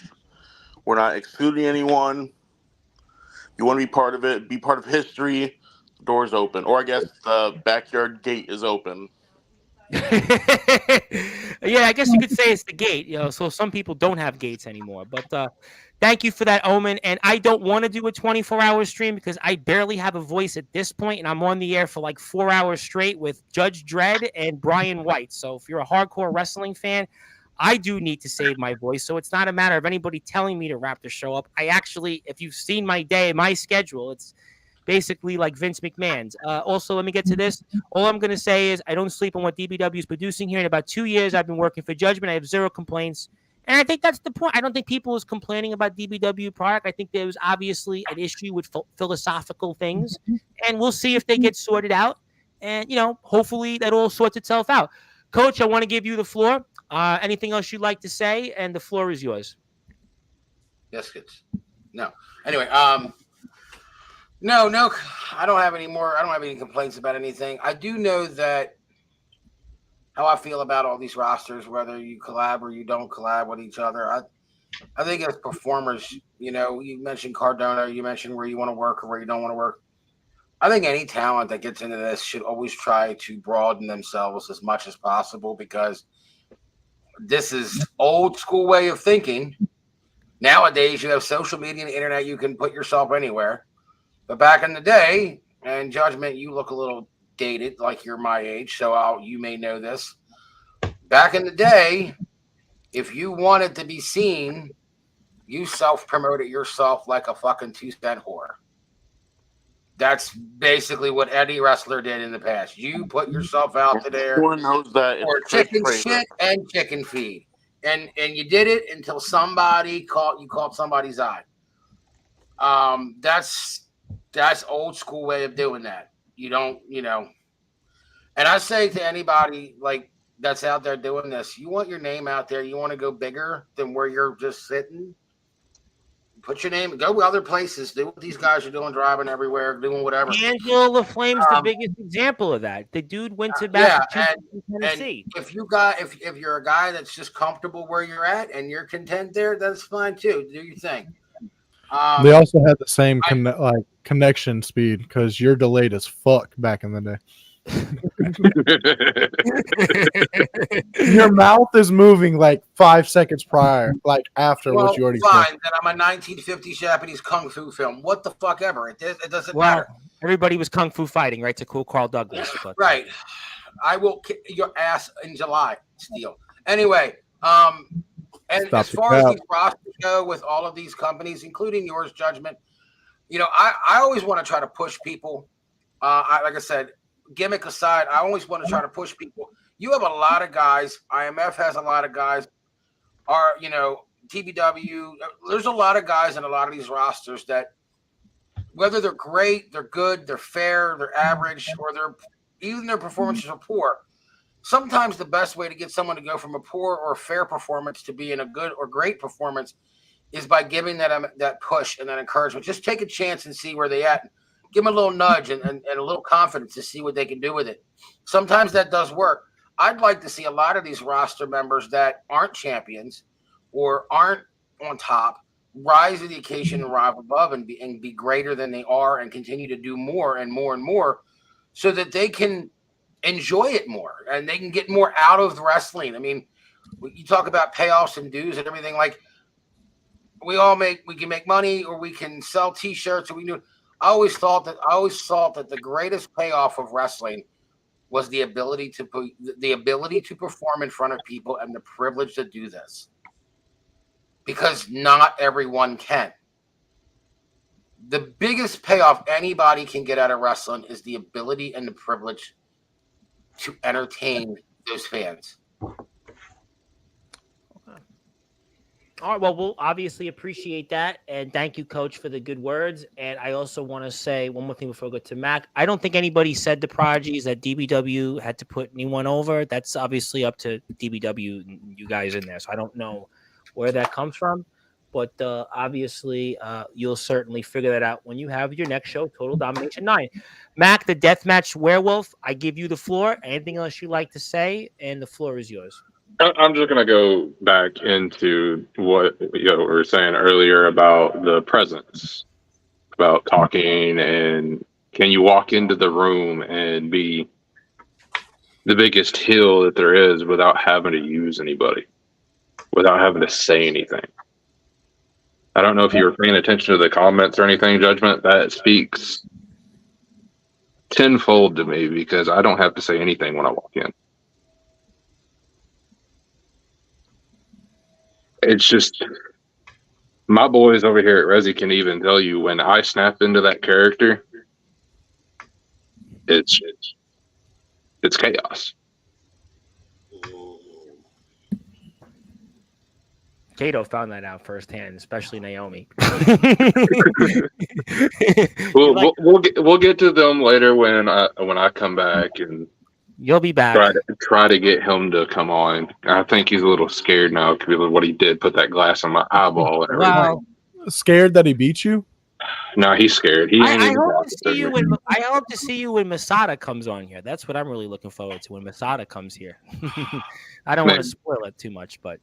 We're not excluding anyone. You want to be part of it, be part of history, the door's open. Or I guess the backyard gate is open. Yeah, I guess you could say it's the gate, so some people don't have gates anymore. But thank you for that, Omen. And I don't want to do a 24-hour stream because I barely have a voice at this point, and I'm on the air for like 4 hours straight with Judge Dredd and Brian White. So if you're a hardcore wrestling fan, I do need to save my voice. So it's not a matter of anybody telling me to wrap the show up. I actually, if you've seen my schedule, it's basically like Vince McMahon's. Also, let me get to this. All I'm going to say is I don't sleep on what DBW is producing here. In about 2 years, I've been working for Judgment. I have zero complaints. And I think that's the point. I don't think people was complaining about DBW product. I think there was obviously an issue with philosophical things. And we'll see if they get sorted out. And, hopefully that all sorts itself out. Coach, I want to give you the floor. Anything else you'd like to say? And the floor is yours. Yes, kids. No. Anyway, No, I don't have any more. I don't have any complaints about anything. I do know that how I feel about all these rosters, whether you collab or you don't collab with each other. I think as performers, you mentioned Cardona, you mentioned where you want to work or where you don't want to work. I think any talent that gets into this should always try to broaden themselves as much as possible because this is old school way of thinking. Nowadays, you have social media and the internet. You can put yourself anywhere. But back in the day, and Judgment, you look a little dated, like you're my age, so you may know this. Back in the day, if you wanted to be seen, you self-promoted yourself like a fucking 2-cent whore. That's basically what any wrestler did in the past. You put yourself out there. Everyone knows that for chicken shit and chicken feed. And you did it until somebody caught somebody's eye. That's old school way of doing that. You don't, and I say to anybody like that's out there doing this, you want your name out there, you want to go bigger than where you're just sitting, put your name, go other places, do what these guys are doing, driving everywhere, doing whatever. Angelo LaFlame's the biggest example of that. The dude went to Massachusetts and Tennessee. And if you're a guy that's just comfortable where you're at and you're content there, that's fine too. Do your thing. They also had the same connection speed because you're delayed as fuck back in the day. Your mouth is moving like 5 seconds prior, like after what you already said. Then I'm a 1950s Japanese kung fu film. What the fuck ever. It doesn't matter. Everybody was kung fu fighting, right? To cool Carl Douglas. But, right. I will kick your ass in July, Steele. Anyway, and as far as these rosters go with all of these companies, including yours, Judgment, I always want to try to push people. Like I said, gimmick aside, I always want to try to push people. You have a lot of guys. IMF has a lot of guys. TBW, there's a lot of guys in a lot of these rosters that, whether they're great, they're good, they're fair, they're average, or their performances are poor. Sometimes the best way to get someone to go from a poor or fair performance to being a good or great performance is by giving that push and that encouragement. Just take a chance and see where they at. Give them a little nudge and a little confidence to see what they can do with it. Sometimes that does work. I'd like to see a lot of these roster members that aren't champions or aren't on top rise to the occasion and rise above and be greater than they are and continue to do more and more and more so that they can enjoy it more and they can get more out of wrestling. I mean, you talk about payoffs and dues and everything. Like we can make money or we can sell T-shirts or we do. I always thought that the greatest payoff of wrestling was the ability to perform in front of people and the privilege to do this, because not everyone can. The biggest payoff anybody can get out of wrestling is the ability and the privilege to entertain those fans. All right, well, we'll obviously appreciate that, and thank you, Coach, for the good words. And I also want to say one more thing before we go to Mac. I don't think anybody said to Prodigies that DBW had to put anyone over. That's obviously up to DBW and you guys in there, so I don't know where that comes from. But obviously, you'll certainly figure that out when you have your next show, Total Domination 9. Mac, the Deathmatch Werewolf, I give you the floor. Anything else you'd like to say? And the floor is yours. I'm just going to go back into what we were saying earlier about the presence, about talking, and can you walk into the room and be the biggest heel that there is without having to use anybody, without having to say anything. I don't know if you were paying attention to the comments or anything, Judgment. That speaks tenfold to me because I don't have to say anything when I walk in. It's just my boys over here at Resi can even tell you when I snap into that character, it's chaos. Kato found that out firsthand, especially Naomi. We'll get to them later when I come back, and you'll be back. Try to get him to come on. I think he's a little scared now because of what he did. Put that glass on my eyeball and everything. Wow. Scared that he beat you? No, he's scared. I hope to see you when Masada comes on here. That's what I'm really looking forward to when Masada comes here. I don't want to spoil it too much, but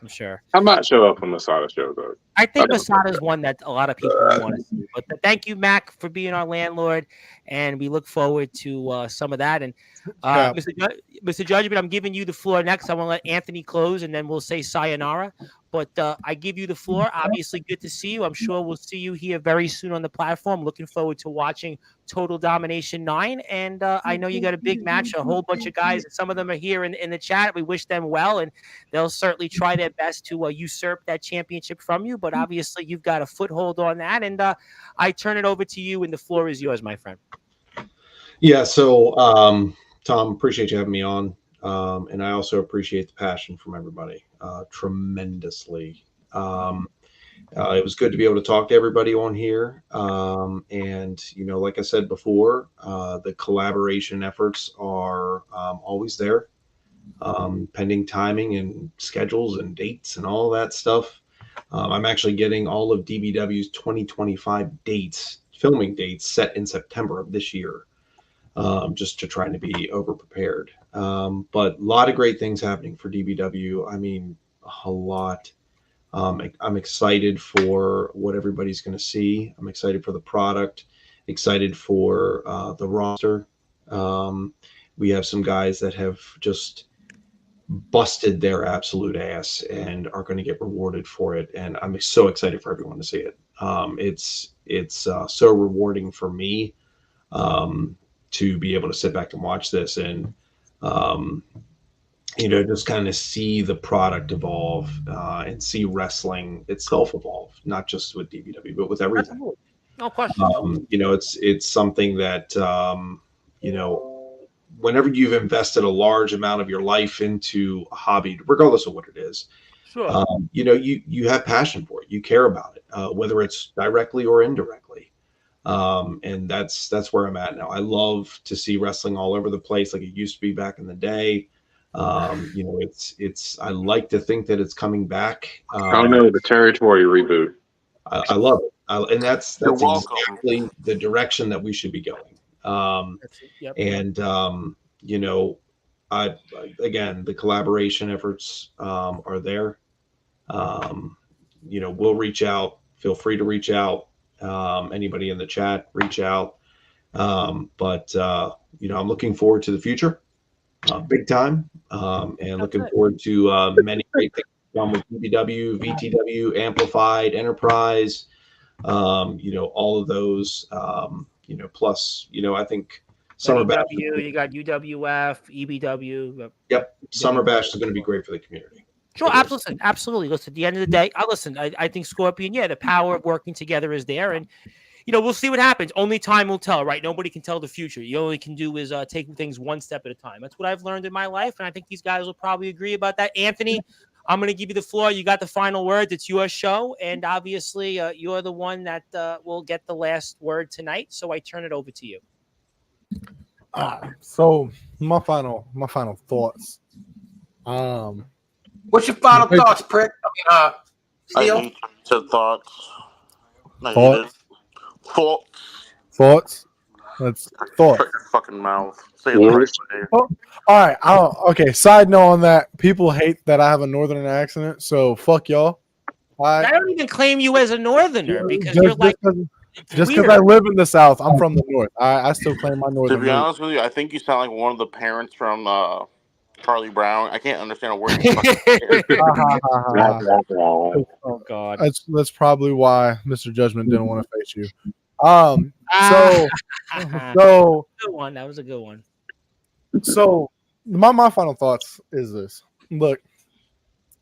I'm sure. I might show up when Masada shows up. I think Masada is one that a lot of people want to see. But thank you, Mac, for being our landlord, and we look forward to some of that. And Mr. Judgment, I'm giving you the floor next. I want to let Anthony close, and then we'll say sayonara. But I give you the floor. Obviously, good to see you. I'm sure we'll see you here very soon on the platform. Looking forward to watching Total Domination 9. And I know you got a big match, a whole bunch of guys, and some of them are here in the chat. We wish them well, and they'll certainly try their best to usurp that championship from you. But obviously, you've got a foothold on that. And I turn it over to you, and the floor is yours, my friend. Yeah, so, Tom, appreciate you having me on. And I also appreciate the passion from everybody tremendously. It was good to be able to talk to everybody on here. And, like I said before, the collaboration efforts are always there, pending timing and schedules and dates and all that stuff. I'm actually getting all of DBW's 2025 filming dates set in September of this year. Just to try to be over prepared. But a lot of great things happening for DBW. I mean, a lot. I'm excited for what everybody's going to see. I'm excited for the product, excited for the roster. We have some guys that have just busted their absolute ass and are going to get rewarded for it. And I'm so excited for everyone to see it. It's so rewarding for me. To be able to sit back and watch this and, just kind of see the product evolve and see wrestling itself evolve, not just with DBW, but with everything. No question. It's something that, whenever you've invested a large amount of your life into a hobby, regardless of what it is, sure. You have passion for it. You care about it, whether it's directly or indirectly. And that's where I'm at now. I love to see wrestling all over the place like it used to be back in the day. I like to think that it's coming back. The territory reboot. I love it. And that's exactly the direction that we should be going. again, the collaboration efforts are there. We'll reach out. Feel free to reach out. Anybody in the chat, reach out. But I'm looking forward to the future, big time, and looking forward to many great things done with BBW, VTW, Amplified, Enterprise. All of those. Plus, I think Summer Bash. You got UWF, EBW. Yep, Summer Bash is going to be great for the community. Sure, absolutely. Listen, at the end of the day, I think Scorpion, the power of working together is there, and we'll see what happens. Only time will tell, right? Nobody can tell the future. You only can do is take things one step at a time. That's what I've learned in my life, and I think these guys will probably agree about that. Anthony, I'm going to give you the floor. You got the final words. It's your show, and obviously, you're the one that will get the last word tonight. So I turn it over to you. So my final thoughts. What's your final thoughts, prick? Steele? Thoughts. Thoughts. That's thoughts. Shut your fucking mouth. Say all right. Okay. Side note on that, people hate that I have a northern accent, so fuck y'all. I don't even claim you as a northerner because you're like. Just because I live in the South, I'm from the North. I still claim my northern. To be honest with you, I think you sound like one of the parents from Charlie Brown. I can't understand a word. Oh God. That's probably why Mr. Judgment didn't want to face you. So good one. That was a good one. So my final thoughts is this. Look,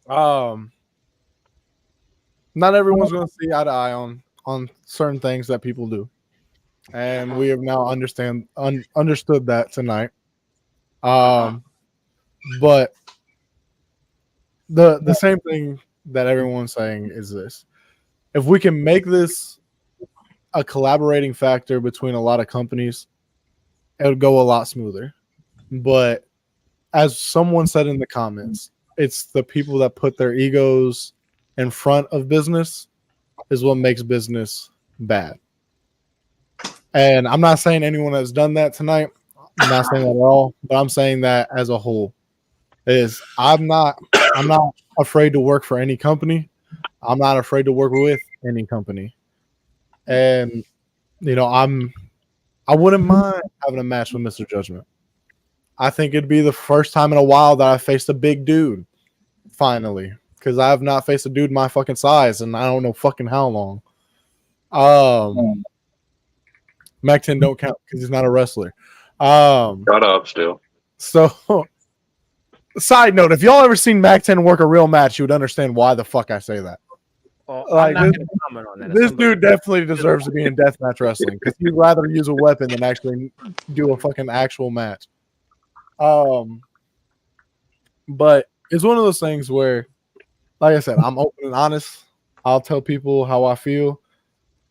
not everyone's going to see eye to eye on certain things that people do, and we have now understood that tonight. But the same thing that everyone's saying is this: if we can make this a collaborating factor between a lot of companies, it would go a lot smoother. But as someone said in the comments, it's the people that put their egos in front of business is what makes business bad. And I'm not saying anyone has done that tonight. I'm not saying that at all, but I'm saying that as a whole. I'm not afraid to work for any company. I'm not afraid to work with any company. And I wouldn't mind having a match with Mr. Judgment. I think it'd be the first time in a while that I faced a big dude, finally. Because I have not faced a dude my fucking size, and I don't know fucking how long. Mac 10 don't count because he's not a wrestler. Shut up, still. So, side note, if y'all ever seen Mac 10 work a real match, you would understand why the fuck I say that. I'm not going to comment on that. This dude definitely deserves to be in deathmatch wrestling because he'd rather use a weapon than actually do a fucking actual match. But it's one of those things where, like I said, I'm open and honest. I'll tell people how I feel.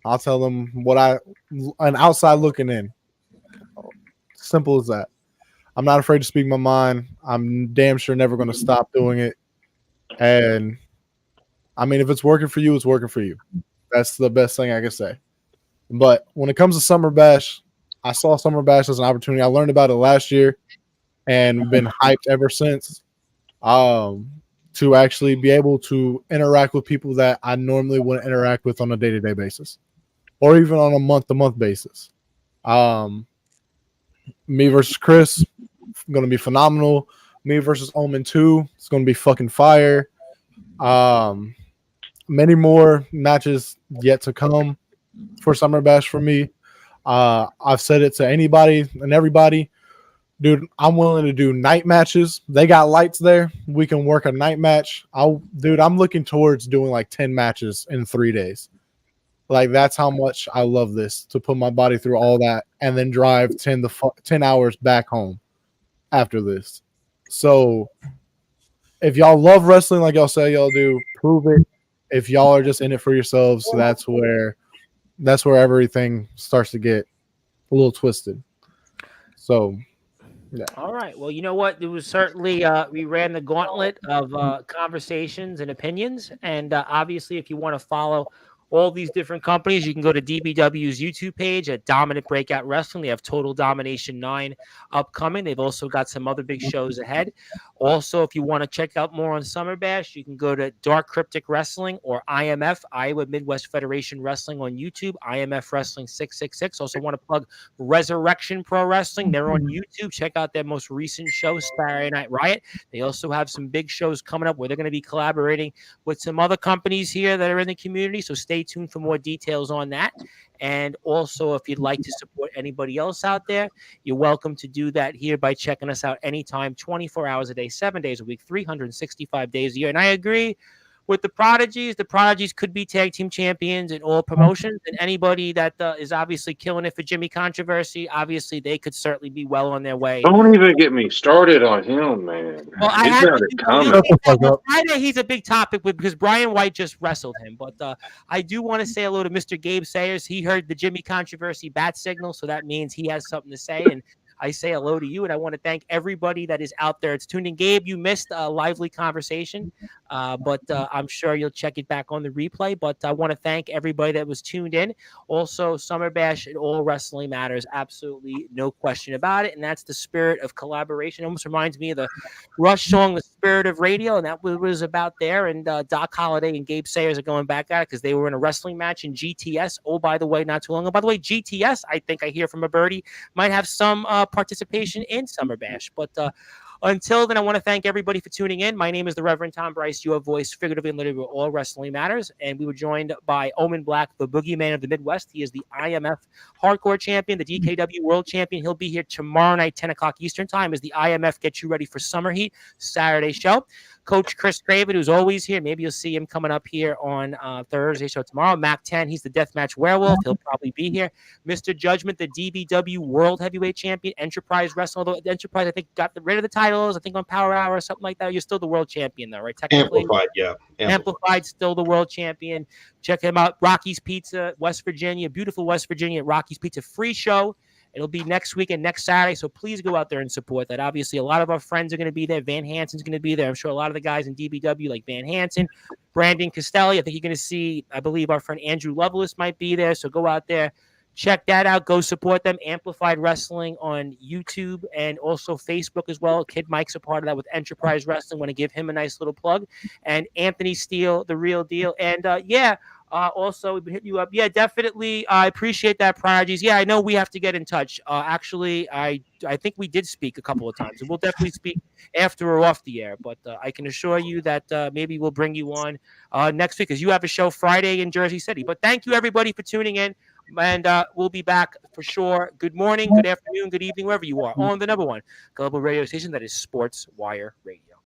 I'll tell them an outside looking in. Simple as that. I'm not afraid to speak my mind. I'm damn sure never going to stop doing it. And I mean, if it's working for you, it's working for you. That's the best thing I can say. But when it comes to Summer Bash, I saw Summer Bash as an opportunity. I learned about it last year and been hyped ever since to actually be able to interact with people that I normally wouldn't interact with on a day-to-day basis or even on a month-to-month basis. Me versus Chris, going to be phenomenal. Me versus Omen 2, it's going to be fucking fire. Many more matches yet to come for Summer Bash for me. I've said it to anybody and everybody. Dude, I'm willing to do night matches. They got lights there. We can work a night match. I'm looking towards doing like 10 matches in 3 days. Like, that's how much I love this, to put my body through all that and then drive 10 hours back home after this. So if y'all love wrestling like y'all say y'all do, prove it. If y'all are just in it for yourselves, that's where everything starts to get a little twisted. So, yeah. All right. Well, you know what? It was certainly we ran the gauntlet of conversations and opinions, and obviously, if you want to follow all these different companies, you can go to DBW's YouTube page at Dominant Breakout Wrestling. They have Total Domination 9 upcoming. They've also got some other big shows ahead. Also, if you want to check out more on Summer Bash, you can go to Dark Cryptic Wrestling or IMF, Iowa Midwest Federation Wrestling on YouTube, IMF Wrestling 666. Also want to plug Resurrection Pro Wrestling. They're on YouTube. Check out their most recent show, Saturday Night Riot. They also have some big shows coming up where they're going to be collaborating with some other companies here that are in the community. So stay tuned for more details on that. And also, if you'd like to support anybody else out there, you're welcome to do that here by checking us out anytime, 24 hours a day, 7 days a week, 365 days a year. And I agree with the Prodigies. The Prodigies could be tag team champions in all promotions, and anybody that is obviously killing it for Jimmy Controversy, obviously they could certainly be well on their way. Don't even get me started on him, man. Well, Friday he's a big topic because Brian White just wrestled him. But I do want to say hello to Mr. Gabe Sayers. He heard the Jimmy Controversy bat signal, so that means he has something to say. And I say hello to you, and I want to thank everybody that is out there. It's tuned in. Gabe, you missed a lively conversation, but I'm sure you'll check it back on the replay. But I want to thank everybody that was tuned in. Also, Summer Bash and all wrestling matters, absolutely no question about it, and that's the spirit of collaboration. It almost reminds me of the Rush song, "The Spirit of Radio," and that was about there. And Doc Holliday and Gabe Sayers are going back at it because they were in a wrestling match in GTS. Oh, by the way, not too long ago. By the way, GTS, I think I hear from a birdie, might have some participation in Summer Bash. But until then, I want to thank everybody for tuning in. My name is the Reverend Tom Bryce, your voice, figuratively and literally, all wrestling matters. And we were joined by Omen Black, the boogeyman of the Midwest. He is the IMF Hardcore Champion, the DKW World Champion. He'll be here tomorrow night, 10 o'clock Eastern Time, as the IMF gets you ready for Summer Heat Saturday show. Coach Chris Craven, who's always here. Maybe you'll see him coming up here on Thursday show tomorrow. Mac 10, he's the Deathmatch Werewolf. He'll probably be here. Mr. Judgment, the DBW World Heavyweight Champion. Enterprise Wrestling, although Enterprise, I think, got rid of the titles. I think on Power Hour or something like that. You're still the World Champion, though, right? Technically. Amplified, yeah. Amplified, still the World Champion. Check him out. Rocky's Pizza, West Virginia. Beautiful West Virginia at Rocky's Pizza. Free show. It'll be next week and next Saturday, so please go out there and support that. Obviously, a lot of our friends are going to be there. Van Hansen's going to be there. I'm sure a lot of the guys in DBW, like Van Hansen, Brandon Castelli. I think you're going to see, I believe our friend Andrew Lovelace might be there, so go out there. Check that out. Go support them. Amplified Wrestling on YouTube and also Facebook as well. Kid Mike's a part of that with Enterprise Wrestling. Want to give him a nice little plug. And Anthony Steele, the real deal. And also, we've been hitting you up. Yeah, definitely. I appreciate that, Prodigies. Yeah, I know we have to get in touch. Actually, I think we did speak a couple of times, and we'll definitely speak after we're off the air. But I can assure you that maybe we'll bring you on next week because you have a show Friday in Jersey City. But thank you, everybody, for tuning in, and we'll be back for sure. Good morning, good afternoon, good evening, wherever you are, on the number one global radio station that is Sportswire Radio.